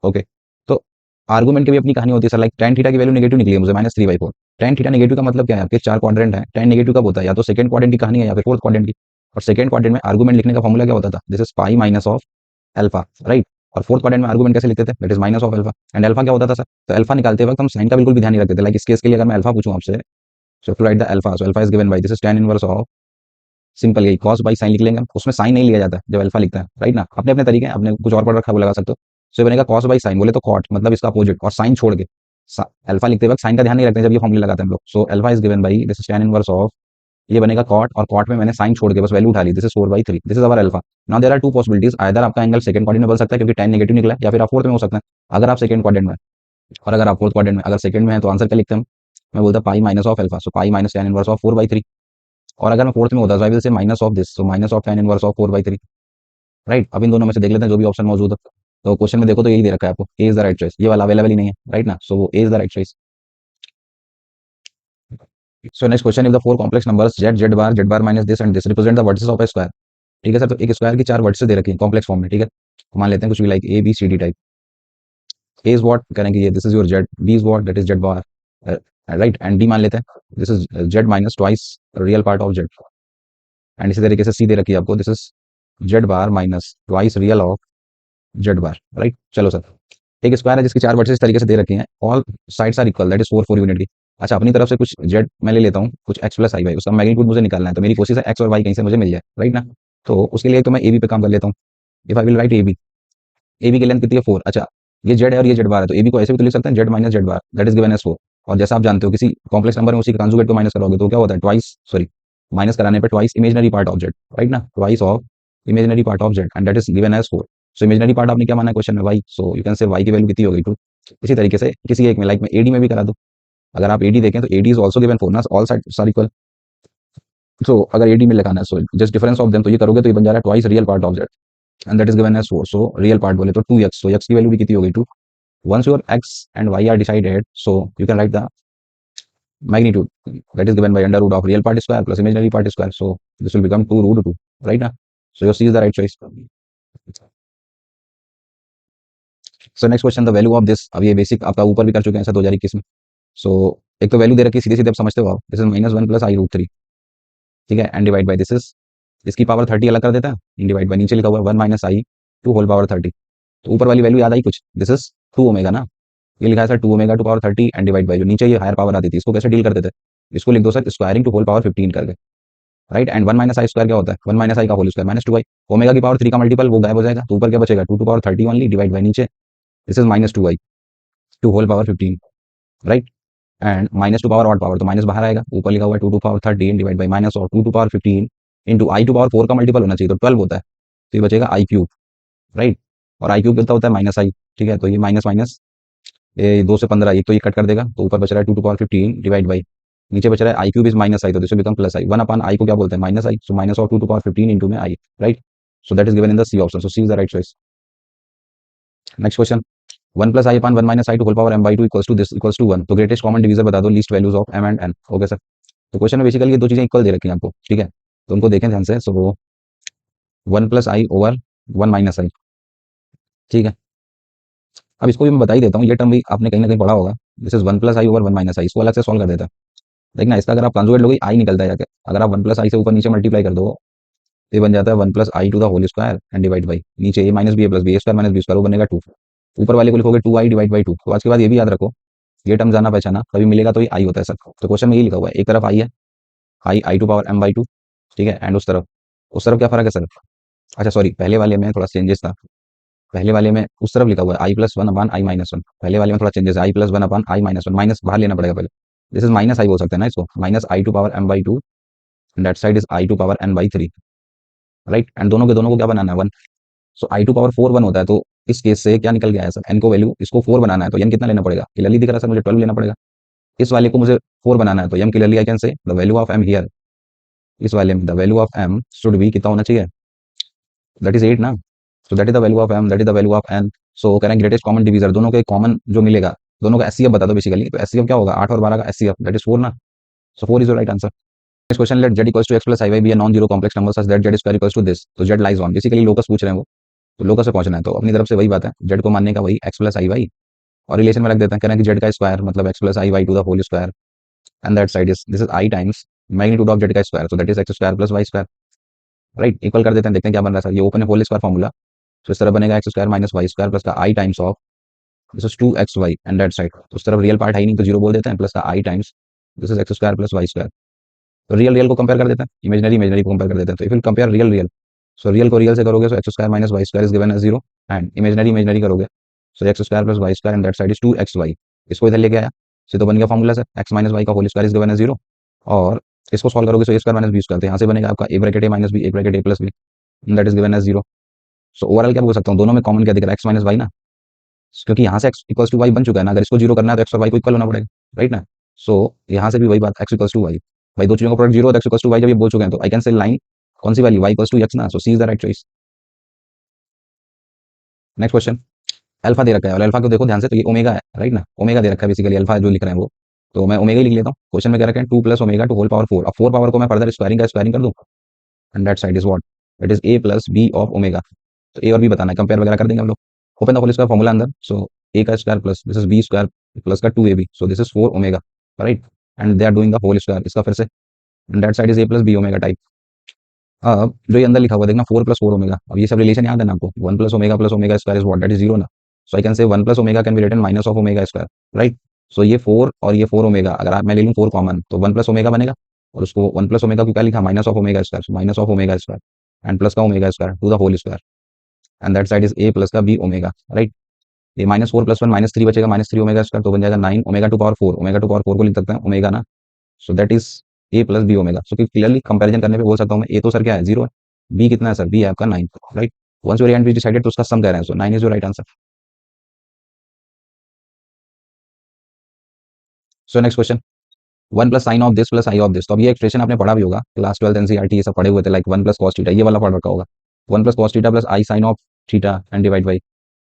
ओके, तो आर्गुमेंट की भी अपनी कहानी होती है सर. लाइक tan थीटा की वैल्यू नेगेटिव निकली है मुझे -3/4. tan थीटा नेगेटिव का मतलब क्या है, आपके 4 क्वाड्रेंट है. tan नेगेटिव कब होता है, या तो सेकंड क्वाड्रेंट की कहानी है या फिर फोर्थ क्वाड्रेंट की. और सेकंड क्वाड्रेंट में आर्गुमेंट लिखने का फॉर्मूला क्या होता था, this is pi minus of alpha, right. और फोर्थ क्वाड्रेंट में आर्गुमेंट कैसे लिखते थे, that is minus of alpha. And alpha क्या होता था सर, तो अल्फा निकालते वक्त हम साइन का बिल्कुल भी ध्यान नहीं रखते थे. लाइक इस केस के लिए अगर मैं अल्फा पूछूं आपसे, so to write the alpha, so alpha is given by this is tan inverse of simple यही कॉस बाई साइन लिख लेंगे हम, उसमें साइन नहीं लिया जाता है जब अल्फा लिखता है, राइट ना, अपने अपने तरीके हैं, अपने कुछ और पढ़ रखा है वो लगा सकते हो। सो ये बनेगा कॉस बाई साइन, बोले तो कॉट मतलब इसका अपोजिट, और साइन छोड़ के अल्फा लिखते वक्त साइन का ध्यान नहीं रखते हैं जब ये फॉर्मूला लगाते हैं हम लोग। सो alpha is given by this is tan inverse of, ये बनेगा कॉट, और कॉट में मैंने साइन छोड़ के बस वैल्यू उठा ली, this is 4/3, this is our alpha. Now there are two possibilities, either आपका एंगल सेकंड क्वाड्रेंट में बन सकता है क्योंकि tan नेगेटिव निकला है, या फिर आप फोर्थ में हो सकता है अगर आप सेकंड क्वाड्रेंट में, और अगर आप फोर्थ क्वाड्रेंट में, अगर सेकंड में है तो आंसर क्या लिखते हैं हम, मैं बोलता pi minus of alpha, so pi minus tan inverse of 4/3, और अगर मैं फोर्थ में होता तो I will say minus of this, so minus of tan inverse of 4/3, right. अब इन दोनों में से देख लेते हैं जो भी ऑप्शन मौजूद है। तो क्वेश्चन में देखो तो यही दे रखा है आपको, A is the right choice, ये वाला अवेलेबल ही नहीं है, राइट ना, so A is the right choice. So next question, if the four complex numbers z bar minus this and this represent the vertices of a square, ठीक है sir, तो एक स्क्वायर की चार वर्टिसेस दे रखी है कॉम्प्लेक्स फॉर्म में, ठीक है, मान लेते हैं कुछ भी like a b c d type. A is what करेंगे, ये this is your z, b is what that is z bar, right, and d मान लेते हैं this is z minus twice real part of z, and इसी तरीके से c दे रखी है आपको, this is z bar minus twice real of z bar, right. चलो सर, एक स्क्वायर है जिसकी चार वर्टिसेस इस तरीके से दे रखी हैं, all sides are equal, that is 4 unit की। अच्छा, अपनी तरफ से कुछ जेड मैं ले लेता हूँ, कुछ एक्स प्लस आई वाई, उसका मैग्नीट्यूड मुझे निकालना है, तो मेरी कोशिश है एक्स और वाई कहीं से मुझे मिल जाए, राइट ना। तो उसके लिए तो मैं ए बी पे काम कर लेता हूँ। If I will write a b की लेंथ कितनी है 4, अच्छा ये जेड है और ये जेड बार है, तो ए बी को ऐसे भी तो लिख सकते हैं z minus z bar, that is given as 4। और जैसा आप जानते हो किसी कॉम्प्लेक्स नंबर में उसी कंजुगेट को माइनस करोगे तो क्या होता है, ट्वाइस, सॉरी, माइनस कराने पर twice imaginary part of z, right ना, twice of imaginary part of z and that is given as 4। So imaginary part आपने क्या माना है क्वेश्चन में, y, so you can say y की वैल्यू कितनी हो गई 2। इसी तरीके से किसी एक में लाइक में एडी में भी करा दो, अगर आप एडी देखें तो एडी इज ऑल्सो गिवन 4 ना, all side are equal. So अगर एडी में लगाना है, so just difference of them, तो ये करोगे तो ये बन जा रहा है twice real part of z and that is given as 4। So real part बोले तो 2x, सो x की वैल्यू भी कितनी हो गई 2। Once your x and y are decided, so you can write the magnitude that is given by under root of real part square plus imaginary part square. So this will become 2 root 2, right now. So your C is the right choice. So next question, the value of this, अब ये basic आपका ऊपर भी कर चुके हैं ऐसा 2021 में। सो एक तो वैल्यू दे रखी है सीधे सीधे आप समझते हो आप, दिस इज -1 + i√3, ठीक है, and divide by this is, इसकी पावर 30 अलग कर देता है, डिवाइड बाई नीचे लिखा हुआ है 1 - i टू होल पावर 30, तो ऊपर वाली वैल्यू याद आई कुछ, दिस इज 2 ओमेगा ना, ये लिखा है sir 2 omega to power 30 and divide by जो नीचे ये हायर पावर आती थी, इसको कैसे डील करते थे, इसको लिख दो sir squaring to whole power 15 करके, राइट, एंड 1 - i स्क्वायर क्या होता है, 1 - i का होल स्क्वायर -2i, ओमेगा की पावर 3 का मल्टीपल वो गायब हो जाएगा, तो ऊपर क्या बचेगा 2 to power 30 only, divide by नीचे this is -2i to whole power 15, right, and -2 power odd power तो माइनस बाहर आएगा, ऊपर लिखा हुआ है 2 to power 13 divide by minus और 2 to power 15 into i to power 4 का मल्टीपल होना चाहिए तो 12 होता है, तो ये बचेगा आई क्यूब, राइट, और आई क्यूब कितना होता है -i, ठीक है, तो ये माइनस माइनस, ये 2 से 15 एक तो ये कट कर देगा, तो ऊपर बच रहा है 2 टू पावर 15 डिवाइड बाई नीचे बच रहा है आई क्यूब इज -i, तो this will become +i, 1/i को क्या बोलते हैं -i, so minus of 2 to power 15 into में i, right, so that is given in the C option, so C is the right choice. Next question, 1 + i/1 - i to whole power m/2 equals to this equals to 1, तो greatest common divisor बता दो least values of m and n, okay sir. तो question में basically ये दो चीजें equal दे रखी हैं आपको, ठीक है, तो उनको देखें ध्यान से, सो 1 + i ओवर 1 - i, ठीक है। अब इसको भी मैं बता ही देता हूँ, ये टर्म भी आपने कहीं ना कहीं पढ़ा होगा, this is 1 + i over 1 - i, इसको अलग से सॉल्व कर देता है, देखना इसका अगर आप कंजुगेट लोगे आई निकलता है जाके, अगर आप 1 + i से ऊपर नीचे मल्टीप्लाई कर दो तो ये बन जाता है 1 + i to the whole square and divide by नीचे a - b + b square - b square, वो बनेगा 2, ऊपर वाले को लिखोगे 2i डिवाइड बाई 2, तो आज के बाद ये भी याद रखो, ये टर्म जाना पहचाना कभी मिलेगा तो ये आई होता है सर, तो क्वेश्चन में ये लिखा हुआ है एक तरफ आई है, आई टू पावर m/2, ठीक है, एंड उस तरफ क्या फर्क है सर, अच्छा सॉरी पहले वाले में थोड़ा चेंजेस था, पहले वाले में उस तरफ लिखा हुआ है i+1/i-1, पहले वाले में थोड़ा चेंजेस है i+1/i-1, माइनस बाहर लेना पड़ेगा पहले, दिस इज -i बोल सकते हैं ना इसको, -i to power m/2 and that side is i to power n/3, right, and दोनों के दोनों को क्या बनाना है 1, सो i टू पावर 4 1 होता है, तो इस केस से क्या निकल गया है सर, n को वैल्यू इसको 4 बनाना है तो n कितना लेना पड़ेगा, क्लियरली दिख रहा है सर मुझे 12 लेना पड़ेगा, इस वाले को मुझे 4 बनाना है तो m क्लियरली आई कैन से the value of m here, इस वाले में the value of m should be कितना होना चाहिए, दैट इज 8 ना, so that is the value of m, that is the value of n, सो करें ग्रेटेस्ट कॉमन डिवीजर, दोनों के कॉमन जो मिलेगा, दोनों का एचसीएफ बता दो बेसिकली, तो एचसीएफ क्या होगा 8 और 12 का एचसीएफ दैट इज 4 ना, so 4 is your right answer. Next question, let z equals to x + iy be a non zero complex number such that z square equals to this, तो z lies on, basically locus पूछ रहे हैं वो, तो locus से पहुंचना है तो अपनी तरफ से वही बात है, z को मानने का वही x + iy, और रिलेशन में रख देते हैं, कह रहे हैं कि z का स्क्वायर मतलब x + iy to the whole square and that side is this is i times magnitude of z का square, so that is x square + y square, right, equal कर देते हैं, देखते हैं क्या बन रहा है सर, ये ओपन है होल स्क्वायर फॉर्मूला, तो इस तरह बनेगा x square - y square plus का i times of this is 2xy and that side, तो उस तरफ रियल पार्ट है ही नहीं तो जीरो बोल देते हैं, प्लस का i times this is x square + y square, तो रियल रियल को कंपेयर कर देते हैं, इमेजनरी इमेजनरी को कंपेयर कर देते हैं। तो if will compare real real, so real को रियल से करोगे so x square minus y square is given as 0, and imaginary imaginary करोगे so x square plus Y square and that side is 2xy। इसको इधर लेके आया, से तो बन गया फॉर्मूला से एक्स माइनस वाई का whole square is given as 0, और इसको सॉल्व करोगे सो ए स्क्वायर माइनस बी स्क्वायर, तो यहाँ से बनेगा आपका a bracket a minus b, a bracket a plus b, that is given as 0। So overall क्या बोल सकता हूँ, दोनों में कॉमन क्या दिख रहा है, एक्स माइनस वाई ना, क्योंकि यहाँ से एक्स इक्वल्स टू वाई बन चुका है ना, अगर इसको जीरो करना है तो एक्स और वाई को इक्वल होना पड़ेगा, राइट ना। सो यहाँ से भी वही बात, एक्स इक्वल्स टू वाई, भाई दो चीजों का प्रोडक्ट जीरो है, एक्स इक्वल्स टू वाई जब ये बोल चुके हैं तो आई कैन से लाइन कौन सी वाली, वाई इक्वल्स टू एक्स ना, so C is the right choice. Next question, alpha दे रखा है और अल्फा को देखो ध्यान से, तो ये ओमेगा है, राइट ना, ओमेगा दे रखा है बेसिकली, अल्फा जो लिख रहे हैं वो, तो मैं ओमेगा ही लिख लेता हूँ। क्वेश्चन में क्या रखा है, 2 plus omega to whole power 4, अब 4 पावर को मैं फर्दर स्क्वायरिंग का स्क्वायरिंग कर दूँ, and that side is what, it is A plus b of omega. तो ए और बी बताना है, कंपेयर वगैरह कर देंगे हम लोग। Open the whole square formula अंदर, सो ए का square plus this is b square plus का 2ab, so this is 4 omega, right, and they are doing the whole square, इसका फिर से, and that side is A plus b omega type. अब जो ये अंदर लिखा हुआ देखना 4 प्लस 4 ओमेगा, अब ये सब रिलेशन याद है ना आपको, 1 plus omega square is what, that is 0 ना, so I can say 1 plus omega can be written minus of omega square, right. So ये 4 और ये 4 ओमेगा, अगर आप मैं ले लूँ 4 कॉमन तो 1 प्लस ओमेगा बनेगा, और उसको 1 प्लस ओमेगा को क्या लिखा, minus of omega square, minus of omega square and plus का omega square to the whole square, and that side is A plus का बी ओमेगा, राइट। ये -4 + 1 -3 बचेगा, -3 ओमेगा स्क्वायर, तो बन जाएगा 9 omega to power 4, omega to power 4 को लिख सकते हैं ओमेगा ना, so that is A plus b omega. So clearly comparison करने पे बोल सकता हूँ मैं, ए तो सर क्या है 0 है, बी कितना है सर, बी है आपका 9, right. Once your and is decided तो उसका सम कह रहे हैं, so 9 is your right answer. So next question, 1 plus sine of this plus i of this, तो अब ये एक्सप्रेशन आपने पढ़ा भी होगा क्लास 12 एनसीईआरटी ये सब पढ़े हुए थे, लाइक 1 प्लस कॉस थीटा, ये वाला पढ़ रखा होगा, 1 plus cos theta plus I sine of theta and divide by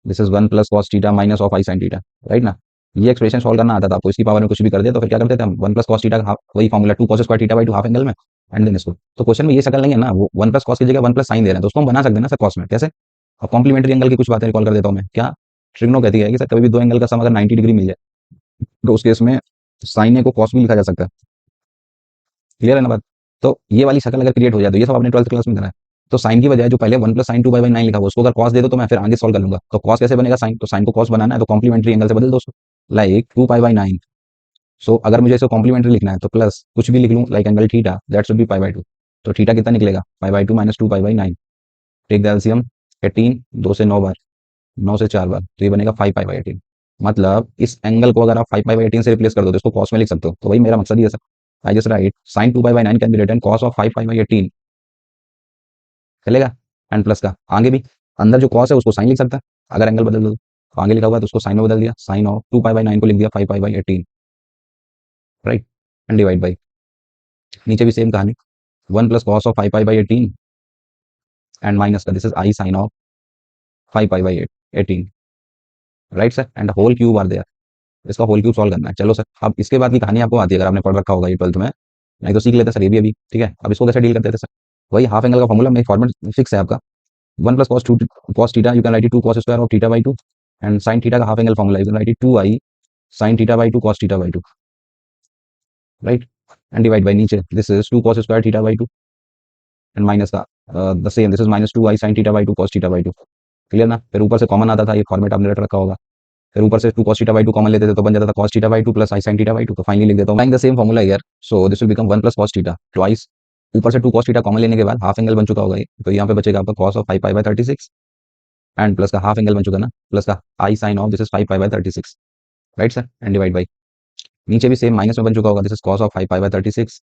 this is 1 plus cos theta minus of i sine theta, right ना। ये एक्सप्रेशन सॉल्व करना आता था आपको, इसकी पावर में कुछ भी कर दिया तो फिर क्या करते थे हम, 1 प्लस कॉस थीटा का वही formula 2 cos square theta by 2 half angle में, एंड देन इसको, तो क्वेश्चन में ये शक्ल नहीं है ना, वो 1 प्लस कॉस की जगह 1 प्लस साइन दे रहे हैं, तो उसको हम बना सकते हैं ना सर कॉस में, कैसे। अब कॉम्प्लीमेंट्री एंगल की कुछ बातें रिकॉल कर देता हूँ मैं, क्या ट्रिग्नो कहती है कि सर कभी भी दो एंगल का सम अगर 90 डिग्री मिल जाए तो उस केस में साइन ए को कॉस भी लिखा जा सकता है, क्लियर है ना बात। तो ये वाली शक्ल अगर क्रिएट हो जाए, तो ये सब आपने 12th क्लास में करा है, तो साइन की बजाय जो पहले 1 प्लस साइन 2/9 लिखा हुआ उसको अगर कॉस दे दो तो मैं फिर आगे सॉल्व कर लूंगा, तो कॉस कैसे बनेगा साइन, तो साइन को कॉस बनाना है तो कॉम्प्लीमेंट्री एंगल से बदल दो उसको, लाइक 2π/9। सो अगर मुझे इसको कॉम्प्लीमेंट्री लिखना है तो प्लस कुछ भी लिख लूँ, like angle theta, that should be π/2, तो थीटा कितना निकलेगा, π/2 माइनस 2π/9, टेक द एलसीएम, 18 2 से 9 बार, 9 से 4 बार, तो ये बनेगा 5π/18। मतलब इस एंगल को अगर आप 5π/18 से रिप्लेस कर दो तो इसको कॉस में लिख सकते हो, तो वही मेरा मकसद ही है sir, I just write sine 2π/9 can be written cos of 5π/18, चलेगा। एंड प्लस का आगे भी, अंदर जो कॉस है उसको साइन लिख सकता है अगर एंगल बदल दो, तो आगे लिखा हुआ है तो उसको साइन में बदल दिया, साइन ऑफ 2π/9 को लिख दिया 5π/18, राइट, एंड डिवाइड बाई, नीचे भी सेम कहानी, 1 plus cos of 5π/18 and minus का this is i sine of 5π/18, right sir, and whole cube are there, इसका होल क्यूब सॉल्व करना है। चलो सर, अब इसके बाद की कहानी आपको आती है अगर आपने पढ़ रखा होगा ये 12th में, नहीं तो सीख लेते सर ये भी अभी, ठीक है। अब इसको कैसे डील करते थे सर, वही हाफ एंगल का फॉर्मूला में फॉर्मेट फिक्स है आपका, 1 plus cos theta you can write it 2 cos square of थीटा/2, एंड साइन थीटा का half angle formula you can write it 2i sine थीटा/2 कॉस थीटा/2, राइट, एंड डिवाइड बाई नीचे this is 2 cos square थीटा/2 and minus का the same this is -2i sine थीटा/2 cos थीटा/2, clear ना। फिर ऊपर से कॉमन आता था, ये फॉर्मेट आपने रट रखा होगा, फिर ऊपर से 2 cos थीटा/2 कॉमन लेते थे तो बन जाता था cos थीटा/2 प्लस i sin थीटा/2, तो फाइनली लिख देता हूं the same formula here, so this will become 1 plus cos theta twice, ऊपर से 2 cos थीटा कॉमन लेने के बाद हाफ एंगल बन चुका होगा ये, तो यहाँ पे बचेगा आपका cos ऑफ 5π/36 एंड प्लस का हाफ एंगल बन चुका ना, प्लस का i sin of this is 5π/36, right sir, and divide by, नीचे भी सेम माइनस में बन चुका होगा, this is cos of 5π/36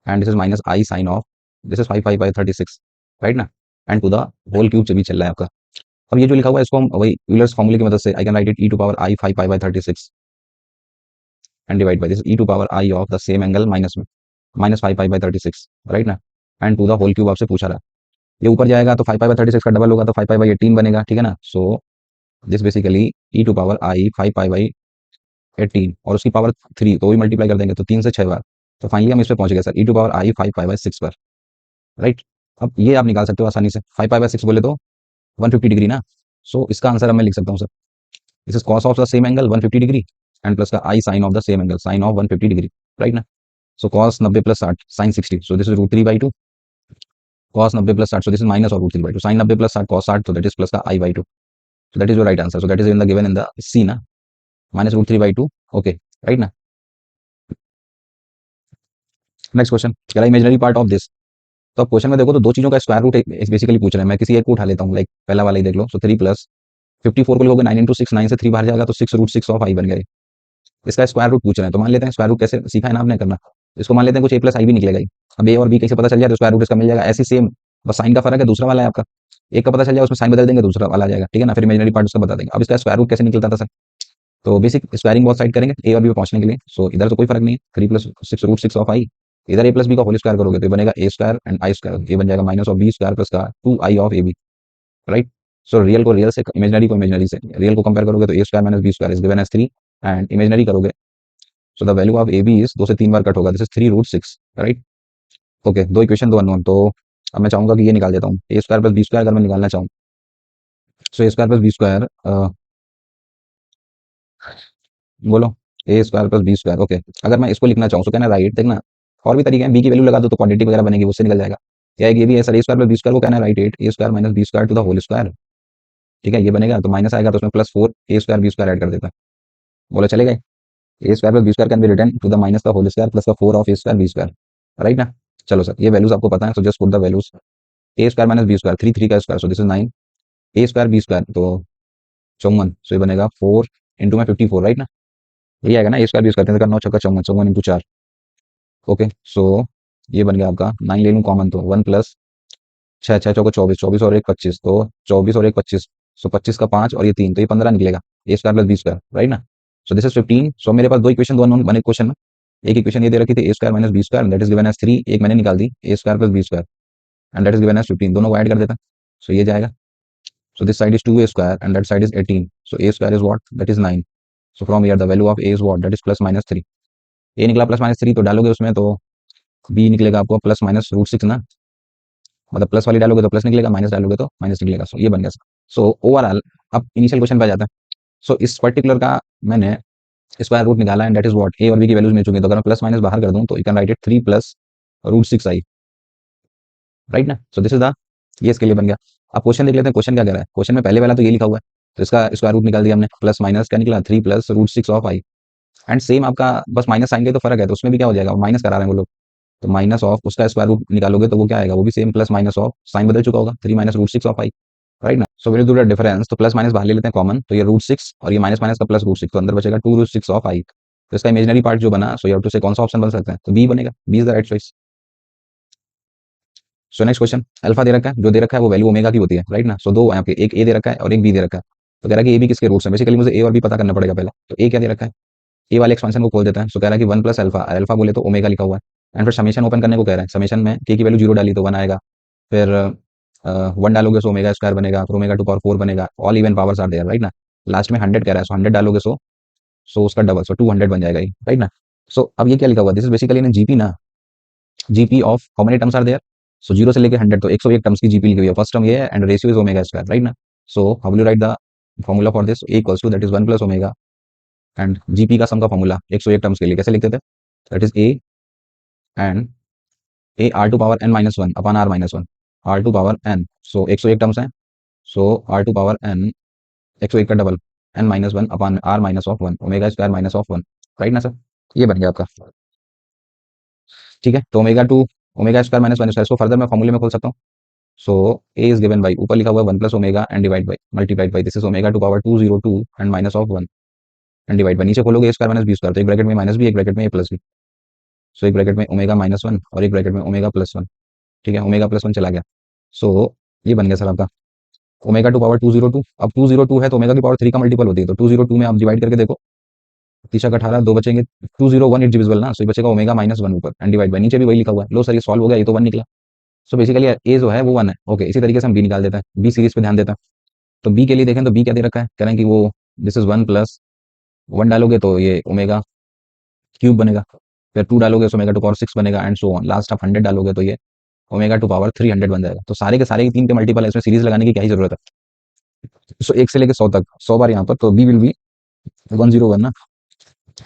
and this is minus i sin of this is 5π/36, right ना, and to the whole cube से भी चल रहा है आपका। अब ये जो लिखा हुआ है इसको हम वही यूलर्स फॉर्मूले की मदद से I can write it e to power i 5π/36 and divide by this e to power i of the same angle minus में माइनस 5π/36, राइट ना, and to the whole cube आपसे पूछा रहा है, ये ऊपर जाएगा तो 5π/36 का डबल होगा तो 5π/18 बनेगा, ठीक है ना। So this basically e to power i 5π/18 और उसकी पावर 3 तो वही मल्टीप्लाई कर देंगे तो 3 से 6 बार, तो फाइनली हम इस पे पहुंच गए sir e to power i 5π/6 पर, राइट। अब ये आप निकाल सकते हो आसानी से, 5π/6 बोले तो 150 डिग्री ना, सो इसका आंसर अब मैं लिख सकता हूँ sir, this is cos of the same angle 150 degree and plus का i sine of the same angle sine of 150 degree, right ना। So cos 90 plus 60 sine 60, so this is √3/2 cos 90 plus 60, so this is minus of √3/2 sine 90 plus 60 cos 60, so that is plus का i/2, so that is your right answer, so that is in the given in the C ना, minus √3/2, okay, right ना। Next question कह रहा है imaginary part of this. तो अब question में देखो तो दो चीजों का स्क्वायर रूट बेसिकली पूछ रहे हैं। मैं किसी एक को उठा लेता हूँ, लाइक पहला वाला ही देख लो। सो 3 प्लस 54 को लिखोगे 9 इंटू 6, 9 से 3 बाहर जाएगा तो 6 रूट 6 ऑफ आई बन गए। इसका स्क्वायर रूट पूछ रहे हैं तो मान लेते हैं स्क्वायर रूट कैसे सीखा है ना आपने करना। इसको मान लेते हैं कुछ ए प्लस आई भी निकलेगा ही। अब ए और बी कैसे पता चल जाए तो स्क्वायर रूट इसका मिल जाएगा। ऐसी सेम बस साइन का फर्क है, दूसरा वाला है आपका। एक का पता चल जाए उसमें साइन बदल देंगे, दूसरा वाला आ जाएगा, ठीक है ना। फिर इमेजिनरी पार्ट उसका बता देंगे। अब इसका स्क्वायर रूट कैसे निकलता था सर, तो बेसिक स्क्वायरिंग बहुत साइड करेंगे ए और बी पे पहुंचने के लिए। सो इधर तो कोई फर्क नहीं है, 3 प्लस 6 रूट 6 ऑफ आई। इधर ए प्लस बी का होल स्क्वायर करोगे तो ये बनेगा a square and i square, ये बन जाएगा minus of B square plus का 2 i of a b, right. So real को रियल से, इमेजिनरी को इमेजिनरी से, रियल को कंपेयर करोगे तो a square minus b square is given as 3 and imaginary करोगे so the value of a b is 2 से 3 बार कट होगा, this is 3 root 6, right. Okay, दो इक्वेशन दो अननोन। तो अब मैं चाहूंगा कि ये निकाल देता हूँ a square plus b square अगर मैं निकालना चाहूँ। सो ए स्क्वायर प्लस बी स्क्वायर, बोलो, a square plus b square. Okay, अगर मैं इसको लिखना चाहूँ तो कहना राइट, देखना और भी तरीके हैं, बी की वैल्यू लगा दो तो क्वांटिटी वगैरह बनेगी, उससे निकल जाएगा। या ये भी है sir, a square plus b square को कहना right 8 a square minus b square to the whole square, ठीक है। ये बनेगा तो माइनस आएगा तो उसमें plus 4 a square b square add कर देता है, बोलो चलेगा। A square plus b square can be written to the minus का होल स्क्वायर प्लस का 4 of a square b square, right ना। चलो सर, ये वैल्यूज आपको पता है, so just put the values. A square minus b square, 3 3 का square, so this is 9। A square b square तो 54, सो ये बनेगा 4 इंटू में 54, राइट ना। यही आएगा ना, ए स्क्वायर बी स्क्वायर का 9 छक्का 54, 54 इंटू 4। ओके, सो ये बन गया आपका 9 ले लूँ कॉमन तो 1 प्लस 6 6 चौको 24, 24 और 1 25, तो 24 और 1 25, सो 25 का 5 और ये 3 तो ये 15 निकलेगा। A square plus b square, right ना। So this is 15। सो मेरे पास दो इक्वेशन, दो अननोन बने क्वेश्चन में। एक इक्वेशन ये दे रखी थी a square minus b square that is given as 3, एक मैंने निकाल दी a square plus b square and that is given as 15, दोनों को ऐड कर देता। सो ये जाएगा, so this side is 2 a square and that side is 18, so A square is what, that is 9। So from here the value of a is what, that is plus minus 3। ए निकला plus minus 3 तो डालोगे उसमें तो B निकलेगा आपको plus minus root 6 ना, मतलब plus वाली डालोगे तो प्लस निकलेगा, माइनस डालोगे तो माइनस निकलेगा। सो ये बन गया। सो ओवरऑल अब इनिशियल क्वेश्चन पे आ जाता है। सो इस पर्टिकुलर का मैंने स्क्वायर रूट निकाला एंड दैट इज व्हाट, ए और बी की वैल्यूज मिल चुकी है। तो अगर मैं प्लस माइनस बाहर कर दूं तो you can write it 3 plus root 6 i, right ना। सो दिस इज द, ये इसके लिए बन गया। अब क्वेश्चन देख लेते हैं, क्वेश्चन क्या कह रहा है। क्वेश्चन में पहले वाला तो ये लिखा हुआ है, तो इसका स्क्वायर रूट निकाल दिया हमने, प्लस माइनस क्या निकला 3 plus root 6 of i. And same आपका बस माइनस साइन का तो फर्क है, तो उसमें भी क्या हो जाएगा, माइनस करा रहे हैं वो लोग, तो माइनस ऑफ उसका स्क्वायर रूट निकालोगे तो वो क्या आएगा, वो भी same plus minus of, sign बदल चुका होगा, 3 minus root 6 of I, right ना। So when you do the difference तो प्लस माइनस बाहर ले लेते हैं कॉमन, तो ये रूट 6 और ये माइनस माइनस का प्लस रूट 6, तो अंदर बचेगा 2 रूट 6 ऑफ आई। तो इसका इमेजिनरी पार्ट जो बना, सो यू हैव टू से कौन सा ऑप्शन बन सकता है, तो बी बनेगा, b is the right choice. So next question, alpha दे रखा है, जो दे रखा है वो वैल्यू ओमेगा की होती है, राइट ना। सो दो यहाँ पे, एक ए दे रखा है और एक बी दे रखा है। तो कह रहा है कि ए बी किसके रूट्स हैं, बेसिकली मुझे ए और बी पता करना पड़ेगा पहले। तो ए क्या दे रखा है, ए वाले एक्सपेंशन को खोल देता है। सो कह रहा है कि 1 प्लस अल्फा, अल्फा बोले तो ओमेगा लिखा हुआ है। एंड फिर समेशन ओपन करने को कह रहा है, समेशन में के की वैल्यू 0 डाली तो 1 आएगा, फिर 1 डालोगे सो ओमेगा स्क्वायर बनेगा, फिर ओमेगा टू पावर 4 बनेगा, all even powers are there, right ना। लास्ट में 100 कह रहा है, सो 100 डालोगे सो उसका डबल, सो 200 बन जाएगा, राइट ना। सो अब ये क्या लिखा हुआ है, दिस इज बेसिकली ना जीपी ना, GP of how many terms are there. So 0 से लेकर 100 तो 101 टर्म्स की जीपी लिखी हुई है। फर्स्ट टर्म ये है and ratio is omega square, right ना। So how will you write the formula for this, a equals to that is 1 plus omega and GP का सम का फॉर्मूला 101 टर्म्स के लिए कैसे लिखते थे, that is a and a r to power n minus one upon r minus one, r to power n, so 101 terms हैं, सो r to power n 101 का double n minus one upon r minus of one, omega square minus of one, right ना sir. ये बन गया आपका, ठीक है। तो omega to omega square minus one square, इसको फर्दर मैं फॉर्मूले में खोल सकता हूँ। So A is given by, ऊपर लिखा हुआ है 1 plus omega and divide by multiplied by, this is omega to power 202 and minus of 1 and divide by, नीचे खोलोगे a square minus b square, तो एक ब्रैकेट में माइनस बी, एक ब्रैकेट में ए प्लस बी, सो एक ब्रैकेट में ओमेगा माइनस वन और एक ब्रैकेट में ओमेगा प्लस वन, ठीक है। ओमेगा प्लस वन चला गया, सो ये बन गया सर आपका ओमेगा टू पावर 202। अब 202 है तो ओमेगा की पावर 3 का मल्टीपल होती है, तो 202 में आप डिवाइड करके देखो, तीसरा का 18, दो बचेंगे, 201 इट डिविजिबल ना, सो ये बचेगा ओमेगा माइनस वन ऊपर एंड डिवाइड बाई, नीचे भी वही लिखा हुआ है। लो सर ये सॉल्व हो गया, ये तो 1 निकला। सो बेसिकली ए जो है वो 1 है। ओके, इसी तरीके से हम बी निकाल देते हैं, बी सीरीज पे ध्यान देता है। तो बी के लिए देखें तो बी क्या दे रखा है, कह रहे हैं कि वो दिस इज 1 प्लस 1 डालोगे तो ये ओमेगा क्यूब बनेगा, फिर 2 डालोगे तो ओमेगा टू पावर 6 बनेगा एंड सो ऑन, लास्ट आप 100 डालोगे तो ये ओमेगा टू पावर 300 बन जाएगा। तो सारे के सारे 3 के मल्टीपल है, इसमें सीरीज लगाने की क्या ही जरूरत है। सो 1 से लेकर 100 तक 100 बार यहाँ पर, तो बी विल बी 101 ना,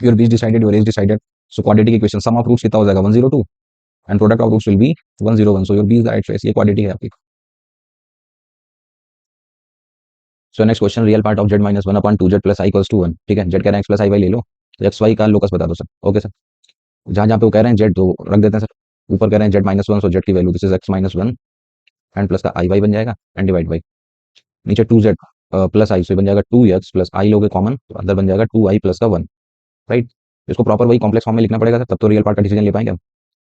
your b is decided, your as decided. So quadratic equation sum of roots कितना हो जाएगा 102 and product of roots will be 101, so your b is the right choice, ये क्वाड्रेटिक है आपकी। So next question, real part of Z minus one upon two z plus i equals to one, ठीक है। Z कह रहे हैं x plus आई Y ले लो, तो एक्स वाई का लोकस बता दो सर। ओके सर, जहाँ जहाँ पे वो कह रहे हैं जेड तो रख देते हैं सर। ऊपर कह रहे हैं जेड माइनस वन, सो जेड की value this is x minus one and plus का आई वाई बन जाएगा एंड डिवाइड बाई नीचे टू जेड प्लस आई, सो बन जाएगा टू एक्स प्लस आई लोगे कॉमन तो अंदर बन जाएगा टू आई प्लस का वन, राइट। इसको प्रॉपर वही कॉम्प्लेक्स फॉर्म में लिखना पड़ेगा सर, तब तो रियल पार्ट का डिसीजन ले पाएंगे हम।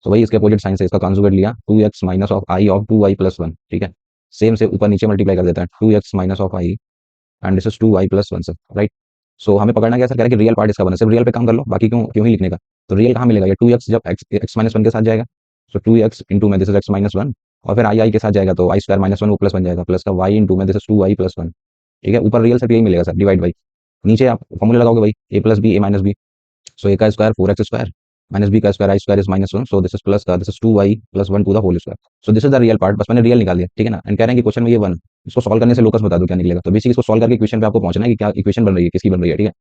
तो वही इसके अपोजिट साइन से इसका कॉन्जुगेट लिया, two x minus of I of two i plus one, ठीक है। सेम से ऊपर नीचे मल्टीप्लाई कर देता है, two x minus of i and this is two i plus one sir, right. So हमें पकड़ना क्या सर, कह रहे हैं कि रियल पार्ट इसका बना, सिर्फ रियल पे काम कर लो, बाकी क्यों क्यों ही लिखने का। तो रियल कहाँ मिलेगा, ये टू एक्स जब एक्स माइनस वन के साथ जाएगा, सो टू एक्स इंटू में this is x minus one, और फिर आई आई के साथ जाएगा तो आई स्क्वायर माइनस वन वो प्लस बन जाएगा, प्लस का वाई इंटू में this is two i plus one, ठीक है। ऊपर रियल से यही मिलेगा सर, डिवाइड बाई नीचे आप फॉर्मूला लगाओगे भाई, a plus b a minus B, so a का square four x square minus b का square i square is minus one, so this is plus का this is two y plus one to the whole square, so this is the real part. बस मैंने real निकाल दिया, ठीक है ना। And कह रहे हैं कि क्वेश्चन में ये वन, इसको सॉल्व करने से लोकस बता दो क्या निकलेगा। तो बेसिक इसको सॉल्व करके इक्वेशन पे आपको पहुंचना है कि क्या इक्वेशन बन रही है, किसकी बन रही है, ठीक है।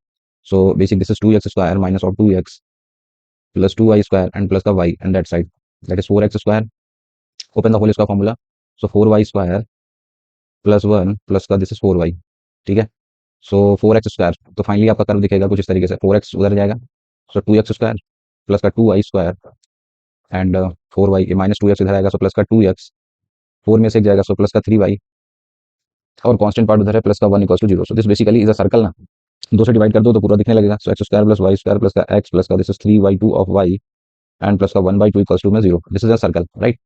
So basic this is two x square minus of two x plus two y square and plus का y and that side that is four x square, open the whole square formula, so four y square plus one plus का this is four y, ठीक है। So four x square, तो finally आपका curve दिखेगा कुछ इस तरीके से, फोर एक्स उधर जाएगा, so two x square plus का two y square and four y minus two x इधर आएगा, सो प्लस का टू एक्स, फोर में से एक जाएगा, सो प्लस का थ्री वाई, और कांस्टेंट पार्ट उधर है प्लस का one equal to zero. So this basically is a circle ना, दो से डिवाइड कर दो तो पूरा दिखने लगेगा। So x square plus Y square plus का एक्स प्लस का this is three y to of y and plus का one by two equals to में zero, this is a circle, right.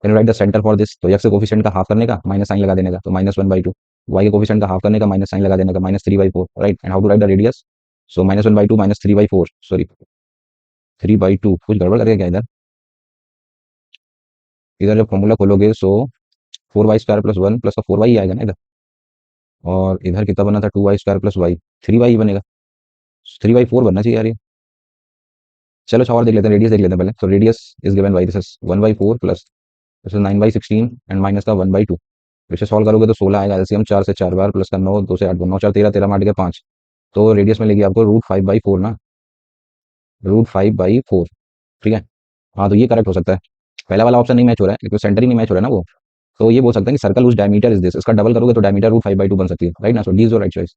Can you write the centre for this, तो x के coefficient का half करने का minus sign लगा देने का, तो minus one by two, y के कोफिशिएंट का हाफ करने का माइनस साइन लगा देने का minus three by four, right. And how to write the radius, so minus one by two minus three by four, sorry three by two, कुछ गड़बड़ करके क्या इधर, इधर जब फॉर्मूला खोलोगे so four y square plus one plus का four y आएगा ना इधर, और इधर कितना बना था two y square plus y, three y बनेगा, थ्री बाई फोर बनना चाहिए यार ये। चलो अच्छा और देख लेते हैं, रेडियस देख लेते हैं पहले। तो radius is given by this is one by four plus this is nine by sixteen and minus का वन बाई टू, इसे सॉल्व करोगे तो 16 आएगा एलसीएम, चार से चार बार प्लस का नौ, दो से आठ, नौ चार तेरह, तेरह में आठ गया पाँच, तो रेडियस में लेगी आपको रूट फाइव बाई फोर ना, रूट फाइव बाई फोर, ठीक है। हाँ तो ये करेक्ट हो सकता है, पहला वाला ऑप्शन नहीं मैच हो रहा है क्योंकि सेंटर ही नहीं मैच हो रहा है ना वो। तो ये बोल सकते हैं कि circle whose diameter is this, इसका डबल करोगे तो diameter root five by two बन सकती है, राइट ना। So D is your right choice.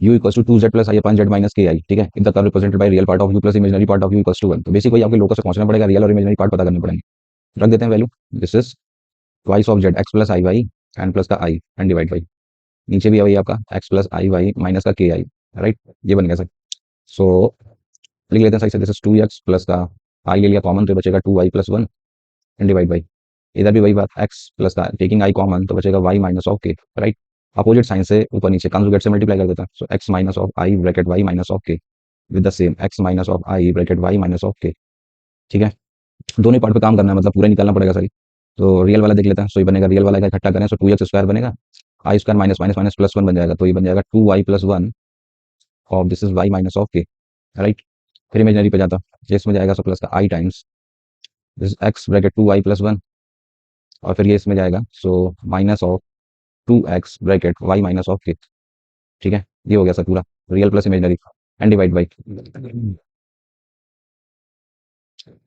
u equals to two z plus i upon z minus k i, ठीक है। If the curve represented by real part of u plus imaginary part of u equals to one, तो basic वही आपके locus से पहुंचना पड़ेगा, real और imaginary part पता करने पड़ेंगे। रख देते हैं value, this is twice of z x plus I Y and plus का आई एंड डिवाइड बाई नीचे भी है वही आपका एक्स प्लस आई वाई माइनस का के आई, राइट। ये बन गया सर। सो लिख लेते हैं सही से, this is two x plus का आई ले लिया कॉमन तो बचेगा two y plus one and divide by इधर भी वही बात, एक्स प्लस का टेकिंग आई कॉमन तो बचेगा y minus of k, right. Opposite sign से ऊपर नीचे कंजुगेट से मल्टीप्लाई कर देता है, so x minus of i bracket y minus of k with the same x minus of i bracket y minus of k, ठीक है। दोनों पार्ट पे काम करना है, मतलब पूरा निकालना पड़ेगा सही। तो रियल वाला देख लेते हैं, सो ये बनेगा रियल वाला का इकट्ठा करें, सो टू एक्स स्क्वायर बनेगा, i square minus minus minus plus one बन जाएगा, तो ये बन जाएगा two y plus one of this is y minus of k, right. फिर इमेजनरी पे जाता है, इसमें जाएगा सो प्लस का i times this x bracket two y plus one, और फिर ये इसमें जाएगा so minus of two x bracket y minus of k, ठीक है। ये हो गया सर पूरा real plus imaginary and divide by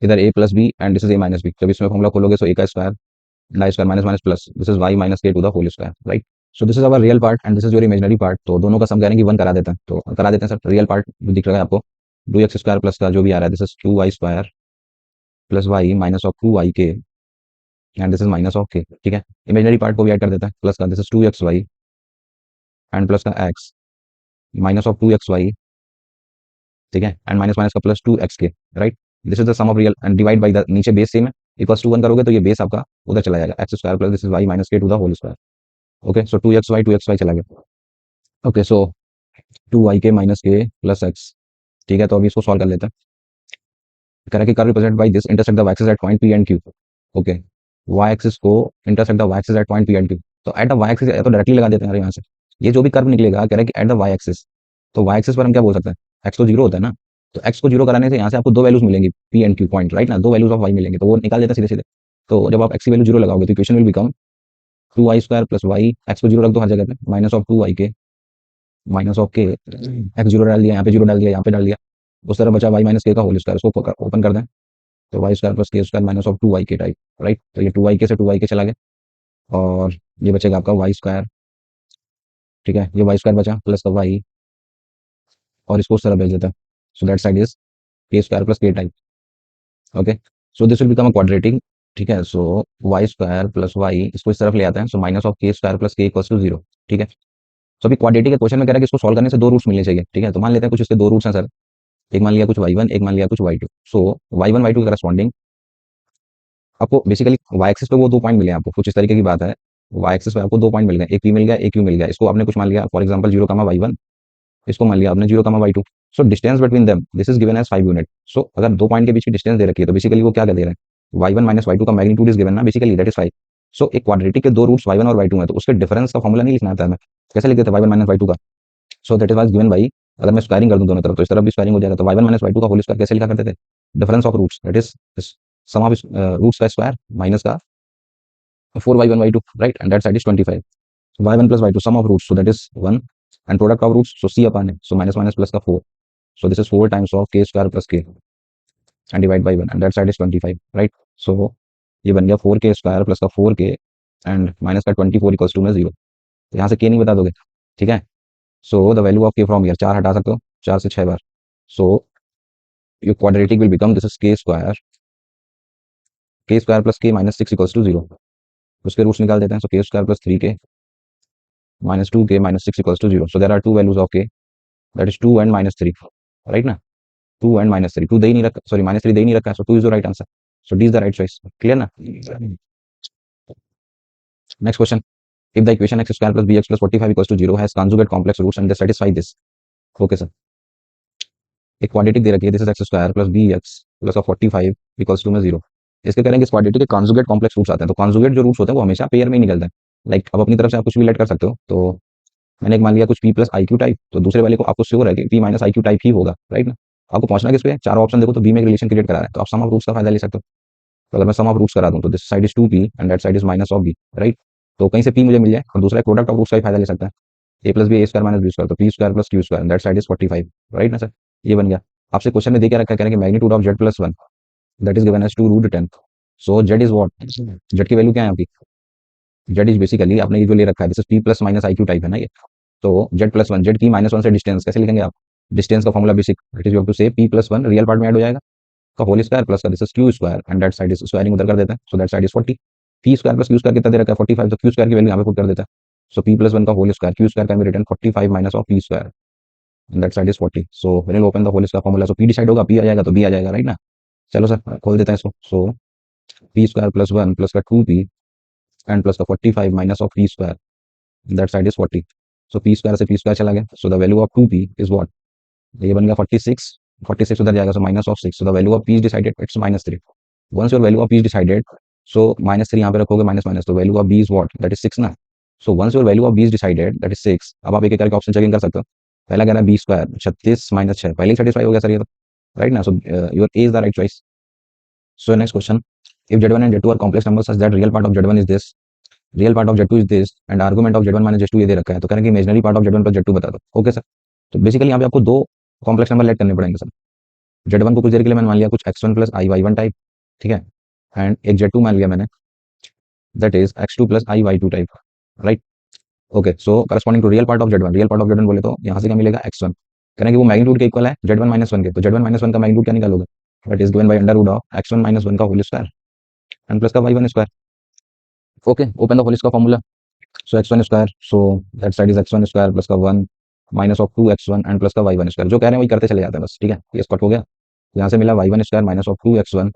इधर a plus b and this is a minus b, जब इसमें फॉर्मूला खोलोगे सो ए का स्क्वायर लाई square minus minus plus this is y minus k to the whole square, right. So this is our real part and this is your imaginary part, तो दोनों का सम कह रहे हैं कि वन करा देते हैं, तो करा देते हैं सर। रियल पार्ट जो दिख रहा है आपको टू एक्स स्क्वायर प्लस का जो भी आ रहा है this is two y square plus y minus of two y k and this is minus of k, ठीक है। इमेजनरी पार्ट को भी ऐड कर देता है, प्लस का this is two x y and plus का x minus of two x y, ठीक है, एंड माइनस माइनस का plus two x k, right. This is the sum of real and divide by the नीचे base same है, equals to one करोगे तो ये base आपका उधर चला जाएगा, x square plus this is y minus k to the whole square, okay. So two x Y चला गया, ओके। सो टू वाई के माइनस के प्लस एक्स, ठीक है। तो अभी इसको सॉल्व कर लेते हैं। कह रहा है कि curve represented by this intersect the y axis at point P and Q, okay. Y axis को intersect the y axis at point P and Q, तो एट द वाई एक्सिस तो डायरेक्टली लगा देते हैं यहाँ से, ये जो भी कर्व निकलेगा कह रहा है कि एट द वाई एक्सिस, तो वाई एक्सिस पर हम क्या बोल सकते हैं, एक्स तो जीरो होता है ना, तो एक्स को जीरो कराने से यहाँ से आपको दो वैल्यूज मिलेंगी P and Q point, right ना, दो वैल्यूज ऑफ वाई मिलेंगे, तो वो निकाल देते हैं सीधे सीधे। तो जब आप एक्स की वैल्यू जीरो लगाओगे तो equation will become two y square plus y, x को जीरो रख दो हर जगह पे, माइनस ऑफ टू वाई के माइनस ऑफ के, एक्स जीरो डाल दिया यहाँ पे, जीरो डाल दिया यहाँ पे डाल दिया, उस तरह बचा वाई माइनस के का होल स्क्वायर, उसको ओपन कर दें तो वाई स्क्वायर प्लस के square minus of two y के टाइप, राइट। तो ये टू वाई के से टू वाई के चला गया और ये बचेगा आपका वाई स्क्वायर, ठीक है। ये वाई स्क्वायर बचा प्लस का वाई और इसको उस तरह भेज देता है, सो दैट साइड इज के स्क्वायर प्लस के type, okay, so this will become a quadratic, ठीक है। So y square plus Y इसको इस तरफ ले आते हैं, सो माइनस ऑफ के स्क्वायर प्लस के इक्वल्स टू जीरो, ठीक है। सो अभी क्वाड्रेटिक के क्वेश्चन में कह रहा है कि इसको सॉल्व करने से दो रूट्स मिलने चाहिए, ठीक है। तो मान लेते हैं कुछ इसके दो रूट्स हैं सर, एक मान लिया कुछ y1, एक मान लिया कुछ y2। सो y1 y2 के करस्पॉन्डिंग आपको बेसिकली वाई एक्सिस पे वो दो पॉइंट मिले हैं आपको, कुछ इस तरीके की बात है। वाई एक्सिस पे आपको दो पॉइंट मिल गए, एक p मिल गया, एक q मिल गया। इसको आपने कुछ मान लिया फॉर एग्जांपल 0, इसको मान लिया आपने 0, so distance between them this is given as 5 unit. So अगर दो पॉइंट के बीच की डिस्टेंस दे रखी है तो बेसिकली वो क्या दे रहे हैं, y1 माइनस वाई का मैग्नीट्यूड इज गिवन ना, बेसिकली दैट इज 5। सो एक क्वाड्रेटिक के दो रूट्स y1 और y2 है, तो उसके डिफरेंस का फॉर्मूला नहीं लिखना आता है हमें, कैसे लिखते थे y1 माइनस वाई का। सो that is was given by, अगर मैं स्क्वायरिंग कर दूं दोनों तरफ तो इस तरफ भी स्क्वायरिंग हो जाएगा, तो y1 माइनस वाई का होल स्क्वायर कैसे लिखा करते थे, difference of roots that is sum of roots का स्क्वायर माइनस का 4y1 y2, right, and that side is 25। y1 plus y2 sum of roots, so that is 1, and product of roots, so c upon it, so minus minus plus का 4, so this is 4 times of k square plus k and divide by 1, and that side is 25, right। so ये बन गया 4k square plus का 4k and minus का 24 equals to में 0। तो यहाँ से k नहीं बता दोगे, ठीक है। So the value of k from here, 4 हटा सकते हो 4 से 6 बार। So your quadratic will become this is k square plus k minus 6 equals to 0। उसके रूट्स निकाल देते हैं, so k square plus 3k minus 2k minus 6 equals to 0। So there are two values of k, that is 2 and minus 3, right ना। 2 and minus 3, 2 दे ही नहीं रखा, sorry minus 3 दे ही नहीं रखा है, so 2 is the right answer. So D is the right choice, clear ना। Next question, if the equation x square plus bx plus 45 equals to 0 has conjugate complex roots and they satisfy this। Okay sir, एक quadratic दे रखी है, this is x square plus b x plus का 45 equals to में 0। इसके करेंगे इस quadratic के कॉन्जुगेट कॉम्प्लेक्स रूट्स आते हैं, तो कॉन्जुगेट जो रूट्स होते हैं वो हमेशा पेयर में ही निकलते हैं। लाइक अब अपनी तरफ से आप कुछ भी लेट कर सकते हो, तो मैंने एक मान लिया कुछ p प्लस आई क्यू टाइप, तो दूसरे वाले को आपको श्योर है कि p माइनस आई क्यू टाइप ही होगा, राइट ना। आपको पहुंचना किस पे, चारों ऑप्शन देखो तो b में एक रिलेशन क्रिएट करा रहा है, तो आप सम ऑफ रूट्स का फायदा ले सकते हो। तो अगर मैं सम ऑफ रूट्स करा दूं तो this side is 2p and that side is minus of b, right. तो कहीं से p मुझे मिल जाए और दूसरा प्रोडक्ट ऑफ रूट्स का ही फायदा ले सकता है, ए प्लस बी ए स्क्वायर माइनस बी स्क्वायर, तो P square plus q square that side is 45, right ना सर। ये बन गया। आपसे क्वेश्चन में दे के रखा है, करेंगे magnitude of Z plus 1 that is given as 2 root 10। So z is what, z की वैल्यू क्या है आपकी, जेड इज बेसिकली आपने ये जो ले रखा है this is P plus minus I q type है ना ये। तो जेड प्लस 1, जेड की -1 से डिस्टेंस कैसे लिखेंगे आप, डिस्टेंस का formula basic, it is you have to say p plus 1 real part में ऐड हो जाएगा का होल स्क्वायर प्लस का this is q square and that side is squaring उधर कर देते हैं, so that side is 40। P square plus q square कितना दे रखा है 45, तो क्यू स्क्वायर की वैल्यू यहाँ पे पुट कर देता है। सो पी प्लस 1 का whole square, q square can be written 45 minus of p square and that side is 40। So when you open the whole इसका फॉर्मूला, सो पी डिसाइड होगा, p आ जाएगा तो बी आ जाएगा, राइट ना। चलो सर खोल देते हैं इसको। So p square plus 1 plus का 2p एंड प्लस का 45 minus of p square that side is 40। So p square से पी स्क्वायर चला गया, so the value of 2p is what, ये बन गया 46, 46 उधर जाएगा, so minus of 6, so the value of p is decided it's -3। Once your value of p is decided, so -3 यहाँ पे रखोगे माइनस माइनस, तो value of b is what, that is 6 ना। So once your value of b is decided that is 6, अब आप एक एक करके ऑप्शन चेकिंग कर सकते हो। पहला कह रहा है बी स्क्वायर 36 माइनस 6, पहले ही सेटिस्फाई हो गया सर ये तो, राइट ना। So your A is the right choice. So next question, if z1 and z2 are complex numbers such that real part of z1 is this, real part of z2 is this and argument of z1 minus z2 ये दे रखा है, तो करेंगे imaginary part of z1 plus z2 बता दो। Okay sir, तो basically यहाँ पे आपको दो कॉम्प्लेक्स नंबर लेट करने पड़ेंगे सर। z1 को कुछ देर के लिए मैंने मान लिया कुछ x1 प्लस आई वाई वन टाइप, ठीक है, एंड एक z2 मान लिया मैंने that is x2 plus I y two type, right. Okay, so corresponding to real part of z1, real part of z1 बोले तो यहाँ से क्या मिलेगा x1, करेंगे वो मैग्नीट्यूड के इक्वल है z1 माइनस 1 के, तो z1 माइनस 1 का मैग्नीट्यूड क्या निकालोगे, that is given by under root of x1 minus 1 का होल स्क्वायर एंड प्लस का y1 square. Okay, open the whole इसका formula, so x1 square, so that side is x1 square plus का 1 minus of 2x1 and plus का y1 square, जो कह रहे हैं वही करते चले जाते हैं बस, ठीक है। ये कट हो गया, यहाँ से मिला y1 square minus of 2x1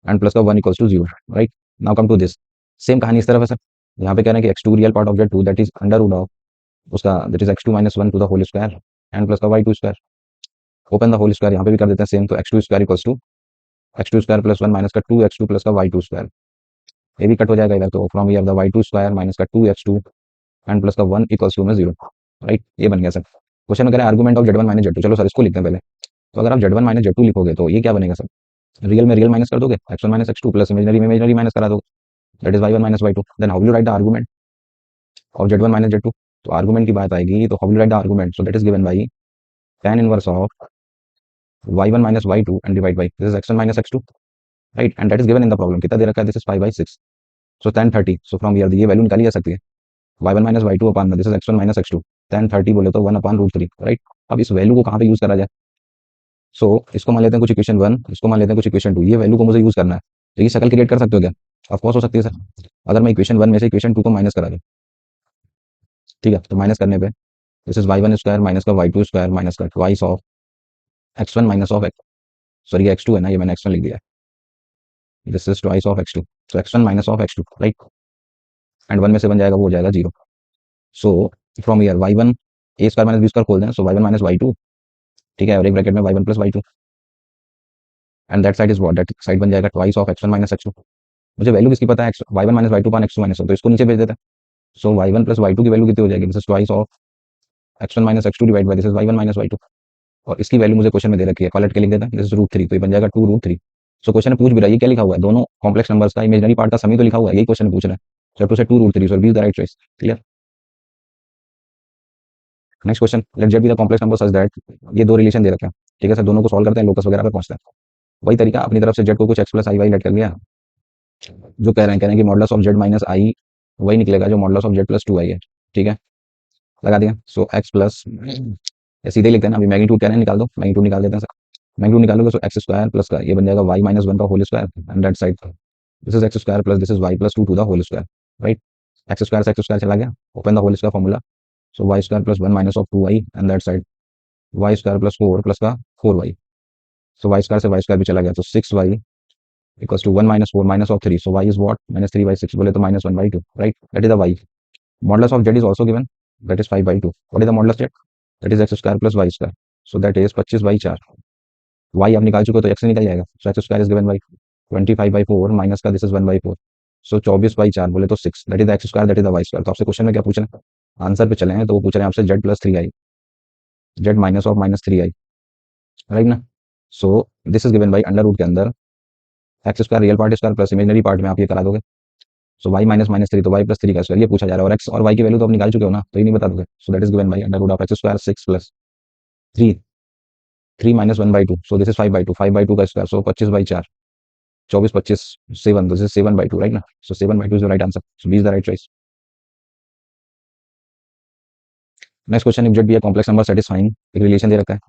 and plus का 1 equals to 0, right. Now come to this, same कहानी इस तरफ है सर। यहाँ पे कह रहे हैं कि x2 real part of z2 that is under root of उसका that is x2 minus 1 to the whole square and plus का y2 square. Open the whole square, यहाँ पे भी कर देते हैं सेम, तो x2 square equals to x2 square plus 1 minus का 2x2 प्लस का y2 स्क्वायर, ये भी कट हो जाएगा इधर, तो from we have the y2 square minus का 2x2 एंड प्लस का 1 इक्वल्स टू में 0, राइट। ये बन गया सर। क्वेश्चन में कह रहा है argument of z1 minus z2, चलो सर इसको लिखते हैं पहले। तो अगर आप z1 माइनस z2 लिखोगे तो ये क्या बनेगा सर, रियल में रियल माइनस कर दोगे, x1 minus x2 plus imaginary में इमेजनरी माइनस करा दोगे, that is y1 minus y2। Then how will you write the argument of z1 minus z2, तो आर्गुमेंट की बात आएगी तो how will you write the argument, so that is given by tan inverse of y1 minus y2 and divide by this is x1 minus x2, right, and that is given in the problem, कितना दे रखा है, this is 5/6, so tan 30। So from here ये value निकाली जा सकती है, y1 minus y2 upon this is x1 minus x2, tan 30 बोले तो 1 अपान रूट 3, राइट। अब इस वैल्यू को कहाँ पे यूज करा जाए, सो इसको मान लेते हैं कुछ इक्वेशन 1, इसको मान लेते हैं कुछ इक्वेशन 2। ये वैल्यू को मुझे यूज करना है, तो ये शक्ल क्रिएट कर सकते हो क्या? ऑफकोर्स हो सकती है सर। अगर मैं इक्वेशन 1 में से इक्वेशन 2 को माइनस करा दूं, ठीक है, तो माइनस करने पे this is y1 square minus का y2 स्क्वायर माइनस का twice of x1 minus of x, sorry ये x2 है ना, ये मैंने x1 लिख दिया है, this is twice of x2, तो x1 minus of x2, right, and 1 में से बन जाएगा वो हो जाएगा 0। So from year y1 a square minus b square खोल दें, सो y1 माइनस y2, ठीक है, और एक ब्रैकेट में y1 plus y2, and that side is what, that side बन जाएगा twice of x1 minus x2। मुझे वैल्यू किसकी पता है, y1 माइनस y2 पान x2 माइनस 1, तो इसको नीचे भेज देते हैं। सो y1 प्लस y2 की वैल्यू कितनी हो जाएगी, this is twice of x1 minus x2 divide by this is y1 minus y2, और इसकी वैल्यू मुझे क्वेश्चन में दे रखी है, कॉल के लिख देता है, दिस इज √3, तो ये बन जाएगा 2√3। सो क्वेश्चन में पूछ भी रहा है ये क्या लिखा हुआ है, दोनों कॉम्प्लेक्स नंबर्स का इमेजिनरी पार्ट का सम ही तो लिखा हुआ है, यही क्वेश्चन पूछ रहा है। सो टू से 2√3, so B is the right choice. Clear. Next question, let z be the complex number such that, ये दो रिलेशन दे रखे हैं, ठीक है सर, दोनों को सॉल्व करते हैं, लोकस वगैरह पे पहुंचते हैं। वही तरीका, अपनी तरफ से जेड को कुछ एक्स प्लस आई वाई लेट कर लिया, जो कह रहे हैं कि मॉडल्स ऑफ जेड माइनस आई वही निकलेगा जो मॉडल्स ऑफ जेड प्लस 2 आई है, ठीक है, लगा दिया। सो एक्स प्लस, या सीधे ही लिखते हैं ना, अभी मैग्नीट्यूड कह रहे हैं निकाल दो, मैग्नीट्यूड निकाल देते हैं सर। मैग्नीट्यूड निकालोगे सो एक्स स्क्वायर प्लस का ये बन जाएगा वाई माइनस 1 का whole square, and that side this is x square plus this is y plus 2 to the whole square, right. X square से एक्स स्क्वायर चला गया, open the whole square formula, so y square plus 1 minus of 2 y, and that side y square plus 4 plus का 4 y, so y square से y square भी चला गया, तो 6 y equals to 1 minus 4 minus of 3, so y is what, minus 3/6 बोले तो minus 1/2, right, that is the y. Modulus of z is also given, that is 5/2। What is the modulus z? That is x square plus y square, so that is 25/4। y आप निकाल चुके हो तो x से निकल जाएगा, so x square is given by 25/4 minus का this is 1/4, so 24/4 बोले तो 6, that is the x square, that is the y square। तो आपसे क्वेश्चन में क्या पूछ रहे हैं, आंसर पे चले हैं तो वो पूछ रहे हैं आपसे z plus 3i, z minus of minus 3i, right ना। So this is given by under root के अंदर x square real part square plus imaginary part में आप ये करा दोगे, सो y माइनस माइनस 3, तो y प्लस 3 का स्क्वायर, ये पूछा जा रहा है, और x और y की वैल्यू तो आप निकाल चुके हो ना, तो ये नहीं बता दोगे। So that is given by under root of x square 6 plus 3, 3 minus 1/2, so this is 5/2, 5/2 का square, so 25/4, 24 25 7, this is 7/2, right ना। So 7/2 is the right answer, so B is the right choice. Next question, if z be a complex number satisfying, एक relation दे रखा है,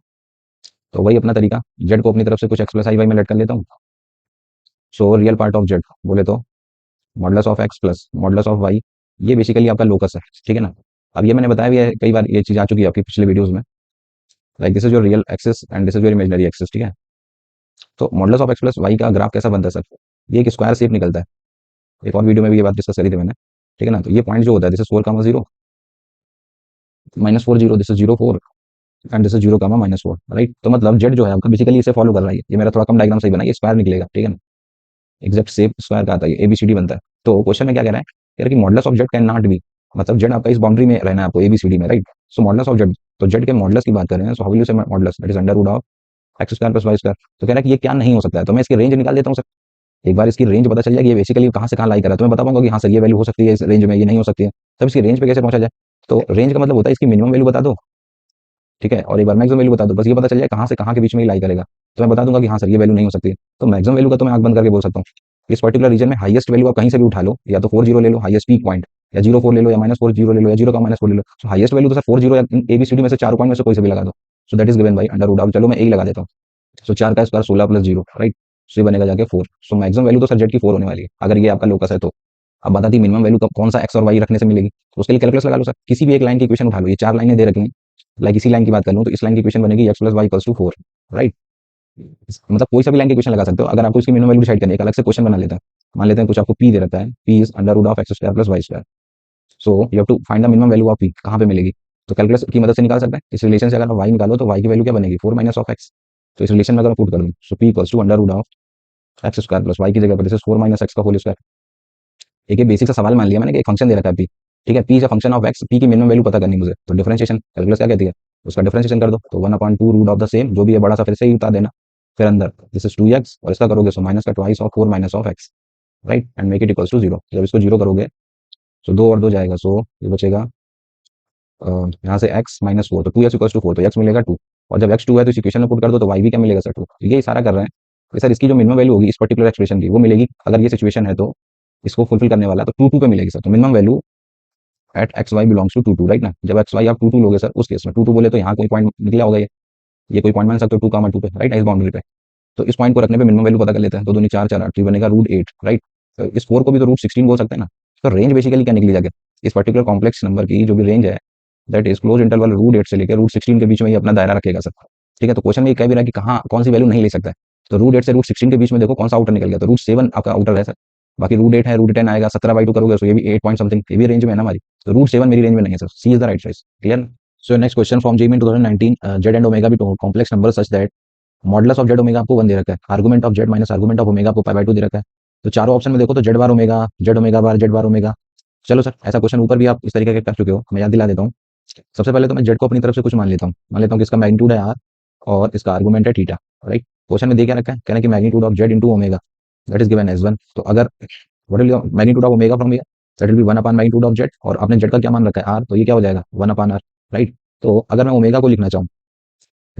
तो वही अपना तरीका, जेड को अपनी तरफ से कुछ एक्स प्लस आई वाई में लेट कर लेता हूँ। So real part of z बोले तो modulus of x plus modulus of y, ये बेसिकली आपका लोकस है, ठीक है ना। अब ये मैंने बताया भी है कई बार, ये चीज आ चुकी है आपकी पिछले वीडियोस में, like this is your real axis and this is your imaginary axis, ठीक है। तो modulus of x plus y का ग्राफ कैसा बनता है सर, ये एक स्क्वायर शेप निकलता है, एक और वीडियो में भी ये बात डिस्कस करी थी मैंने, ठीक है ना। तो ये पॉइंट जो होता है this is 4,0 -4 0, this is 0 4, and this is 0, -4, right. तो मतलब जेड जो है आपका बेसिकली इसे फॉलो कर रहा है, ये मेरा थोड़ा कम डायग्राम सही बना, ये स्क्वायर निकलेगा, ठीक है ना, एग्जैक्ट शेप स्क्वायर का आता है, एबीसीडी बनता है। तो क्वेश्चन में क्या कह रहा है, कह रहा है कि modulus of z can not be, मतलब जेड आपका इस बाउंड्री में रहना है आपको एबीसीडी में, right. So modulus of z, तो जेड के मॉडुलस की बात कर रहे हैं, so how will you say modulus, that is under root of x square plus Y square. तो कह रहा है कि ये क्या नहीं हो सकता है, तो मैं इसकी रेंज निकाल देता हूँ सर। एक बार इसकी रेंज पता चल जाएगी ये बेसिकली कहाँ से कहाँ लाई कर रहा है, तो मैं बता पाऊंगा कि हाँ सर ये वैल्यू हो सकती है इस रेंज में, ये नहीं हो सकती है। तब इसकी रेंज पे कैसे पहुंचा जाए, तो रेंज का मतलब होता है इसकी मिनिमम वैल्यू बता दो, ठीक है, और एक बार मैक्सिमम वैल्यू बता दो, बस ये पता चल जाए कहाँ से कहाँ के बीच में ही लाई करेगा, तो मैं बता दूंगा कि हाँ सर ये वैल्यू नहीं हो सकती है। तो मैक्सिमम वैल्यू का तो मैं आंख बंद करके बोल सकता हूँ, इस पर्टिकुलर रीजन में हाईएस्ट वैल्यू आप कहीं से भी उठा लो, या तो 4 0 ले लो हाईएस्ट पीक पॉइंट, या 0 4 ले लो, या -4 0 ले लो, या 0 का -4 ले लो। तो हाईएस्ट वैल्यू तो सर 4 0 या एबीसीडी में से 4 पॉइंट में से कोई से भी लगा दो, so that is given by under root of, चलो मैं यही लगा देता हूँ। सो 4 का स्क्वायर 16 + 0, राइट, सो ये बनेगा जाके 4। सो मैक्सिमम वैल्यू तो सर जेड की 4 होने वाली है, अगर ये आपका लोकस है तो। अब बता दी मिनिमम वैल्यू कौन सा एक्स और वाई रखने से मिलेगी, तो उसके लिए कैलकुलस लगा लो सर, किसी भी एक लाइन की इक्वेशन उठा लो, ये 4 लाइनें दे रखी हैं, लाइक इसी लाइन की बात कर लूँ तो इस लाइन की इक्वेशन बनेगी x + y = 4, राइट। मतलब कोई सा भी लाइन की इक्वेशन लगा सकते हो, अगर आपको इसकी मिनिमम वैल्यू डिसाइड करनी है, एक अलग से क्वेश्चन बना लेते हैं। मान लेते हैं कुछ आपको p दे रखा है, p is under root of x square plus Y square, so you have to find the minimum value of p, कहाँ पे मिलेगी, तो कैलकुलस की मदद से निकाल सकते हैं। इस रिलेशन से अगर आप y निकालो तो y की वैल्यू क्या बनेगी, 4 - ऑफ x, तो इस रिलेशन में अगर मैं पुट कर दूं, so p = under root of x square plus y की जगह पर दिस इज 4 - x का होल स्क्वायर। एक ये बेसिक सा सवाल मान लिया मैंने कि एक फंक्शन दे रखा है p, ठीक है, p is a function of x, p की मिनिमम वैल्यू पता करनी मुझे, तो डिफरेंशिएशन कैलकुलस क्या कहती है, उसका डिफरेंशिएशन कर दो, तो 1/2 रूट ऑफ द सेम, जो भी है बड़ा सा फिर से ही उतार देना, फिर अंदर दिस इज 2x, और इसका करोगे सो माइनस का twice of 4 - of x, right, and make it equals to 0। जब इसको 0 करोगे सो 2 और 2 जाएगा, सो ये बचेगा यहाँ से x -4, तो 2x = 4, तो x मिलेगा 2, और जब x 2 है तो इस इक्वेशन में पुट कर दो, तो y भी क्या मिलेगा सर 2। ये इशारा कर रहे हैं कि सर इसकी जो मिनिमम वैल्यू होगी इस पर्टिकुलर एक्सप्रेशन की वो मिलेगी, अगर ये सिचुएशन है तो इसको फुलफिल करने वाला, तो 2 2 पे मिलेगी सर। तो minimum value at x y belongs to 2 2, right ना। जब एक्स वाई आप 2 2 लोगे सर, उस केस में 2 2 बोले तो यहाँ कोई पॉइंट निकला होगा ये, ये कोई पॉइंट मान सकते हो 2 पे, राइट, इस बाउंड्री पे। तो इस पॉइंट को रखने पे मिनिमम वैल्यू पता कर लेते हैं, तो दूनी 4 4 8 तो ये बनेगा √8, राइट। तो इस 4 को भी तो √16 बोल सकते हैं ना। तो रेंज बेसिकली क्या निकली जाके, इस पर्टिकुलर कॉम्प्लेक्स नंबर की जो भी रेंज है, दैट इज क्लोज इंटरवल √8 से लेकर √16 के बीच में ये अपना दायरा रखेगा सर। ठीक है, तो क्वेश्चन में ये कह भी रहा है कि कहाँ कौन सी वैल्यू नहीं ले सकता है। तो √8 से √16 के बीच में देखो कौन सा आउटर निकल गया, तो √7 आपका आउटर है सर। बाकी √8 है, √10 आएगा, 17/2 करोगे तो ये भी 8 पॉइंट समथिंग, ये भी रेंज में है ना हमारी। तो √7 मेरी रेंज में नहीं है sir, C is the right choice. Clear. So next question from JEE 2019, z and omega भी complex number such that modulus of z omega आपको 1 दे रखा है, argument of Z minus argument of omega आपको π/2 दे रखा है। तो चारों ऑप्शन में देखो तो z bar omega, z omega bar, z bar omega. चलो सर, ऐसा क्वेश्चन ऊपर भी आप इस तरीके के कर चुके हो, मैं याद दिला देता हूँ। सबसे पहले तो मैं जेड को अपनी तरफ से कुछ मान लेता हूँ कि इसका मैग्नीट्यूड है आर और इसका आर्गुमेंट है थीटा, राइट। क्वेश्चन में दे क्या रखा है, कहना कि magnitude of z into omega that is given as 1। तो अगर what will magnitude of omega from here, that will be 1 upon magnitude of z, और आपने जेड का क्या मान रखा है आर, तो ये क्या हो जाएगा 1 अपॉन आर, राइट। तो अगर मैं ओमेगा को लिखना चाहूँ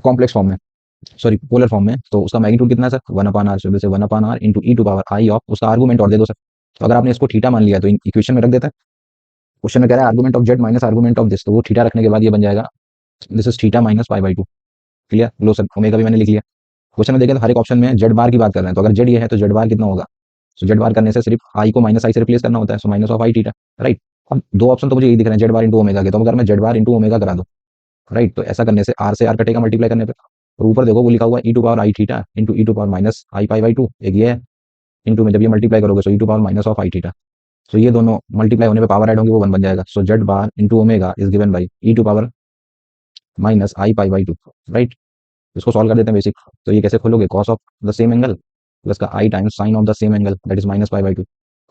कॉम्प्लेक्स फॉर्म में, सॉरी पोलर फॉर्म में, तो उसका मैग्नीट्यूड कितना है सर 1 अपॉन आर, जैसे 1 upon r into e to power i of उसका आर्गुमेंट और दे दो सर। तो अगर आपने इसको थीटा मान लिया तो इक्वेशन में रख देता है। क्वेश्चन में कह रहा है argument of Z minus argument of this, तो वो थीटा रखने के बाद ये बन जाएगा this is theta minus π/2। Clear, लो सर, ओमेगा भी मैंने लिख लिया। क्वेश्चन में देखिए तो हर एक ऑप्शन में जेड बार की बात कर रहे हैं, तो अगर जेड ये है तो जेड बार कितना होगा। सो जेड बार करने से सिर्फ आई को माइनस आई से रिप्लेस करना होता है, सो minus of i theta, right. अब दो ऑप्शन तो मुझे यही दिख रहे हैं जेड बार इंटू ओमेगा के, तो अगर मैं जेड बार इंटू ओमेगा करा दूं, राइट, तो ऐसा करने से आर से आर कटेगा मल्टीप्लाई करने पे। और ऊपर देखो वो लिखा हुआ है e to power I theta into e to power minus i π/2, एक ये है इंटू में जब ये मल्टीप्लाई करोगे so e to power minus of i theta. So ये दोनों मल्टीप्लाई होने पे पावर ऐड होंगे, वो 1 बन जाएगा। So z bar into omega is given by e to power minus i π/2, right. इसको सॉल्व कर देते हैं बेसिक। तो ये कैसे खोलोगे, cos of the same angle plus का i times sine of the same angle that is minus π/2।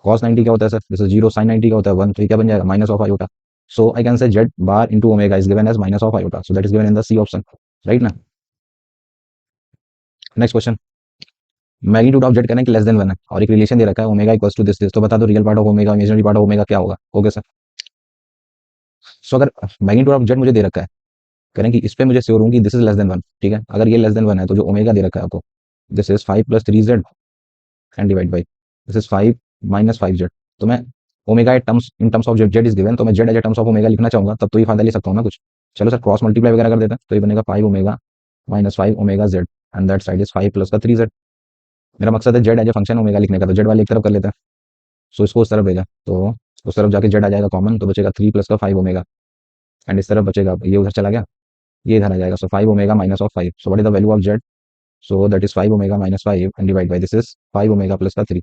Cos 90 क्या होता है सर, दिस इज 0, साइन 90 क्या होता है 1, तो ये क्या बन जाएगा minus of iota. So I can say z bar into omega is given as minus of iota, so that is given in the C option, right ना। Next question, magnitude of z कहना है कि less then 1 है और एक relation दे रखा है ओमेगा इक्वल्स टू दिस, तो बता दो real part of omega imaginary part of omega क्या होगा। ओके सर, सो अगर मैग्नीट्यूड ऑफ जेड मुझे दे रखा है, करें कि इस पे मुझे श्योर हूँ कि दिस इज लेस देन 1, ठीक है। अगर ये लेस देन 1 है तो जो ओमेगा दे रखा है आपको, this is 5 + 3z and divide by this is 5 - 5z। तो मैं omega in terms of z is given, तो मैं z as terms of omega लिखना चाहूंगा, तब तो ये फायदा ले सकता हूँ ना कुछ। चलो सर क्रॉस मल्टीप्लाई वगैरह कर देते हैं, तो ये बनेगा 5 omega minus 5 omega z and that side is 5 + का 3z। मेरा मकसद है z as a function omega लिखने का, तो जेड वाले एक तरफ कर लेते हैं। सो इसको उस तरफ भेजा तो उस तरफ जाके जेड आ जाएगा कॉमन, तो बचेगा 3 + का 5 ओमेगा एंड इस तरफ बचेगा, ये उधर चला गया, ये इधर आ जाएगा। सो 5 omega minus of 5, so what is the value of Z, so that is 5 omega minus 5 and divide by this is 5 omega plus का 3,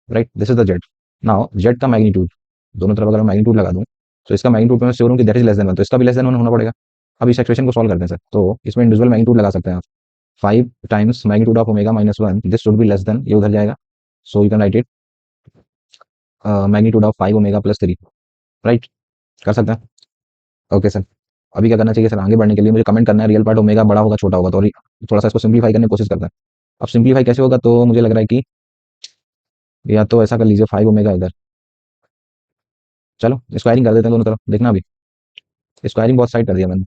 right. This is the Z. Now Z का मैग्नीट्यूड, दोनों तरफ अगर मैं मैग्नीट्यूड लगा दूं, तो इसका मैग्नीट्यूड पे मैं श्योर हूं कि दैट इज लेस देन 1, तो इसका भी लेस देन 1 होना पड़ेगा। अब इस एक्सप्रेशन को सॉल्व करते हैं सर, तो इसमें इंडिविजुअल मैग्नीट्यूड लगा सकते हैं आप। 5 times magnitude of omega minus 1, this should be less then, ये उधर जाएगा। सो you can write it magnitude of 5 omega plus 3, right, कर सकते हैं। ओके सर, अभी क्या करना चाहिए सर, आगे बढ़ने के लिए मुझे कमेंट करना है रियल पार्ट ओमेगा बड़ा होगा छोटा होगा, तो थोड़ा सा इसको सिंप्लीफाई करने की कोशिश करते हैं। अब सिंप्लीफाई कैसे होगा, तो मुझे लग रहा है कि या तो ऐसा कर लीजिए 5 ओमेगा इधर, चलो स्क्वायरिंग कर देते हैं दोनों तरफ, देखना अभी स्क्वायरिंग बहुत साइड कर दिया मैंने।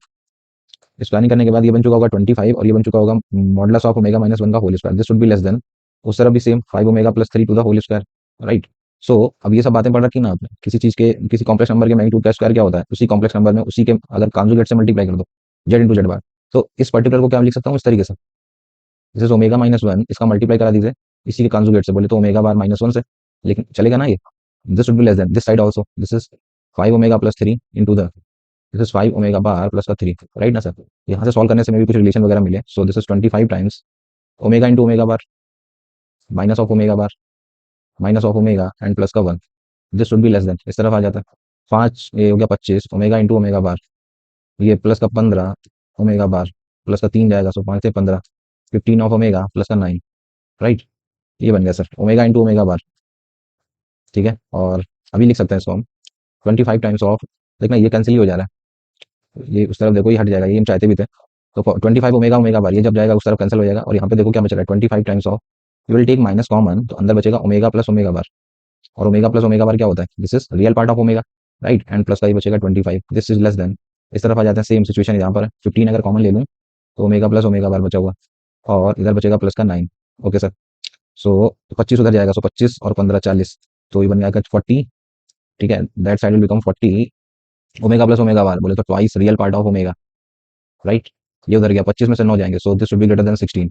स्क्वायरिंग करने के बाद ये बन चुका होगा 25 और ये बन चुका होगा मॉडुलस ऑफ ओमेगा माइनस 1 का whole square, this should be less than, उस तरफ भी same 5 omega plus 3 to the whole square, right. So अब ये सब बातें पढ़ रखी ना आपने, किसी चीज के किसी कॉम्प्लेक्स नंबर के मैग्नीट्यूड का स्क्वायर क्या होता है, उसी कॉम्प्लेक्स नंबर में उसी के अगर कॉन्जुगेट से मल्टीप्लाई कर दो जेड इंटू जेड बार, तो इस पर्टिकुलर को क्या लिख सकता हूँ इस तरीके से, दिस इज ओमेगा माइनस 1, इसका मल्टीप्लाई करा दीजिए इसी के कॉन्जुगेट से, बोले तो ओमेगा बार माइनस 1 से, लेकिन चलेगा ना ये, this should be less then this side also, this is 5 omega plus 3 into the this is 5 omega bar plus का 3, राइट ना सर। यहाँ से सॉल्व करने से में भी कुछ रिलेशन वगैरह मिले, सो this is 25 times omega into omega bar minus of omega bar minus of omega and plus का 1, this should be less then, इस तरफ आ जाता है 5, ये हो गया 25 ओमेगा इंटू ओमेगा बार, ये प्लस का 15 ओमेगा बार प्लस का 3 जाएगा, सो 5 से 15 15 ऑफ ओमेगा प्लस का 9, राइट। ये बन गया सर ओमेगा इंटू ओमेगा बार, ठीक है। और अभी लिख सकते हैं इसको हम 25 टाइम्स ऑफ, देखना ये कैंसिल ही हो जा रहा है, ये उस तरफ देखो ये हट जाएगा, ये हम चाहते भी थे। तो 25 ओमेगा ओमेगा बार ये जब जाएगा उस तरफ कैंसिल हो जाएगा, और यहाँ पे देखो क्या बच रहा है 25 times of, you will take minus common, तो अंदर बचेगा ओमेगा प्लस ओमेगा बार, और ओमेगा प्लस ओमेगा बार क्या होता है, this is real part of omega, right, and plus का ही बचेगा 25, दिस इज लेस देन, इस तरफ आ जाते हैं सेम सिचुएशन यहाँ पर 15 अगर कॉमन ले लूँ तो ओमेगा प्लस ओमेगा बार बचा हुआ, और इधर बचेगा प्लस का 9। ओके सर, सो 25 उधर जाएगा, सो 25 और 15 40, तो ये बन जाएगा 40, ठीक है, that side will become 40 omega plus omega बार, बोले तो twice real part of omega, right. ये उधर गया, 25 में से 9 जाएंगे, सो this should be greater then 16,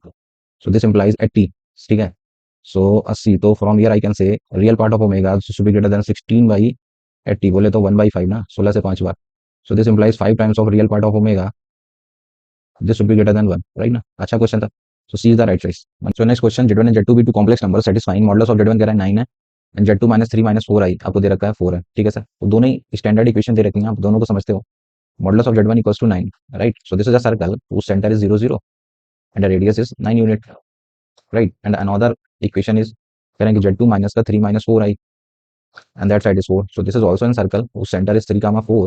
so this implies 80, ठीक है। सो 80, तो फ्रॉम हियर आई कैन से real part of omega should be greater then 16 by 80, बोले तो 1/5 ना, 16 से 5 बार, so this implies 5 times of real part of omega, this should be greater than 1, right ना। अच्छा क्वेश्चन था, so C is the right choice. So next question, Z1 and Z2 be two complex number satisfying modulus of Z1 कह रहा है 9 है, and Z2 -3 -4i आपको दे रखा है 4 है, ठीक है सर। तो दोनों ही स्टैंडर्ड इक्वेशन दे रखी हैं, आप दोनों को समझते हो। Modulus of Z1 equals to 9, right? So this is a circle whose center is 0, 0, and the radius is 9 unit, right? And another equation is करेंगे Z2 minus का 3 minus 4i, and that side is 4. So this is also in circle whose center is 3, 4,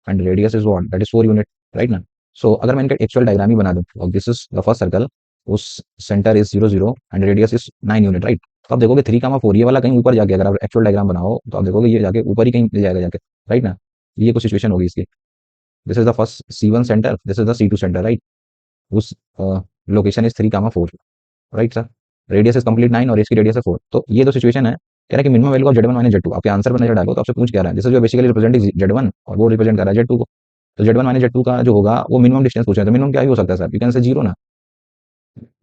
and radius is what? That is 4 unit, right ना? So अगर मैं इनका actual diagram ही बना दूं, और this is the first circle, whose centre is 0, 0 and radius is 9 unit, right. तो आप देखोगे 3, 4 ये वाला कहीं ऊपर जाके, अगर आप एक्चुअल डायग्राम बनाओ तो आप देखोगे ये जाके ऊपर ही कहीं मिल जाएगा जाके, राइट ना। ये कुछ सिचुएशन होगी इसकी। This is the first C1 centre, this is the C2 centre, right. Whose location is 3, 4, right sir. Radius is complete 9 और इसकी रेडियस है 4। तो ये तो सिचुएशन है, कह रहा है कि minimum value of Z1 minus Z2, आपके आंसर पर नजर डालो तो आपसे पूछ क्या रहा है, दिस इज जो बेसिकली रिप्रेजेंटिंग Z1 और वो रिप्रेजेंट कर रहा है Z2 को। तो Z1 माइनस Z2 का जो होगा वो मिनिमम डिस्टेंस पूछ रहे हैं, तो मिनिमम क्या ही हो सकता है सर, यू कैन से 0 ना,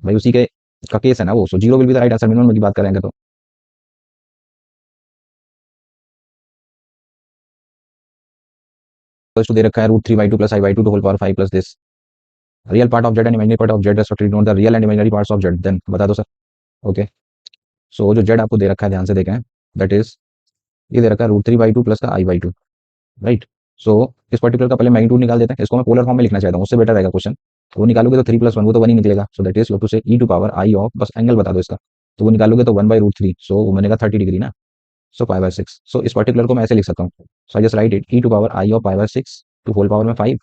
भाई उसी के का केस है ना वो, सो 0 will be the right answer minimum की बात करेंगे तो। तो दे रखा है √3/2 + i/2 to whole power 5 plus this real part of Z and imaginary part of Z respectively, note the real and imaginary parts of Z, then बता दो सर। ओके, सो जो Z आपको दे रखा है ध्यान से देखें, दैट इज ये दे रखा है √3/2 प्लस का i/2, राइट। सो इस पर्टिकुलर का पहले मैग्नीट्यूड निकाल देते हैं, इसको मैं पोलर फॉर्म में लिखना चाहता हूँ, उससे बेटर रहेगा क्वेश्चन। वो निकालोगे तो 3 + 1 वो तो 1 ही निकलेगा, so that is you have to say e to power i of, बस एंगल बता दो इसका, तो वो निकालोगे तो 1/√3, सो वो बनेगा 30 डिग्री ना, सो π/6। सो इस पर्टिकुलर को मैं ऐसे लिख सकता हूँ, so I just write it e to power i of π/6 to whole power में 5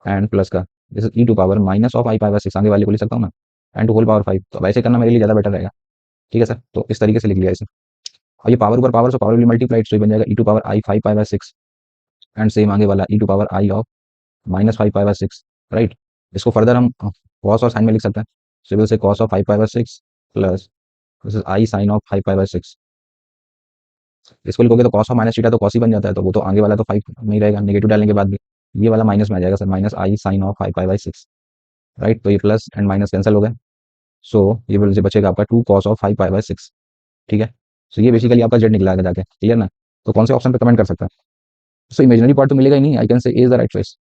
एंड प्लस का this is e to power minus of i π/6, आगे वाले को लिख सकता हूँ ना, एंड टू होल पावर 5। तो अब ऐसे करना मेरे लिए ज़्यादा बेटर रहेगा, ठीक है सर। तो इस तरीके से लिख लिया इसे, और ये पावर ऊपर power, so power will multiplied, so ये बन जाएगा e टू पावर i 5 π/6 एंड सेम आगे वाला e to power i of -5 π/6, right. इसको फर्दर हम कॉस और साइन में लिख सकते हैं, so will say cos of 5 π/6 plus this is i sine of 5 π/6। इसको लिखोगे तो कॉस ऑफ माइनस थीटा तो कॉस ही बन जाता है, तो वो तो आगे वाला तो 5 नहीं रहेगा, नेगेटिव डालने के बाद भी ये वाला माइनस में आ जाएगा sir, minus i sine of 5 π/6, right. तो ये प्लस एंड माइनस कैंसिल हो गए, सो ये बोल बचेगा आपका 2 cos ऑफ 5 π/6, ठीक है। सो ये बेसिकली आपका जेड निकला आगे जाके, क्लियर ना। तो कौन से ऑप्शन पे कमेंट कर सकता है, सो इमेजिनरी पार्ट तो मिलेगा ही नहीं, आई कैन से ए इज द राइट चॉइस।